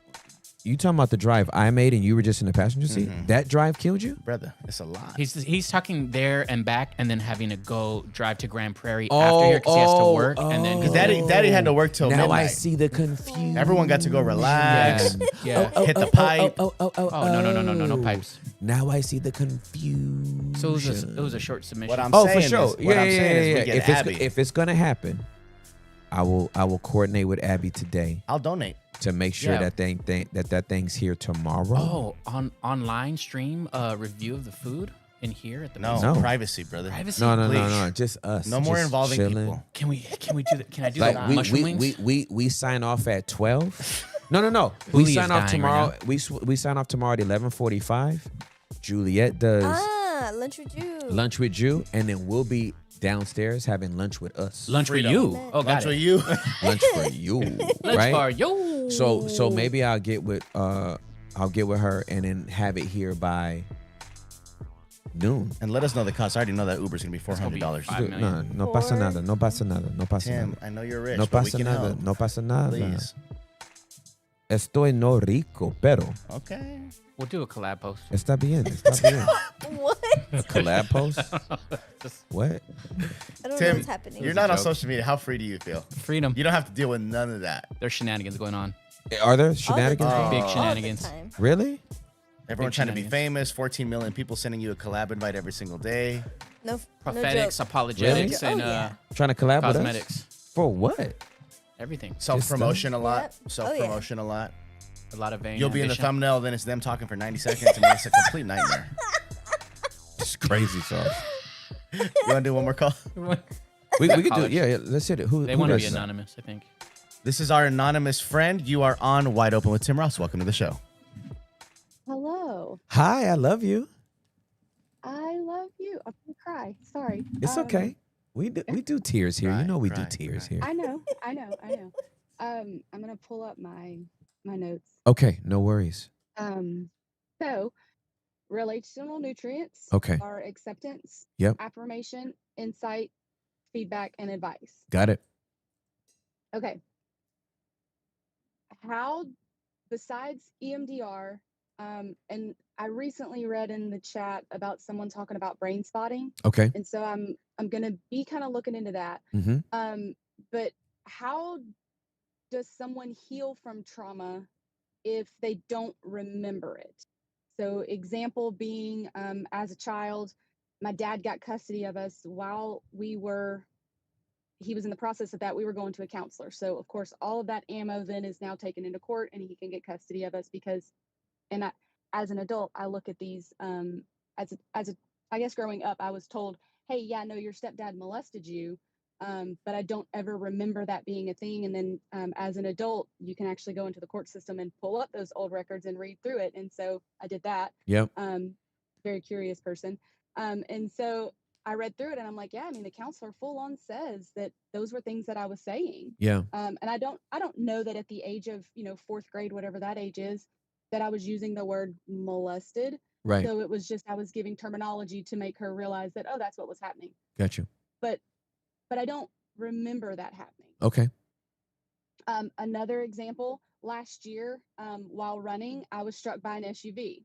You talking about the drive I made and you were just in the passenger seat?
Mm-hmm.
That drive killed you?
Brother, it's a lot.
He's talking there and back, and then having to go drive to Grand Prairie after here because he has to work, and then
Because Daddy had to work till
Now
midnight.
I see the confusion.
Everyone got to go relax,
yeah.
hit the pipe.
Oh no pipes.
Now I see the confusion.
So it was a short submission.
What I'm
Oh,
saying
for sure.
is, what I'm saying is we get Abby.
If it's gonna happen, I will coordinate with Abby today
I'll donate.
to make sure
Yeah.
that thing's here tomorrow.
Oh, online stream review of the food in here at the
No,
No.
privacy, brother.
privacy.
No, just us.
No more
Just
involving
chilling.
people.
Can we do that? Can I do
Like
the mushroom wings?
we sign off at 12. No.
Julie
We
is
sign off
dying
tomorrow.
right
We sign off tomorrow at 11:45. Juliet does
Lunch with you.
lunch with you, and then we'll be downstairs having lunch with us.
Lunch
Freedom.
for you. Oh, got
That's
it.
what you.
Lunch for you,
Lunch
right?
for you.
So maybe I'll get with her and then have it here by noon.
And let us know the cost. I already know that Uber's gonna be
gonna be
$400.
$5 million.
No pasa nada. No pasa nada. No pasa
Tim,
nada.
I know you're rich,
No
but we
pasa
can
nada.
help.
No pasa nada.
Please.
Estoy no rico, pero
Okay.
We'll do a collab post.
está bien. Está bien.
What?
A collab post? What?
I don't know
Tim,
what's happening.
you're not on
joke.
social media. How free do you feel?
Freedom.
You don't have to deal with none of that.
There's shenanigans going on.
Are there
All the
shenanigans?
time.
Big
All the
shenanigans.
time.
Really?
Everyone
Big
trying to be
shenanigans.
famous. 14 million people sending you a collab invite every single day.
No
Prophetics,
joke.
apologetics,
Really?
and
Oh, yeah.
Trying to collab with us?
cosmetics.
For what?
Everything.
Self promotion a lot.
Yep. Oh,
Self promotion a lot.
A lot of vain.
You'll be in the
ambition.
thumbnail, then it's them talking for 90 seconds, and it's a complete nightmare.
It's crazy sauce.
You want to do one more call?
We could do it. Yeah, let's hit it.
They want to be anonymous, I think.
This is our anonymous friend. You are on Wide Open with Tim Ross. Welcome to the show.
Hello.
Hi, I love you.
I love you. I'm gonna cry. Sorry.
It's okay. We do tears here. You know we do tears here.
I know. I'm gonna pull up my notes.
Okay, no worries.
So relational nutrients
Okay.
are acceptance,
Yep.
affirmation, insight, feedback, and advice.
Got it.
Okay. How, besides EMDR, and I recently read in the chat about someone talking about brain spotting.
Okay.
And so I'm gonna be kind of looking into that.
Mm-hmm.
But how does someone heal from trauma if they don't remember it? So example being, as a child, my dad got custody of us while he was in the process of that. We were going to a counselor. So of course, all of that ammo then is now taken into court and he can get custody of us because, and as an adult, I look at these, I guess growing up, I was told, hey, yeah, no, your stepdad molested you. But I don't ever remember that being a thing. And then as an adult, you can actually go into the court system and pull up those old records and read through it. And so I did that.
Yep.
Very curious person. And so I read through it and I'm like, yeah, I mean, the counselor full on says that those were things that I was saying.
Yeah.
And I don't know that at the age of, fourth grade, whatever that age is, that I was using the word molested.
Right.
So it was just, I was giving terminology to make her realize that, oh, that's what was happening.
Got you.
But I don't remember that happening.
Okay.
Another example, last year, while running, I was struck by an SUV.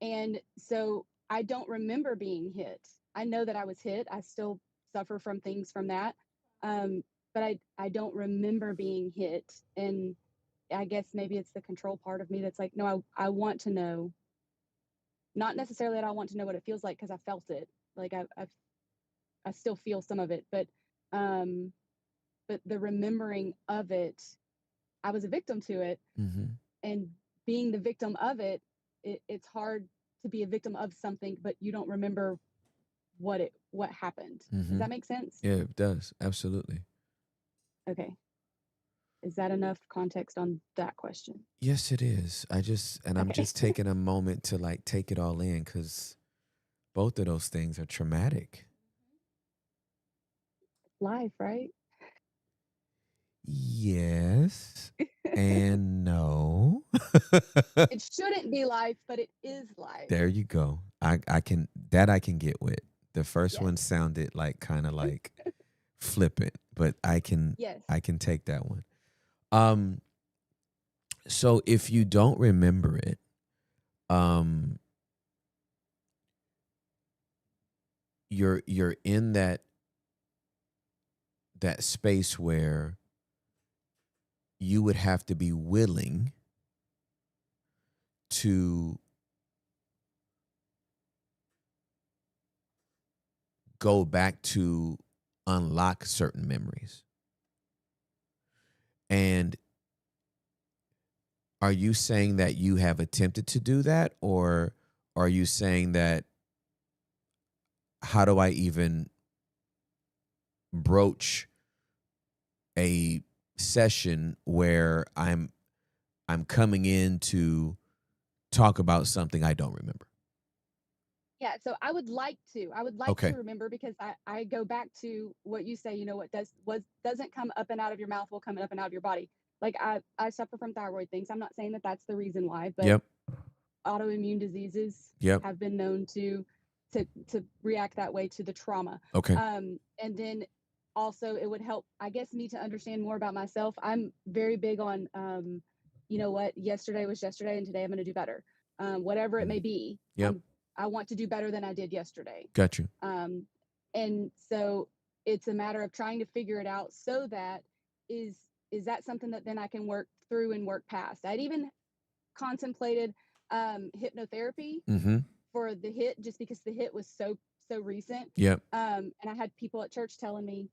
And so I don't remember being hit. I know that I was hit. I still suffer from things from that. But I don't remember being hit. And I guess maybe it's the control part of me that's like, no, I want to know. Not necessarily that I want to know what it feels like because I felt it. Like I still feel some of it, but the remembering of it, I was a victim to it.
Mm-hmm.
And being the victim of it, it's hard to be a victim of something, but you don't remember what happened.
Mm-hmm.
Does that make sense?
Yeah, it does. Absolutely.
Okay. Is that enough context on that question?
Yes, it is. I'm just taking a moment to like take it all in because both of those things are traumatic.
Life, right?
Yes and no.
It shouldn't be life, but it is life.
There you go. I can get with. The first one sounded like kind of like flippant, but I can take that one. So if you don't remember it, you're in that space where you would have to be willing to go back to unlock certain memories. And are you saying that you have attempted to do that, or are you saying that how do I even broach a session where I'm coming in to talk about something I don't remember?
Yeah, so I would like to remember, because I go back to what you say, what doesn't come up and out of your mouth will come up and out of your body. Like I suffer from thyroid things. I'm not saying that that's the reason why, but autoimmune diseases have been known to react that way to the trauma.
Okay.
And then also it would help, I guess, me to understand more about myself. I'm very big on, yesterday was yesterday and today I'm going to do better. Whatever it may be.
Yep.
I want to do better than I did yesterday.
Got you.
And so it's a matter of trying to figure it out so that is that something that then I can work through and work past. I'd even contemplated hypnotherapy for the hit, just because the hit was so recent.
Yep.
And I had people at church telling me,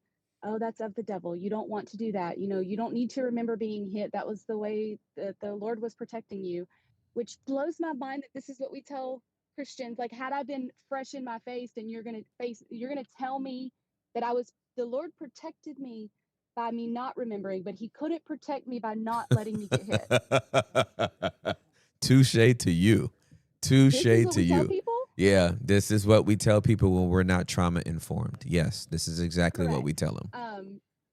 oh, that's of the devil. You don't want to do that. You don't need to remember being hit. That was the way that the Lord was protecting you, which blows my mind that this is what we tell Christians. Like, had I been fresh in my face, and you're going to tell me that the Lord protected me by me not remembering, but he couldn't protect me by not letting me get hit.
Touche to you. Touche
This is what
to
we tell
you.
people?
Yeah, this is what we tell people when we're not trauma informed. Yes, this is exactly what we tell them.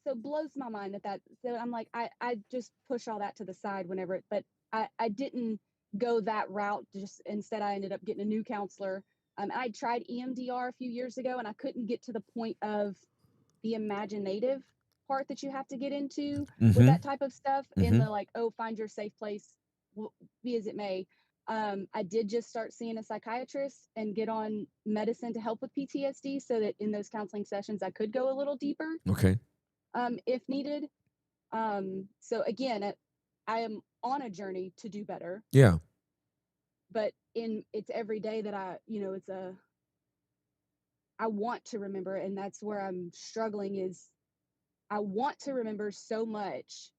So it blows my mind so I'm like, I just push all that to the side but I didn't go that route. Instead I ended up getting a new counselor. I tried EMDR a few years ago, and I couldn't get to the point of the imaginative part that you have to get into with that type of stuff, in the like, oh, find your safe place, be as it may. I did just start seeing a psychiatrist and get on medicine to help with PTSD, so that in those counseling sessions I could go a little deeper,
Okay.
if needed. So again, I am on a journey to do better.
Yeah.
But it's every day that I want to remember, and that's where I'm struggling. Is I want to remember so much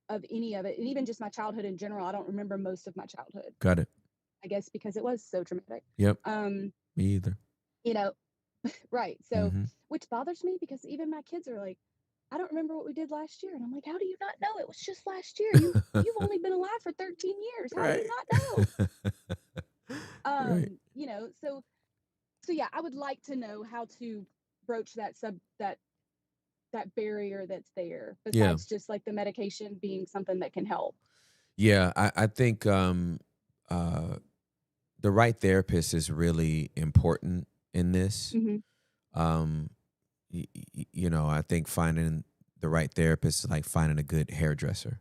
of any of it, and even just my childhood in general. I don't remember most of my childhood.
Got it.
I guess because it was so traumatic.
Yep. Me either.
Right. So, which bothers me, because even my kids are like, I don't remember what we did last year. And I'm like, how do you not know? It was just last year. You've only been alive for 13 years. How do you not know?
Right.
So yeah, I would like to know how to broach that barrier that's there, besides just like the medication being something that can help.
Yeah, I think the right therapist is really important in this. I think finding the right therapist is like finding a good hairdresser.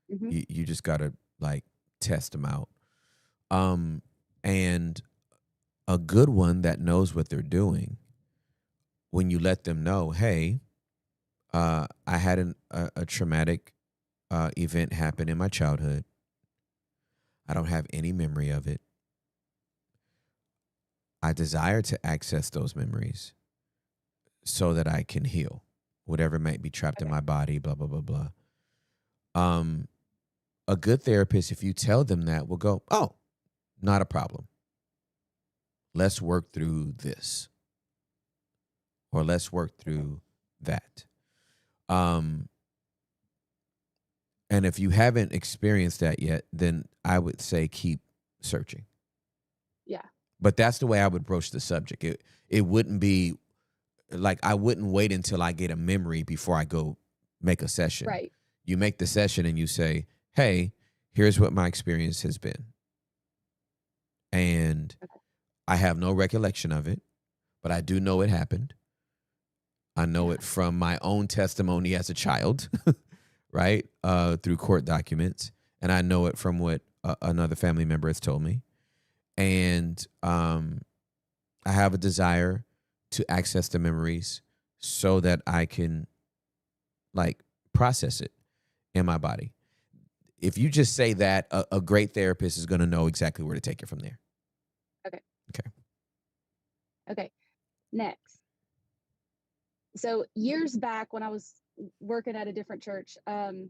You just gotta like test them out. And a good one that knows what they're doing, when you let them know, hey, I had a traumatic event happen in my childhood. I don't have any memory of it. I desire to access those memories so that I can heal whatever might be trapped in my body, blah, blah, blah, blah. A good therapist, if you tell them that, will go, oh, not a problem. Let's work through this. Or let's work through that. And if you haven't experienced that yet, then I would say keep searching.
Yeah.
But that's the way I would broach the subject. It wouldn't be like, I wouldn't wait until I get a memory before I go make a session.
Right.
You make the session and you say, hey, here's what my experience has been. And I have no recollection of it, but I do know it happened. I know it from my own testimony as a child, right? Through court documents. And I know it from what another family member has told me. And I have a desire to access the memories so that I can like process it in my body. If you just say that, a great therapist is going to know exactly where to take it from there.
Okay. Next. So years back, when I was working at a different church, we're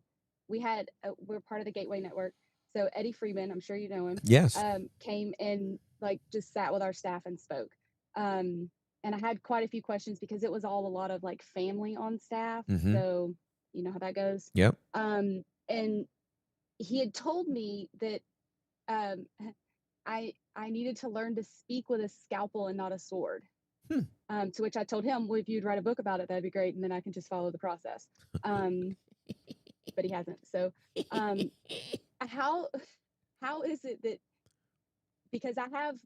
part of the Gateway Network. So Eddie Freeman, I'm sure you know him.
Yes.
Came and like just sat with our staff and spoke. And I had quite a few questions, because it was all a lot of like family on staff. So you know how that goes.
Yep.
And he had told me that I needed to learn to speak with a scalpel and not a sword. To which I told him, well, if you'd write a book about it, that'd be great, and then I can just follow the process. But he hasn't. So how is it that, because I have,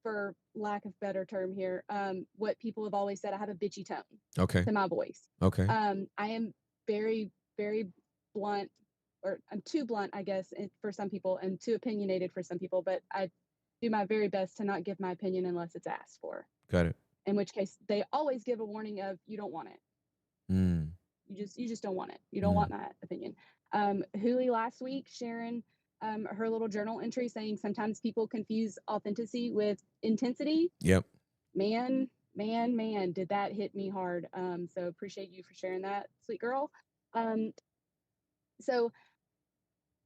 for lack of better term here, what people have always said, I have a bitchy tone to my voice.
Okay.
I am very, very blunt, or I'm too blunt, I guess, for some people, and too opinionated for some people, but I do my very best to not give my opinion unless it's asked for.
Got it.
In which case they always give a warning of, you don't want it. You just don't want it. You don't want my opinion. Huli last week, Sharon, her little journal entry saying sometimes people confuse authenticity with intensity.
Yep.
Man, man, did that hit me hard. So appreciate you for sharing that, sweet girl. So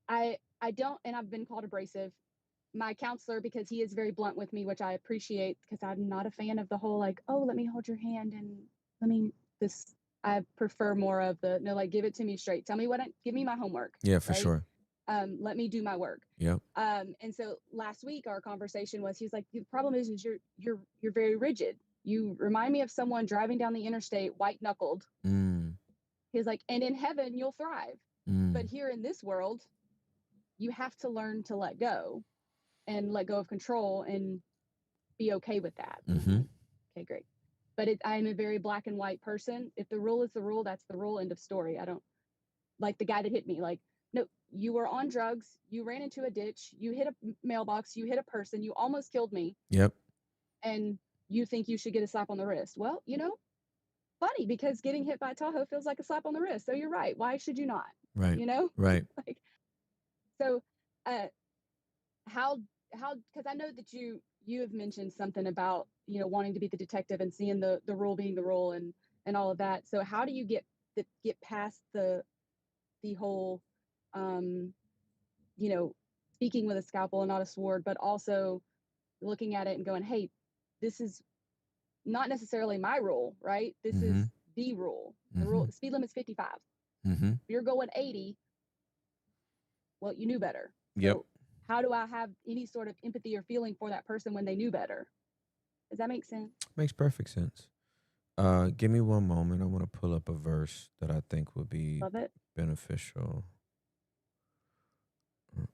I don't, and I've been called abrasive. My counselor, because he is very blunt with me, which I appreciate, because I'm not a fan of the whole like, oh, let me hold your hand and let me this. I prefer more of the no, like give it to me straight. Tell me give me my homework.
Yeah, for
right?
sure.
Let me do my work.
Yep.
And so last week our conversation was, he's like, the problem is you're very rigid. You remind me of someone driving down the interstate, white knuckled. He's like, and in heaven you'll thrive, but here in this world, you have to learn to let go and let go of control and be okay with that. Okay, great. But I'm a very black and white person. If the rule is the rule, that's the rule. End of story. I don't like the guy that hit me. Like, no, you were on drugs. You ran into a ditch. You hit a mailbox. You hit a person. You almost killed me.
Yep.
And you think you should get a slap on the wrist. Well, funny, because getting hit by a Tahoe feels like a slap on the wrist. So you're right. Why should you not?
Right. Right.
Like, so, how because I know that you have mentioned something about wanting to be the detective and seeing the rule being the rule and all of that. So how do you get past the whole speaking with a scalpel and not a sword, but also looking at it and going, hey, this is not necessarily my rule, right? This is the rule. The rule, speed limit's 55. If you're going 80, well, you knew better.
Yep.
So how do I have any sort of empathy or feeling for that person when they knew better? Does that make sense?
Makes perfect sense. Give me one moment. I want to pull up a verse that I think would be beneficial. What's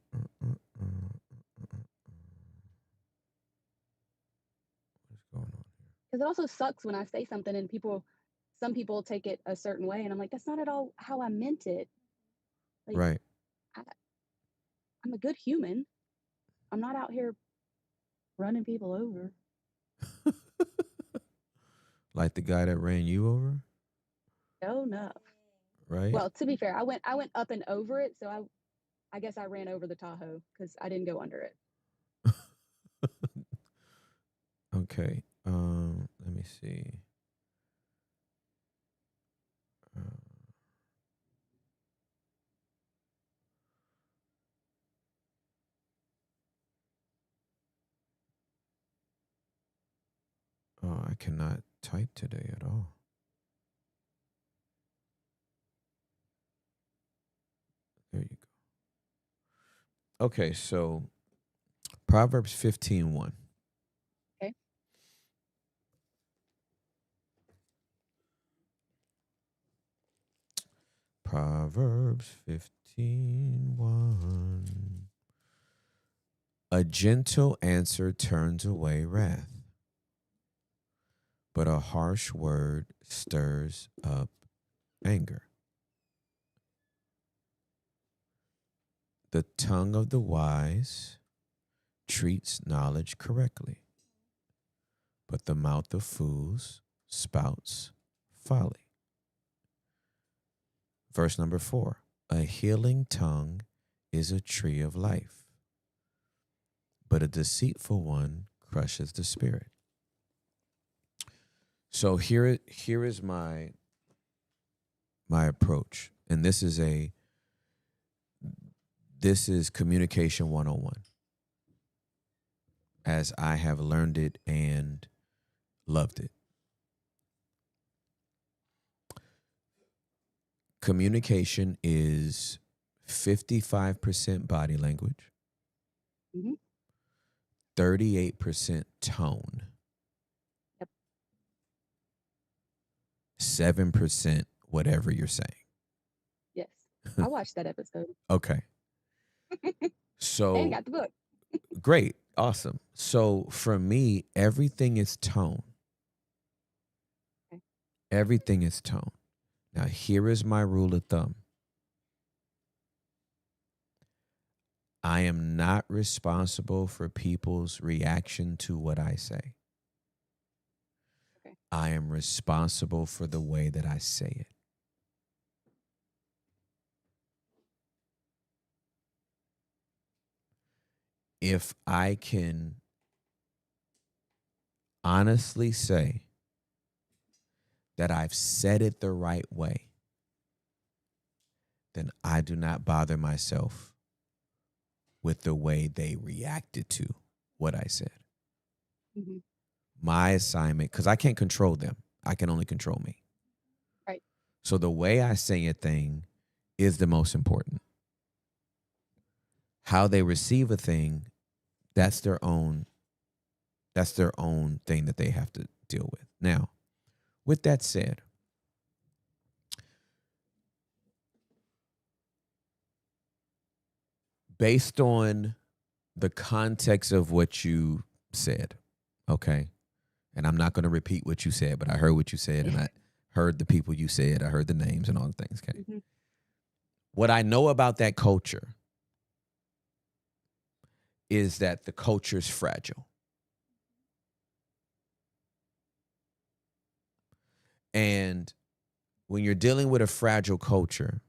going on here?
Because it also sucks when I say something and some people take it a certain way, and I'm like, that's not at all how I meant it. Like,
right.
I'm a good human. I'm not out here running people over.
Like the guy that ran you over?
No, no.
Right?
Well, to be fair, I went up and over it, so I guess I ran over the Tahoe because I didn't go under it.
Okay. Let me see. Oh, I cannot type today at all. There you go. Okay, so Proverbs 15:1.
Okay.
Proverbs 15:1. A gentle answer turns away wrath, but a harsh word stirs up anger. The tongue of the wise treats knowledge correctly, but the mouth of fools spouts folly. Verse number 4. A healing tongue is a tree of life, but a deceitful one crushes the spirit. So here is my approach, and this is communication 101, as I have learned it and loved it. Communication is 55% body language, 38% tone, 7% whatever you're saying.
Yes. I watched that episode.
Okay. So
and got the book.
Great. Awesome. So for me, everything is tone.
Okay.
Everything is tone. Now, here is my rule of thumb. I am not responsible for people's reaction to what I say.
Okay.
I am responsible for the way that I say it. If I can honestly say that I've said it the right way, then I do not bother myself with the way they reacted to what I said.
Mm-hmm.
My assignment, because I can't control them. I can only control me.
Right.
So the way I say a thing is the most important. How they receive a thing, that's their own thing that they have to deal with. Now, with that said, based on the context of what you said, okay, and I'm not going to repeat what you said, but I heard what you said, and I heard the people you said, I heard the names and all the things, okay?
Mm-hmm.
What I know about that culture is that the culture is fragile. And when you're dealing with a fragile culture,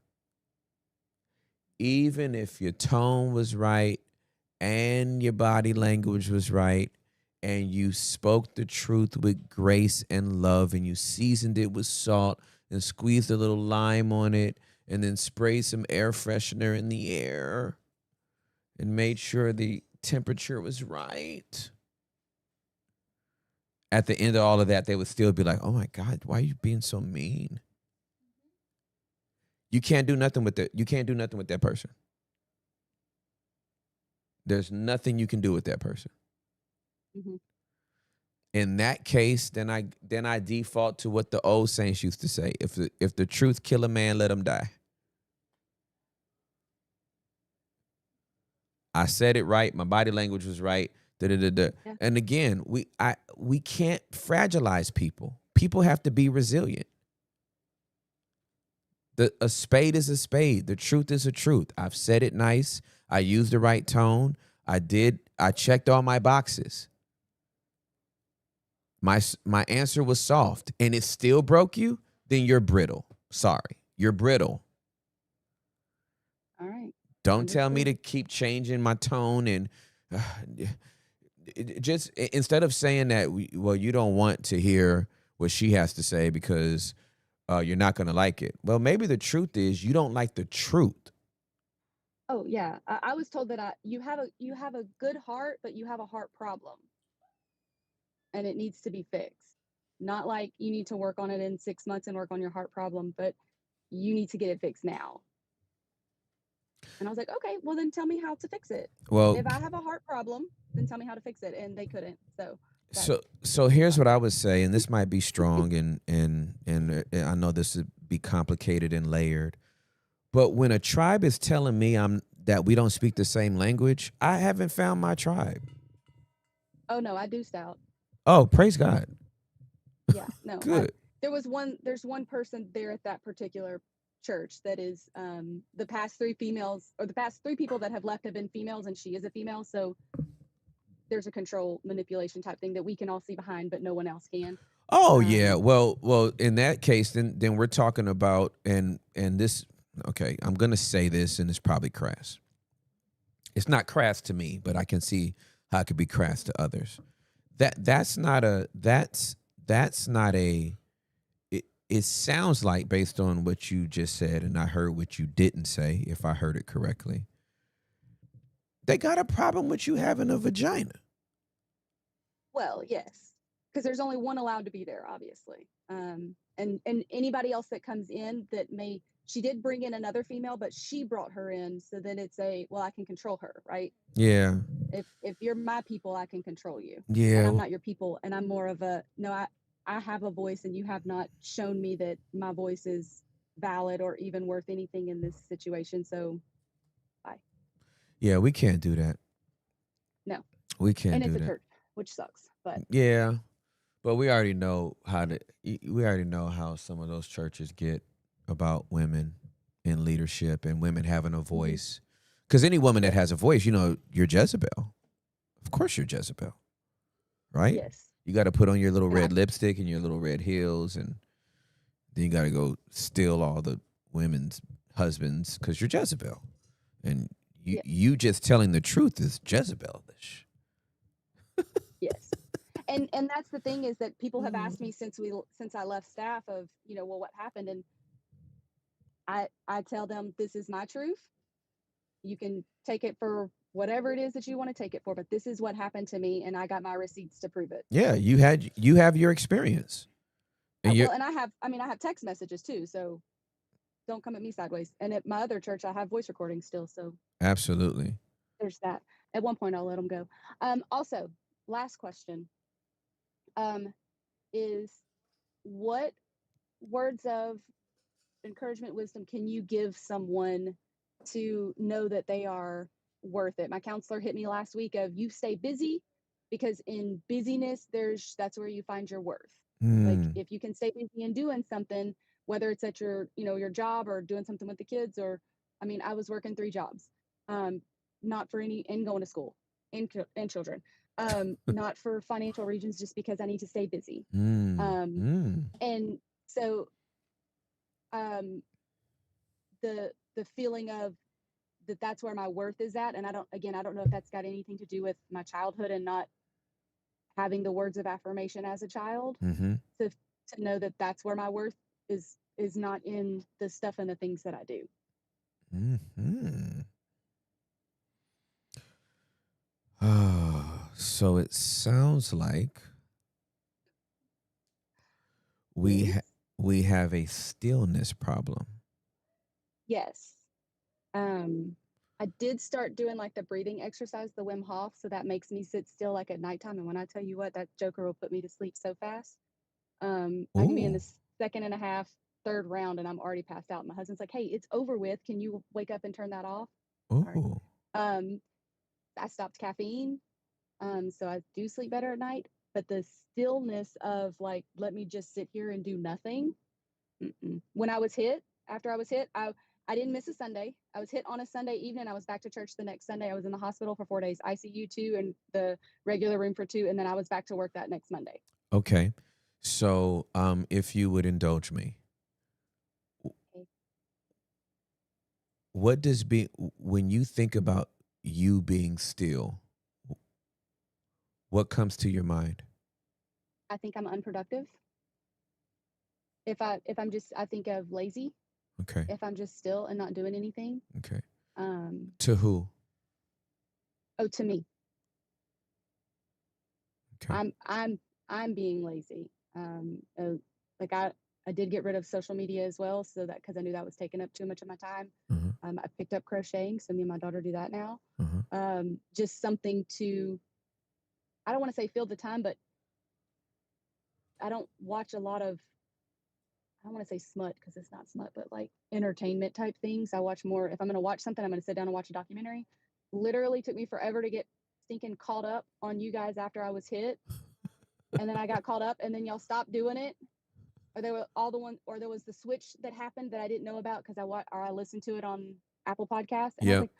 even if your tone was right and your body language was right and you spoke the truth with grace and love and you seasoned it with salt and squeezed a little lime on it and then sprayed some air freshener in the air and made sure the temperature was right, at the end of all of that, they would still be like, oh my God, why are you being so mean? You can't do nothing with that. You can't do nothing with that person. There's nothing you can do with that person.
Mm-hmm.
In that case, then I default to what the old saints used to say: if the truth kill a man, let him die. I said it right. My body language was right. Yeah. And again, we can't fragilize people. People have to be resilient. A spade is a spade. The truth is a truth. I've said it nice. I used the right tone. I checked all my boxes. My answer was soft and it still broke you, then you're brittle. Sorry. You're brittle.
All right.
Don't tell me to keep changing my tone and just instead of saying that, well, you don't want to hear what she has to say because you're not going to like it. Well, maybe the truth is you don't like the truth.
Oh yeah, I was told that you have a good heart, but you have a heart problem, and it needs to be fixed. Not like you need to work on it in 6 months and work on your heart problem, but you need to get it fixed now. And I was like, okay, well then tell me how to fix it.
Well,
if I have a heart problem, then tell me how to fix it, and they couldn't.
So here's what I would say, and this might be strong, and I know this would be complicated and layered, but when a tribe is telling me that we don't speak the same language, I haven't found my tribe.
Oh no, I do Stout.
Oh, praise God.
Yeah, no,
good.
There's one person there at that particular church that is the past three people that have left have been females, and she is a female, so there's a control manipulation type thing that we can all see behind, but no one else can.
Oh yeah. Well, in that case, then we're talking about and this. Okay, I'm gonna say this, and it's probably crass. It's not crass to me, but I can see how it could be crass to others. That's not a. It sounds like, based on what you just said, and I heard what you didn't say, if I heard it correctly, they got a problem with you having a vagina.
Well, yes, because there's only one allowed to be there, obviously. And anybody else that comes in she did bring in another female, but she brought her in, so then it's I can control her, right?
Yeah.
If you're my people, I can control you.
Yeah.
And I'm not your people, and I'm more of I have a voice, and you have not shown me that my voice is valid or even worth anything in this situation, so bye.
Yeah, we can't do that.
No.
We can't do that.
And it's a church, which sucks, but.
Yeah, but we already know how some of those churches get about women in leadership and women having a voice. Because any woman that has a voice, you're Jezebel. Of course you're Jezebel, right?
Yes.
You got to put on your little red lipstick and your little red heels, and then you got to go steal all the women's husbands because you're Jezebel. And you just telling the truth is Jezebelish.
Yes. and that's the thing, is that people have asked me since I left staff of, well, what happened? And I tell them, this is my truth. You can take it for whatever it is that you want to take it for, but this is what happened to me, and I got my receipts to prove it.
Yeah, you have your experience. And
Well, and I have text messages too, so don't come at me sideways. And at my other church, I have voice recordings still, so
absolutely.
there's that. At one point, I'll let them go. Also, last question, is what words of encouragement, wisdom can you give someone to know that they are worth it? My counselor hit me last week of, you stay busy, because in busyness, that's where you find your worth. Like, if you can stay busy and doing something, whether it's at your job, or doing something with the kids, or I was working 3 jobs, not for any, and going to school, and children, not for financial reasons, just because I need to stay busy. And so the feeling of that's where my worth is at, and I don't know if that's got anything to do with my childhood and not having the words of affirmation as a child, to know that that's where my worth is not in the stuff and the things that I do.
So it sounds like we have a stillness problem.
Yes. I did start doing like the breathing exercise, the Wim Hof, so that makes me sit still like at nighttime. And when I tell you what, that joker will put me to sleep so fast. I can be in the second and a half, third round, and I'm already passed out. My husband's like, "Hey, it's over with. Can you wake up and turn that off?"
Oh.
I stopped caffeine, so I do sleep better at night. But the stillness of like, let me just sit here and do nothing. When I was hit, after I was hit, I didn't miss a Sunday. I was hit on a Sunday evening. I was back to church the next Sunday. I was in the hospital for 4 days, ICU 2, and the regular room for 2, and then I was back to work that next Monday.
Okay. So, if you would indulge me, what does when you think about you being still, what comes to your mind?
I think I'm unproductive. If I'm just, I think of lazy.
Okay.
If I'm just still and not doing anything.
Okay. To who?
Oh, to me.
Okay.
I'm being lazy. Like I did get rid of social media as well, so that, because I knew that was taking up too much of my time. I picked up crocheting, so me and my daughter do that now. Just something to, I don't want to say fill the time, but I don't watch a lot of, I don't want to say smut, because it's not smut, but like entertainment type things. I watch more, if I'm going to watch something, I'm going to sit down and watch a documentary. Literally took me forever to get stinking caught up on you guys after I was hit. And then I got caught up, and then y'all stopped doing it. Or there were all the one, or there was the switch that happened that I didn't know about, because I listened to it on Apple Podcasts. And I was like,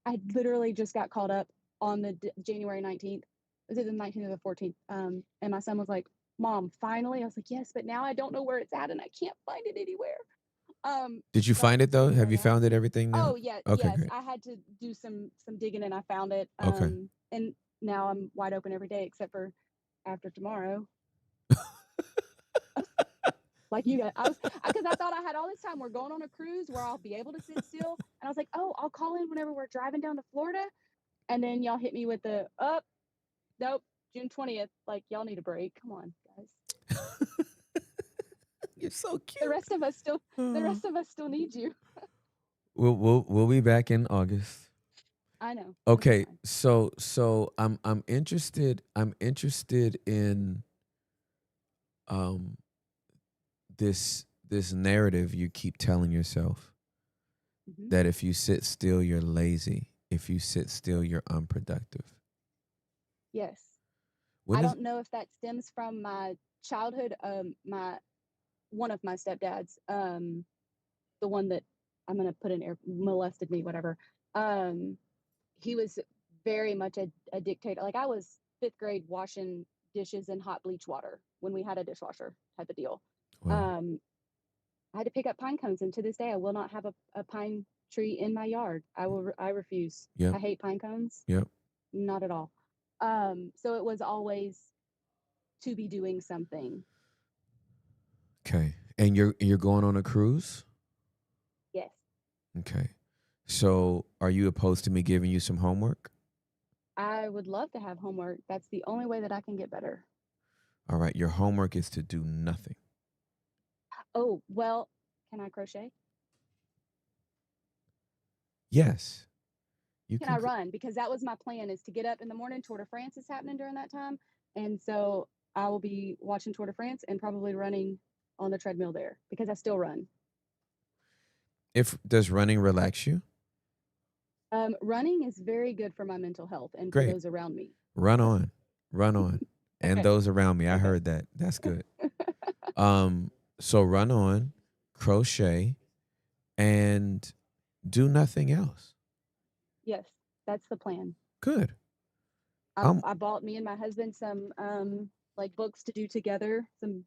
I literally just got caught up on the January 19th. Was it the 19th or the 14th? And my son was like, "Mom, finally." I was like, "Yes, but now I don't know where it's at, and I can't find it anywhere."
Did you find it though? Have you found it, everything now?
Oh yeah.
Okay,
yes.
great.
I had to do some digging, and I found it.
Okay.
And now I'm wide open every day except for after tomorrow. Like you guys, because I thought I had all this time. We're going on a cruise where I'll be able to sit still, and I was like, "Oh, I'll call in whenever we're driving down to Florida." And then y'all hit me with the nope, June 20th. Like, y'all need a break. Come on, guys.
You're so cute.
The rest of us still need you.
We'll be back in August.
I know.
Okay, so I'm interested in this narrative you keep telling yourself, that if you sit still you're lazy, if you sit still you're unproductive.
Yes. I don't know if that stems from my childhood. One of my stepdads, the one that I'm gonna put in air, molested me, whatever. He was very much a dictator. Like, I was 5th grade washing dishes in hot bleach water when we had a dishwasher type of deal.
Wow.
I had to pick up pine cones, and to this day I will not have a pine tree in my yard. I refuse.
Yep.
I hate pine cones.
Yep.
Not at all. So it was always to be doing something.
Okay. And you're going on a cruise?
Yes.
Okay. So are you opposed to me giving you some homework?
I would love to have homework. That's the only way that I can get better.
All right. Your homework is to do nothing.
Oh, well, can I crochet?
Yes. You
Can I run? Because that was my plan, is to get up in the morning. Tour de France is happening during that time. And so I will be watching Tour de France and probably running on the treadmill there because I still run.
Does running relax you?
Running is very good for my mental health and for
Great.
those around me.
Run on. Run on. And
Okay.
those around me. I heard that. That's good. So run on, crochet, and do nothing else.
Yes, that's the plan.
Good.
I bought me and my husband some like books to do together, some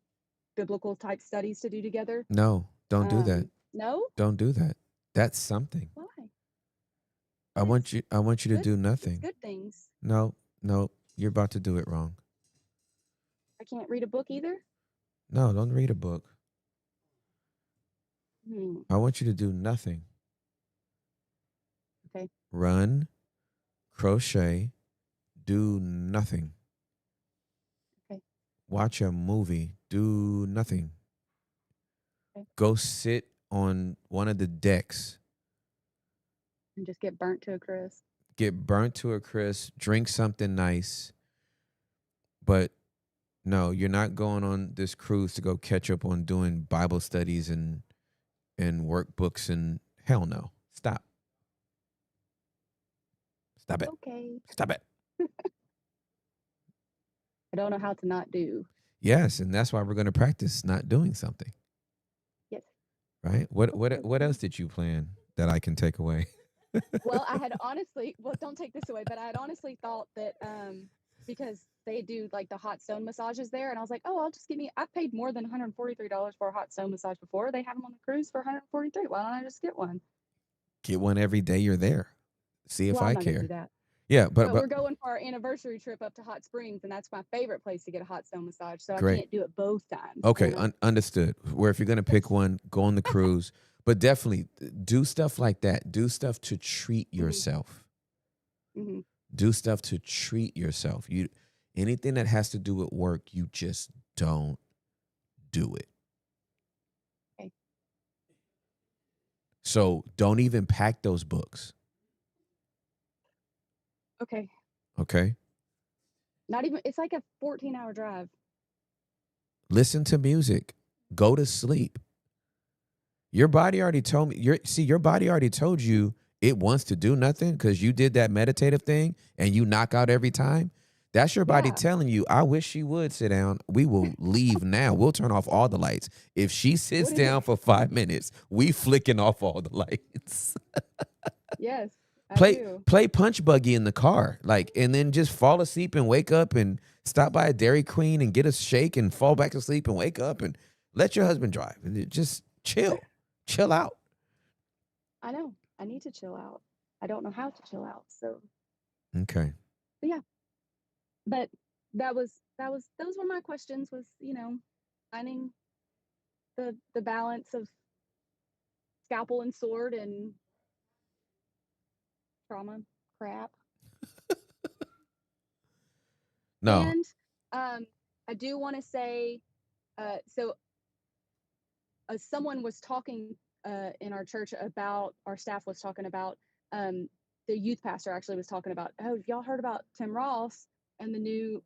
biblical type studies to do together.
No, don't do that.
No?
Don't do that. That's something.
Why?
I want you to do
It's
nothing.
good things.
No, you're about to do it wrong.
I can't read a book either.
No, don't read a book. I want you to do nothing.
Okay.
Run, crochet, do nothing.
Okay.
Watch a movie, do nothing.
Okay.
Go sit on one of the decks.
And just get burnt to a crisp.
Get burnt to a crisp, drink something nice. But no, you're not going on this cruise to go catch up on doing Bible studies and workbooks and hell no. Stop. Stop it.
Okay.
Stop it.
I don't know how to not do.
Yes, and that's why we're going to practice not doing something.
Yes.
Right? What else did you plan that I can take away?
Well, I had honestly, don't take this away, but I had honestly thought that because they do like the hot stone massages there, and I was like, oh, I've paid more than $143 for a hot stone massage before. They have them on the cruise for $143. Why don't I just get one?
Get one every day you're there. See if
Well, I'm
I
not gonna
care.
do that.
Yeah,
But we're going for our anniversary trip up to Hot Springs, and that's my favorite place to get a hot stone massage. So
Great.
I can't do it both times.
Okay,
you know?
understood. Where if you're going to pick one, go on the cruise, but definitely do stuff like that. Do stuff to treat yourself.
Mm-hmm.
Do stuff to treat yourself. Anything that has to do with work, you just don't do it.
Okay.
So don't even pack those books.
Okay.
Okay.
Not even. It's like a 14-hour drive.
Listen to music. Go to sleep. Your body already told me. Your body already told you it wants to do nothing because you did that meditative thing and you knock out every time. That's your body telling you, I wish she would sit down. We will leave now. We'll turn off all the lights. If she sits down for 5 minutes, we flicking off all the lights.
Yes. I do.
Play punch buggy in the car, and then just fall asleep and wake up and stop by a Dairy Queen and get a shake and fall back to sleep and wake up and let your husband drive and just chill out.
I know. I need to chill out. I don't know how to chill out. So.
Okay.
But yeah. But those were my questions. Was finding the balance of scalpel and sword and trauma crap.
No.
And I do want to say, someone was talking in our church about, our staff was talking about, the youth pastor actually was talking about, oh, have y'all heard about Tim Ross and the new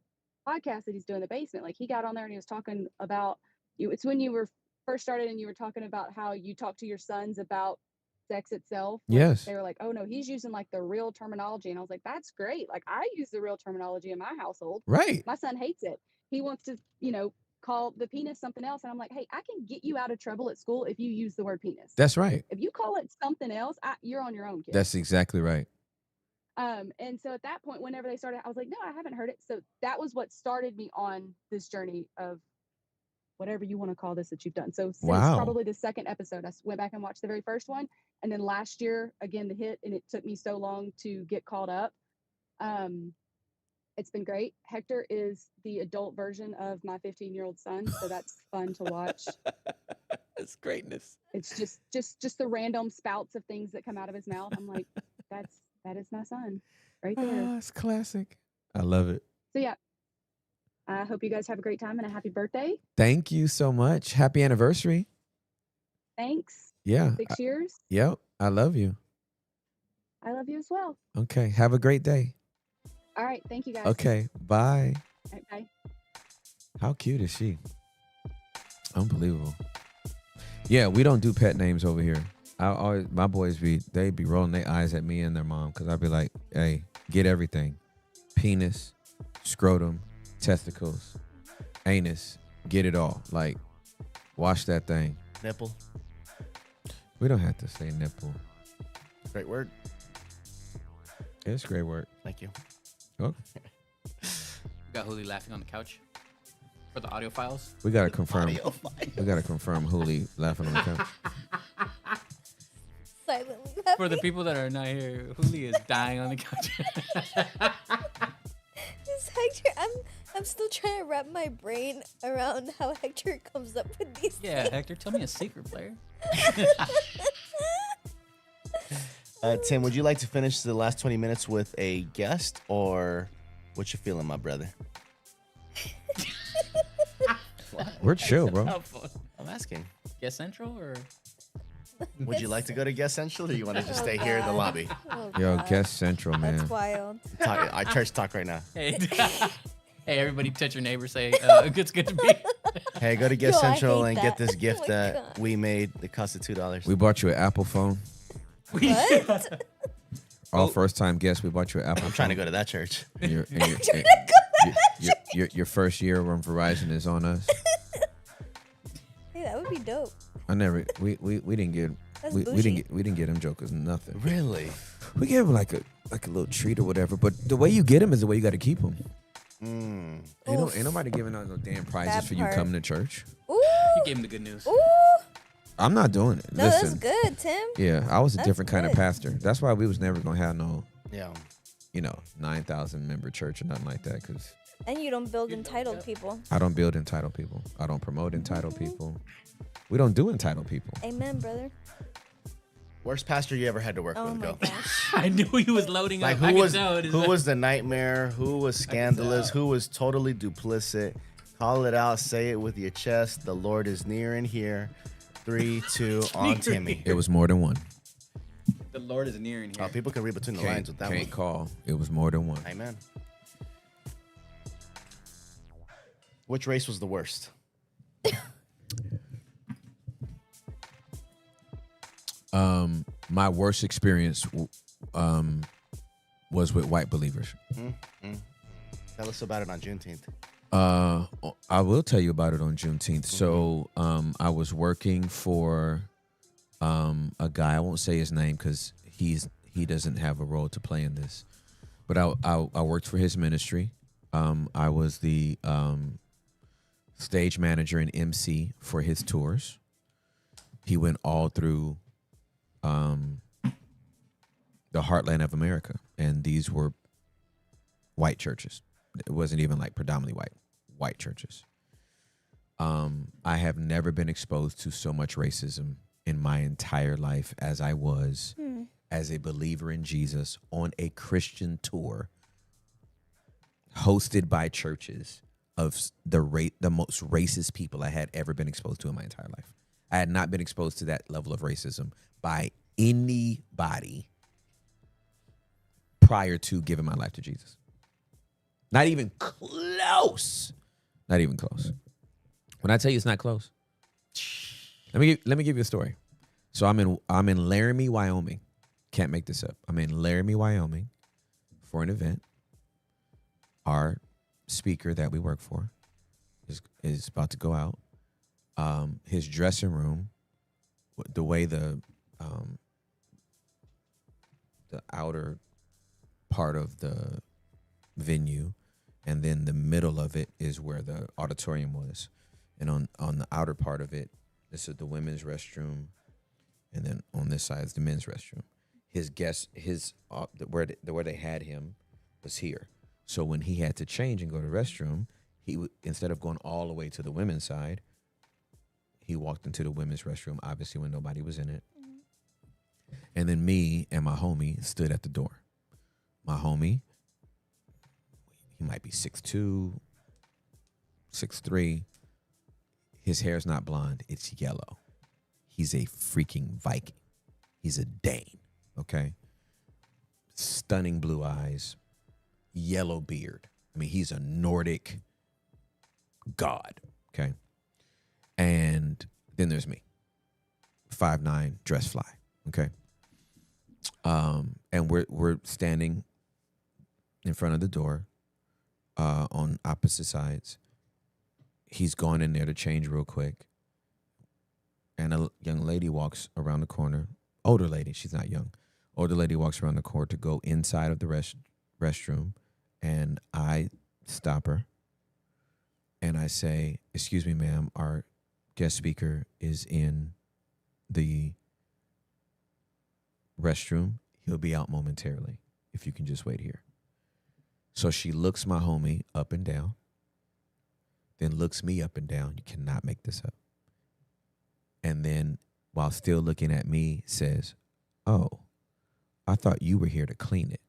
podcast that he's doing in the basement? Like, he got on there and he was talking about you. It's when you were first started and you were talking about how you talk to your sons about sex itself.
Yes.
They were like, oh no, he's using like the real terminology. And I was like, that's great. Like, I use the real terminology in my household.
Right.
My son hates it. He wants to, call the penis something else. And I'm like, hey, I can get you out of trouble at school if you use the word penis.
That's right.
If you call it something else, you're on your own, kid.
That's exactly right.
And so at that point, whenever they started, I was like, no, I haven't heard it. So that was what started me on this journey of whatever you want to call this that you've done. So since probably the second episode, I went back and watched the very first one. And then last year, again, the hit, and it took me so long to get caught up. It's been great. Hector is the adult version of my 15-year-old son, so that's fun to watch.
That's greatness.
It's just the random spouts of things that come out of his mouth. I'm like, that is my son right there.
Oh, it's classic. I love it.
So yeah, I hope you guys have a great time and a happy birthday.
Thank you so much. Happy anniversary.
Thanks.
Yeah.
6 years.
Yep. I love you.
I love you as well.
Okay. Have a great day.
All right. Thank you guys.
Okay. Bye.
All right, bye.
How cute is she? Unbelievable. Yeah, we don't do pet names over here. My boys be rolling their eyes at me and their mom because I'd be like, hey, get everything. Penis, scrotum, testicles, anus, get it all. Like, wash that thing.
Nipple.
We don't have to say nipple.
Great word.
It's a great word.
Thank you.
Oh.
We got Huli laughing on the couch for the audio files.
We gotta confirm. We gotta confirm Huli laughing on the couch.
Silently laughing.
For the people that are not here, Huli is dying on the couch.
This Hector, I'm still trying to wrap my brain around how Hector comes up with these
Yeah,
things.
Hector, tell me a secret, player.
Tim, would you like to finish the last 20 minutes with a guest, or what you feeling, my brother?
We're chill, bro.
I'm asking.
Guest Central or?
Would you like to go to Guest Central, or you want to just stay here in the lobby?
Yo, Guest Central, man.
That's wild.
Our church talk right now.
Hey, hey, everybody, touch your neighbor. Say, it's good to be.
Hey, go to Guest
Yo, I
Central
hate
and
that.
get this
Oh
gift
my
that
God.
we made that costed $2.
We bought you an Apple phone.
What?
All first time guests, we bought you an Apple phone.
I'm trying to go to that church.
Your first year on Verizon is on us.
Hey, that would be dope.
We didn't get
That's
we
bougie.
didn't get them jokers nothing.
Really?
We gave them like a little treat or whatever. But the way you get them is the way you got to keep them. Ain't nobody giving out no damn prizes
Bad
for you
part.
coming to church.
Ooh.
You gave him the good news.
Ooh.
I'm not doing it.
No,
Listen,
that's good, Tim.
yeah, I was a
That's
different kind of
good.
pastor. That's why we was never gonna have no,
Yeah.
9,000 member church or nothing like that. Because
And you don't build entitled people.
I don't build entitled people. I don't promote entitled people. We don't do entitled people.
Amen, brother.
Worst pastor you ever had to work
Oh
with?
my
Go.
gosh.
I knew he was loading
Like
up. I
who
could
was
tell it.
who was the nightmare? Who was scandalous? Who was totally duplicit? Call it out. Say it with your chest. The Lord is near and here. 3, 2 on Timmy.
It was more than one.
The Lord is near in here.
Oh, people can read between the lines with that
Can't
one.
call. It was more than one.
Amen. Which race was the worst?
My worst experience was with white believers.
Tell us about it on Juneteenth.
I will tell you about it on Juneteenth. So I was working for a guy. I won't say his name because he doesn't have a role to play in this. But I worked for his ministry. I was the stage manager and MC for his tours. He went all through the heartland of America, and these were white churches. It wasn't even like predominantly white churches. I have never been exposed to so much racism in my entire life as I was as a believer in Jesus on a Christian tour hosted by churches of the most racist people I had ever been exposed to in my entire life. I had not been exposed to that level of racism by anybody prior to giving my life to Jesus. Not even close. Not even close. When I tell you it's not close, let me give you a story. So I'm in Laramie, Wyoming. Can't make this up. I'm in Laramie, Wyoming for an event. Our speaker that we work for is about to go out. His dressing room, the way the outer part of the venue, and then the middle of it is where the auditorium was. And on the outer part of it, this is the women's restroom, and then on this side is the men's restroom. Where they had him was here. So when he had to change and go to the restroom, instead of going all the way to the women's side, he walked into the women's restroom, obviously when nobody was in it. And then me and my homie stood at the door. My homie, he might be 6'2", 6'3". His hair's not blonde, it's yellow. He's a freaking Viking. He's a Dane, okay? Stunning blue eyes, yellow beard. I mean, he's a Nordic god, okay? And then there's me, 5'9", dress fly, okay? And we're standing in front of the door on opposite sides. He's going in there to change real quick. And a young lady walks around the corner. Older lady, she's not young. Older lady walks around the corner to go inside of the restroom. And I stop her. And I say, "Excuse me, ma'am, our guest speaker is in the restroom. He'll be out momentarily. If you can just wait here." So she looks my homie up and down, then looks me up and down. You cannot make this up. And then, while still looking at me, says, "Oh, I thought you were here to clean it."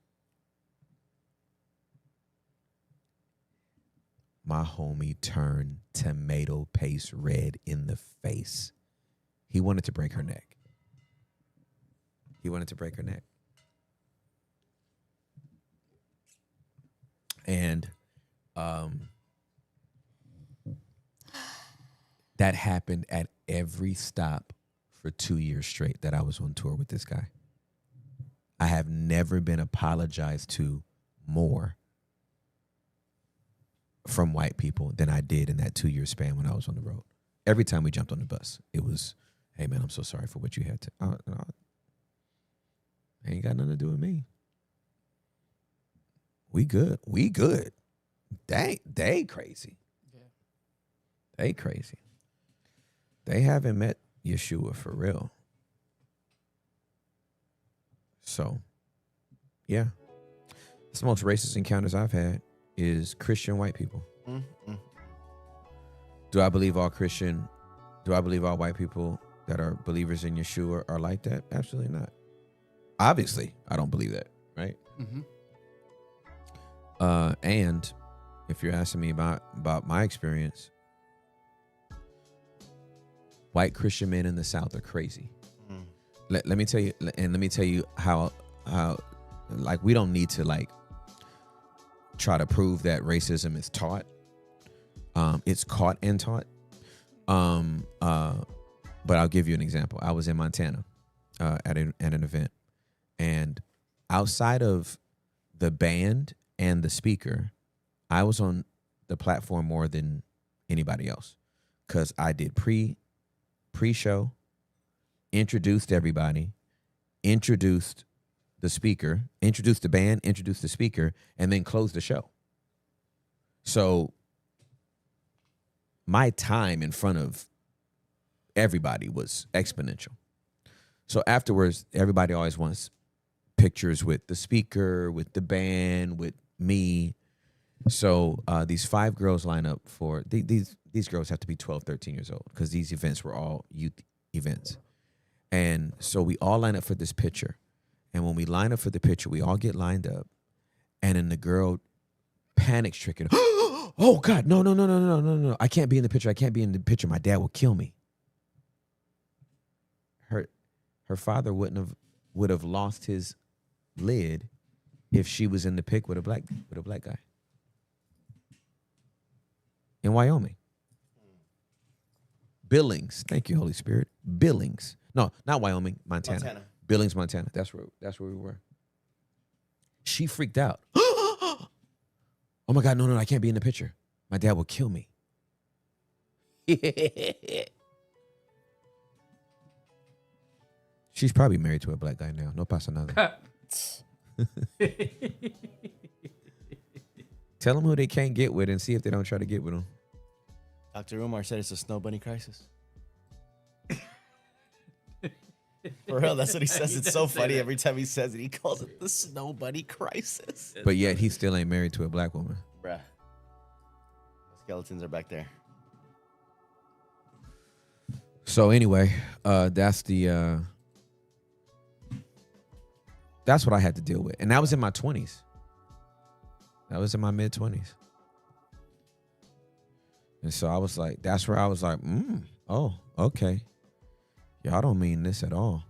My homie turned tomato paste red in the face. He wanted to break her neck. He wanted to break her neck. And that happened at every stop for 2 years straight that I was on tour with this guy. I have never been apologized to more from white people than I did in that 2-year span when I was on the road. Every time we jumped on the bus, it was, "Hey, man, I'm so sorry for what you had to." Ain't got nothing to do with me. We good. We good. They crazy. Yeah. They crazy. They haven't met Yeshua for real. So, yeah. It's the most racist encounters I've had is Christian white people.
Mm-hmm.
Do I believe all white people that are believers in Yeshua are like that? Absolutely not. Obviously, I don't believe that, right?
Mm-hmm.
And if you're asking me about my experience, white Christian men in the South are crazy. Let me tell you how like we don't need to like try to prove that racism is taught. It's caught and taught. But I'll give you an example. I was in Montana at an event, and outside of the band and the speaker, I was on the platform more than anybody else because I did pre-show, introduced everybody, introduced the speaker, introduced the band, introduced the speaker, and then closed the show. So my time in front of everybody was exponential. So afterwards, everybody always wants pictures with the speaker, with the band, with me. So these 5 girls line up for these girls have to be 12, 13 years old because these events were all youth events. And so we all line up for this picture. And when we line up for the picture, we all get lined up. And then the girl panic stricken. "Oh God, no. I can't be in the picture. I can't be in the picture. My dad will kill me." Her father would have lost his lid if she was in the pic with a black guy. In Wyoming. Billings. Thank you, Holy Spirit. Billings. No, not Wyoming, Montana. Billings, Montana. That's where we were. She freaked out. "Oh my God, no, I can't be in the picture. My dad will kill me." She's probably married to a black guy now. No pasa nada. Tell them who they can't get with and see if they don't try to get with them.
Dr. Umar said it's a snow bunny crisis. For real, that's what he says.
He
It's
does
so
say
funny
that.
every time he says it. He calls it the snow bunny crisis.
But yet he still ain't married to a black woman.
Bruh. Skeletons are back there.
So anyway, that's the that's what I had to deal with, and that was in my 20s. That was in my mid 20s, and so I was like, that's where I was like, oh, okay, y'all don't mean this at all.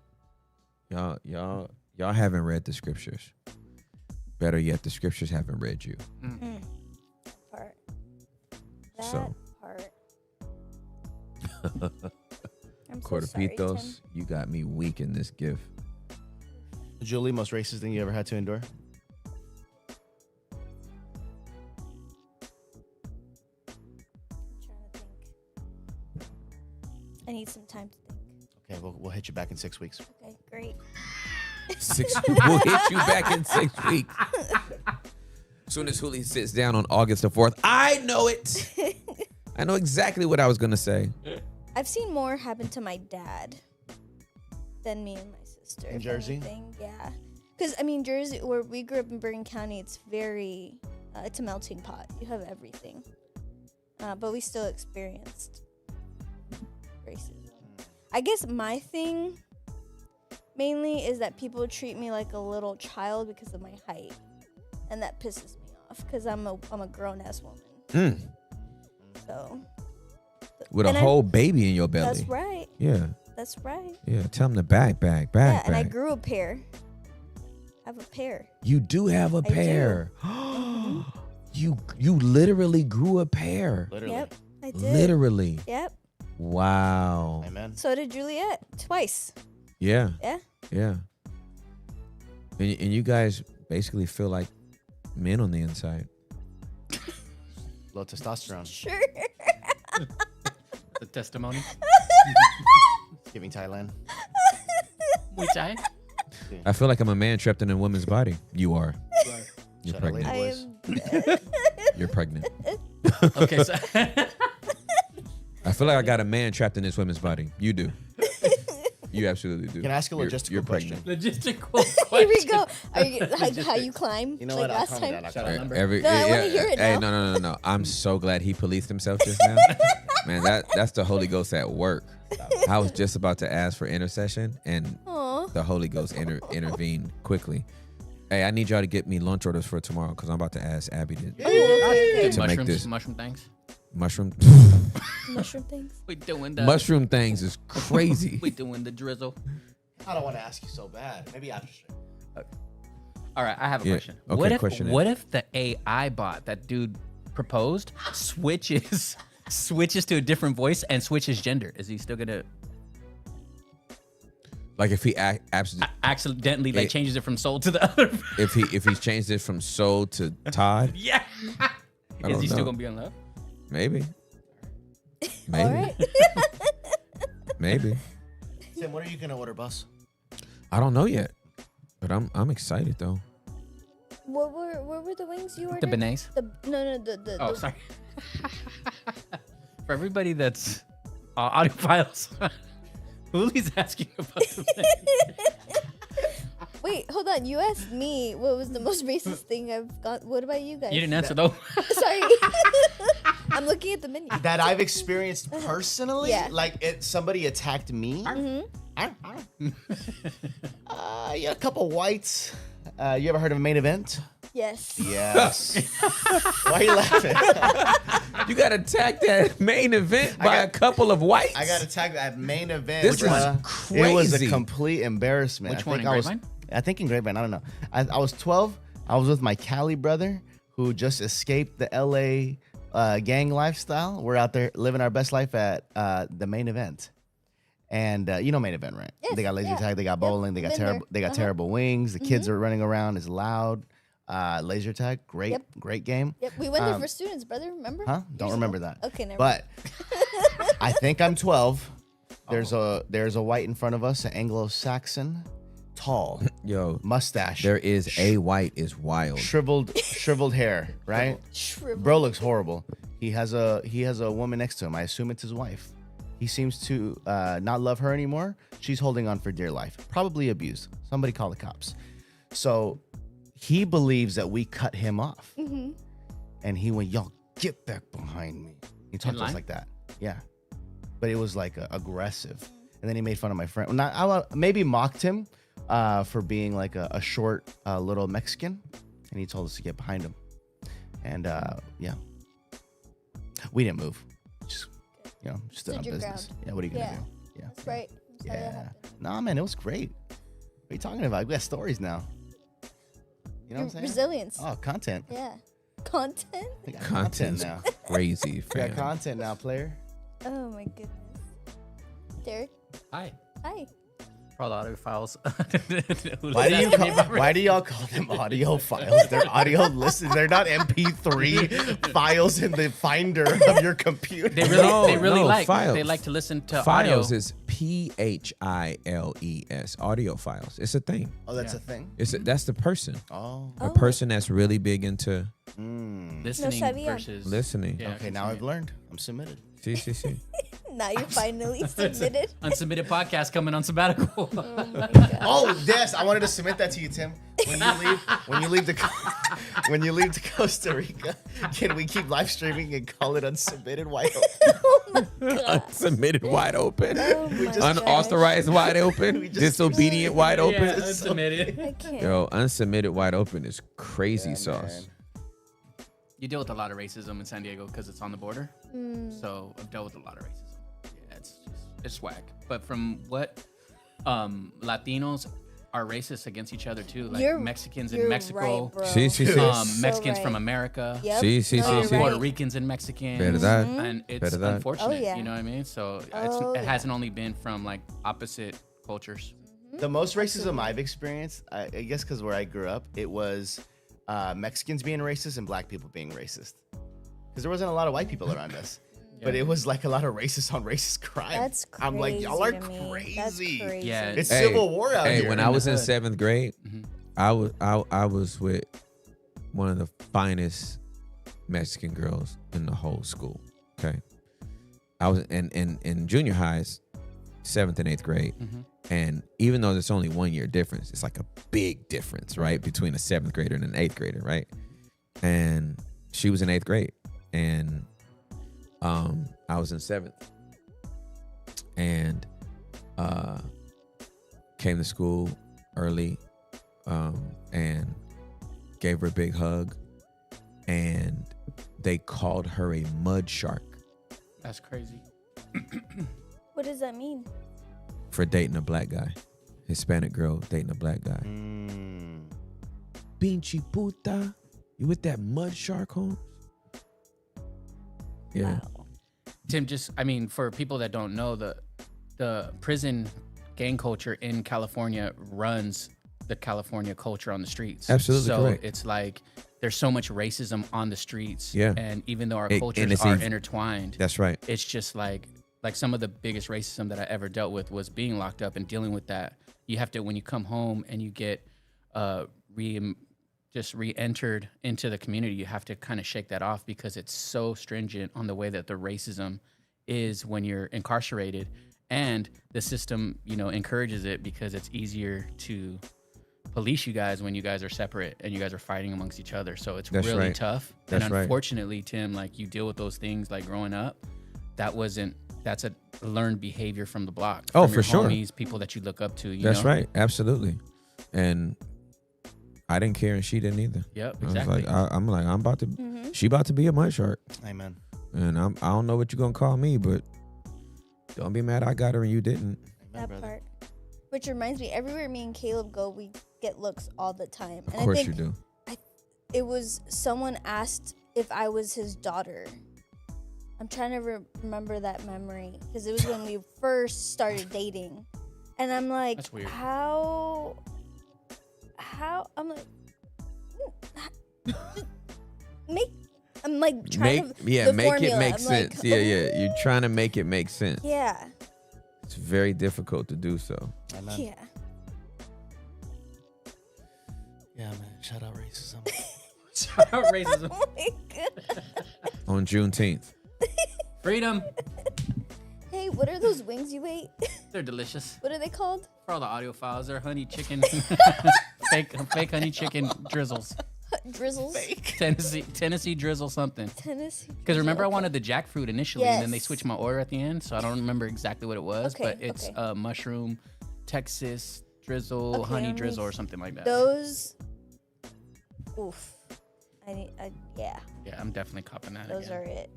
Y'all haven't read the scriptures. Better yet, the scriptures haven't read you.
Part. That
So.
part. I'm so
Cortapitos,
sorry, Tim.
you got me weak in this gift.
Julie, most racist thing you ever had to endure?
I need some time to think.
Okay, we'll hit you back in 6 weeks.
Okay, great.
We'll hit you back in 6 weeks. As soon as Julie sits down on August the 4th, I know it. I know exactly what I was going to say.
I've seen more happen to my dad than me and my sister.
In
if
Jersey?
anything. Yeah. Because, I mean, Jersey, where we grew up in Bergen County, it's very, it's a melting pot. You have everything. But we still experienced racism. I guess my thing mainly is that people treat me like a little child because of my height. And that pisses me off because I'm a grown-ass woman. So.
With a whole baby in your belly.
That's right.
Yeah.
That's right.
Yeah. Tell them to back.
Yeah, and I grew a pair. I have a pair.
You do have a pair. You literally grew a pair.
Literally. Yep, I did.
Literally.
Yep.
Wow.
Amen.
So did Juliet twice.
Yeah.
Yeah.
Yeah. And you guys basically feel like men on the inside.
Low testosterone.
Sure.
The testimony.
Giving Thailand.
Muay Thai.
I feel like I'm a man trapped in a woman's body. You are. You're
Shout out,
pregnant.
I am.
You're pregnant.
Okay, so
I feel like I got a man trapped in this woman's body. You do. You absolutely do.
Can I ask a logistical
you're
question?
Logistical question.
Here we go. Are you like how you climb?
You know
like
what? I'll
last
calm
time?
down. I'll
Shout
calm
out
down.
number.
No, I wanna hear it
Hey,
now.
no. I'm so glad he policed himself just now. Man, that's the Holy Ghost at work. I was just about to ask for intercession, and
Aw.
the Holy Ghost intervened quickly. Hey, I need y'all to get me lunch orders for tomorrow because I'm about to ask Abby to make
Mushrooms,
this
mushroom things.
mushroom.
Mushroom things.
We doing the
Mushroom things is crazy.
We doing the drizzle.
I don't want to ask you so bad. Maybe after.
All right, I have a
Yeah,
question.
okay, question it.
What if the AI bot that dude proposed switches to a different voice and switches gender? Is he still gonna
Like if he
accidentally like changes it from soul to the other?
if he's changed it from Soul to Todd,
Yeah.
I
Is
don't
he still
know.
gonna be in love?
Maybe.
All right.
Maybe.
Tim, what are you gonna order, boss?
I don't know yet, but I'm excited though.
What were the wings you ordered?
The beignets?
The
Oh, sorry. For everybody that's audiophiles, Julie's asking about the beignets.
Wait, hold on. You asked me what was the most racist thing I've got. What about you guys?
You didn't answer though.
Sorry. I'm looking at the menu.
That I've experienced personally.
Yeah.
Like somebody attacked me.
Mm-hmm.
Yeah, a couple whites. You ever heard of a main event?
Yes.
Yes. Why are you laughing?
You got attacked at main event by a couple of whites.
I got attacked at main event.
This was
It was a
crazy.
complete embarrassment.
Which
I
one,
think
in
I was,
Grapevine?
I think in Grapevine. I don't know. I was 12. I was with my Cali brother who just escaped the LA gang lifestyle. We're out there living our best life at the main event. And you know main event, right?
Yes,
They got laser
yeah.
tag, they got bowling, they got
Been
terrible,
there.
they got
Uh-huh.
terrible wings. The kids are running around. It's loud. Laser tag, great,
Yep.
great game.
Yep. We went there for students, brother. Remember?
Huh? Don't
Years
remember
ago.
that.
Okay, never.
But I think I'm 12. There's a white in front of us, an Anglo-Saxon, tall,
Yo,
mustache,
there is a white is wild.
shriveled hair, right?
Shriveled.
Bro looks horrible. He has a woman next to him. I assume it's his wife. He seems to not love her anymore. She's holding on for dear life. Probably abused. Somebody call the cops. So he believes that we cut him off.
Mm-hmm.
And he went, y'all get back behind me. He talked to us like that. Yeah. But it was like aggressive. And then he made fun of my friend. I maybe mocked him for being like a short little Mexican. And he told us to get behind him. And yeah. We didn't move. Just stood on business.
Ground.
Yeah, what are you gonna do? Yeah.
That's right.
Yeah. Nah, man, it was great. What are you talking about? We got stories now. You know what I'm saying?
Resilience.
Oh, content.
Yeah. Content?
We got content
Content's
now.
crazy,
We
fam.
got content now, player.
Oh my goodness. Derek.
Hi.
Hi.
For the audio files.
Why do y'all call them audio files? They're audio listens. They're not MP3 files in the finder of your computer.
They really like
files.
they like to listen to
Files
audio.
is PHILES, audio files. It's a thing.
Oh, that's a thing?
That's the person.
Oh.
A person that's really big into
Listening
No sabía.
versus
listening.
Yeah,
Okay, now I've learned. I'm submitted.
See.
Now you're finally submitted.
Unsubmitted podcast coming on sabbatical.
Oh, yes, I wanted to submit that to you, Tim. When you leave to Costa Rica, can we keep live streaming and call it unsubmitted wide open?
Unsubmitted wide open.
Oh my
Unauthorized wide open. Disobedient wide open.
Yeah, unsubmitted.
I can't.
Yo, unsubmitted wide open is crazy sauce.
You deal with a lot of racism in San Diego because it's on the border.
Mm.
So I've dealt with a lot of racism. Yeah, it's whack. But from what Latinos are racist against each other too, like Mexicans in Mexico,
right, bro.
Sí.
Mexicans
So
from
right.
America,
Yep.
Sí.
Puerto
Right.
Ricans and Mexicans,
Verdad.
and it's
Verdad.
unfortunate.
Oh, yeah.
You know what I mean? So
Oh,
it hasn't only been from like opposite cultures.
The most racism I've experienced, I guess because where I grew up, it was Mexicans being racist and black people being racist. Because there wasn't a lot of white people around us. But it was like a lot of racist on racist crime.
That's crazy.
I'm like, y'all are
to me.
crazy.
That's crazy.
Yeah,
It's civil war out here.
When I was in 7th grade, I was with one of the finest Mexican girls in the whole school. Okay, I was in junior highs, 7th and 8th grade, and even though there's only 1 year difference, it's like a big difference, right, between a 7th grader and an 8th grader, right? And she was in 8th grade, and I was in 7th, and came to school early, and gave her a big hug, and they called her a mud shark
That's crazy.
What does that mean?
for dating a black guy, Hispanic girl dating a black guy. Pinche puta, you with that mud shark, Holmes? Yeah.
Tim, for people that don't know, the prison gang culture in California runs the California culture on the streets.
Absolutely
so
correct.
it's like there's so much racism on the streets.
Yeah.
And even though our
And
cultures
it's
are
even-
intertwined,
That's right.
it's just like some of the biggest racism that I ever dealt with was being locked up and dealing with that. You have to, when you come home and you get re-entered into the community, you have to kind of shake that off because it's so stringent on the way that the racism is when you're incarcerated, and the system, encourages it because it's easier to police you guys when you guys are separate and you guys are fighting amongst each other. So it's
That's
really
right.
tough.
That's
and
right.
unfortunately, Tim, like you deal with those things like growing up. That's a learned behavior from the block.
Oh,
from
for
your
sure.
homies, people that you look up to.
That's
know?
right. Absolutely. And I didn't care and she didn't either.
Yep,
I was
exactly.
like, I'm about to, she about to be a mud shark.
Amen.
And I don't know what you're going to call me, but don't be mad I got her and you didn't.
That part. Which reminds me, everywhere me and Caleb go, we get looks all the time.
Of course you do.
It was someone asked if I was his daughter. I'm trying to remember that memory because it was when we first started dating, and I'm like,
That's weird.
How? I'm like, trying to
make
formula.
it make
I'm
sense.
Like,
Yeah. You're trying to make it make sense.
Yeah.
It's very difficult to do so.
Yeah.
Yeah, man. Shout out racism.
Shout out racism.
Oh my God.
On Juneteenth.
Freedom.
Hey, what are those wings you ate?
They're delicious.
What are they called?
For all the audiophiles, they're honey chicken, fake honey chicken drizzles.
Drizzles.
Tennessee drizzle something.
Tennessee.
Because remember, I
okay.
wanted the jackfruit initially, and then they
Yes.
switched my order at the end, so I don't remember exactly what it was.
Okay,
but it's mushroom, Texas drizzle,
Okay,
honey
let me
drizzle, or something like that.
Those. Oof. Yeah.
Yeah, I'm definitely copping that.
Those
again.
are it.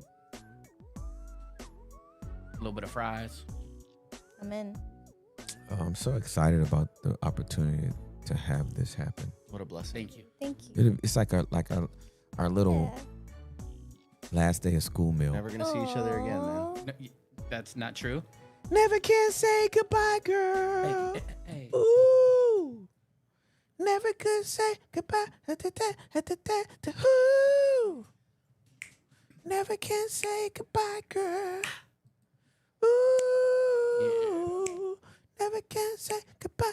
A little bit of fries.
I'm in.
Oh, I'm so excited about the opportunity to have this happen.
What a blessing.
Thank you.
Thank you.
It's like our little last day of school meal.
Never gonna see each other again, man.
No, that's not true.
Never can say goodbye, girl.
Hey.
Ooh. Never could say goodbye. Ooh. Never can say goodbye, girl. Ooh. Never can say goodbye.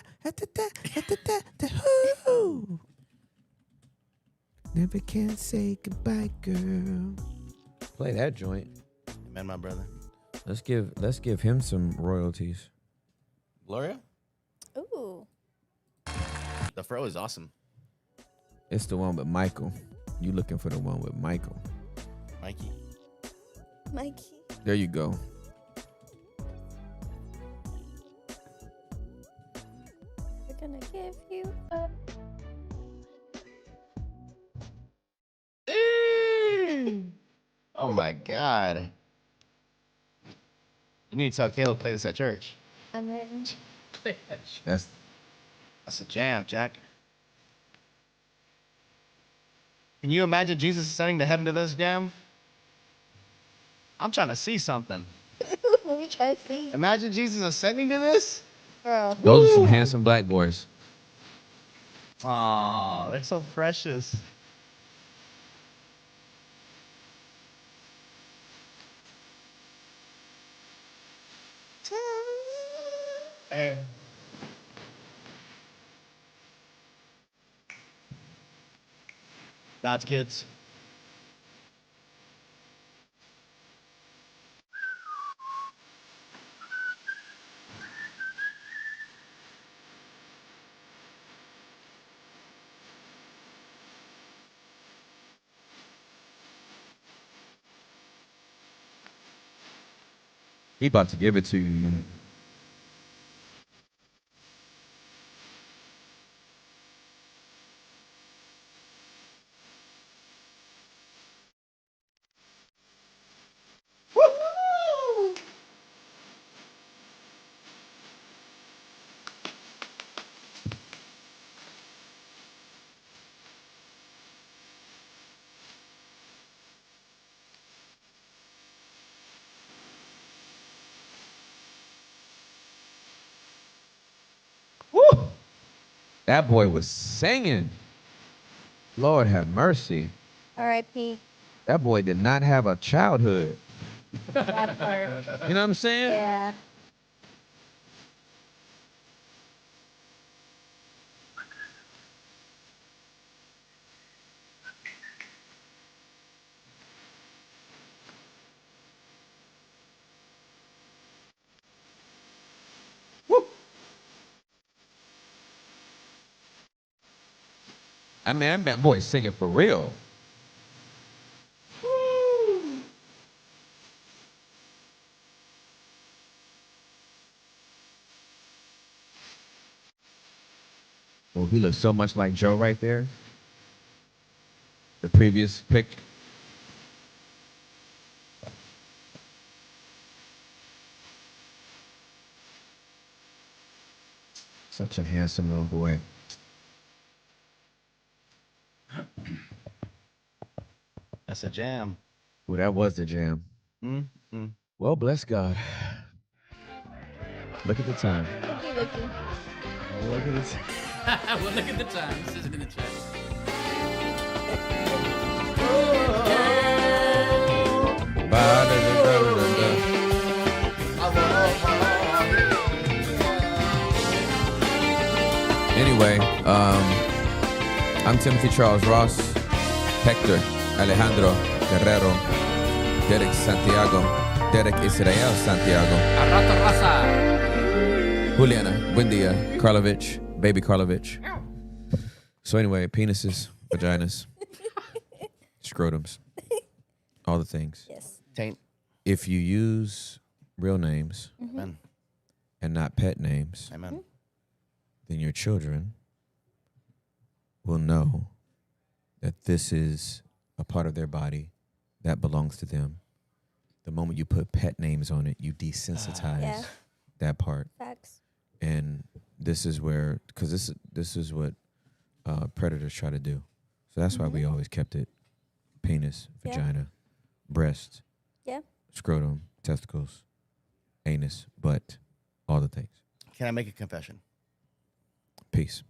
Ooh. Never can say goodbye, girl. Play that joint.
Amen, my brother.
Let's give him some royalties.
Gloria?
Ooh.
The fro is awesome.
It's the one with Michael. You looking for the one with Michael.
Mikey.
There you go.
We're gonna give you up.
Oh my God. You need to tell Caleb to play this at church.
I'm in.
That's
a jam, Jack. Can you imagine Jesus ascending to heaven to this jam? I'm trying to see something.
Let me try to see.
Imagine Jesus ascending to this?
Girl.
those are some handsome black boys.
Aw, they're so precious. Hey. God's kids.
He about to give it to you. Woo! That boy was singing. Lord have mercy.
R.I.P.
That boy did not have a childhood.
That part.
You know what I'm saying?
Yeah.
I mean, that boy's singing for real. Oh, he looks so much like Joe right there. The previous pic. Such a handsome little boy.
That's a jam.
Well, that was the jam.
Mm-hmm.
Well, bless God. Look at the time.
Looky.
Look at this.
Well, look at the time. This isn't in the chat.
Anyway, I'm Timothy Charles Ross, Hector Alejandro Guerrero, Derek Santiago, Derek Israel Santiago.
Arrato raza.
Juliana, buen dia. Karlovich, baby Karlovich. So anyway, penises, vaginas, scrotums, all the things.
Yes.
Taint.
If you use real names
Amen.
and not pet names,
Amen.
then your children will know that this is a part of their body that belongs to them. The moment you put pet names on it, you desensitize that part.
Facts.
And this is where, because this is what predators try to do. So that's why we always kept it penis, vagina, breast, scrotum, testicles, anus, butt, all the things.
Can I make a confession?
Peace.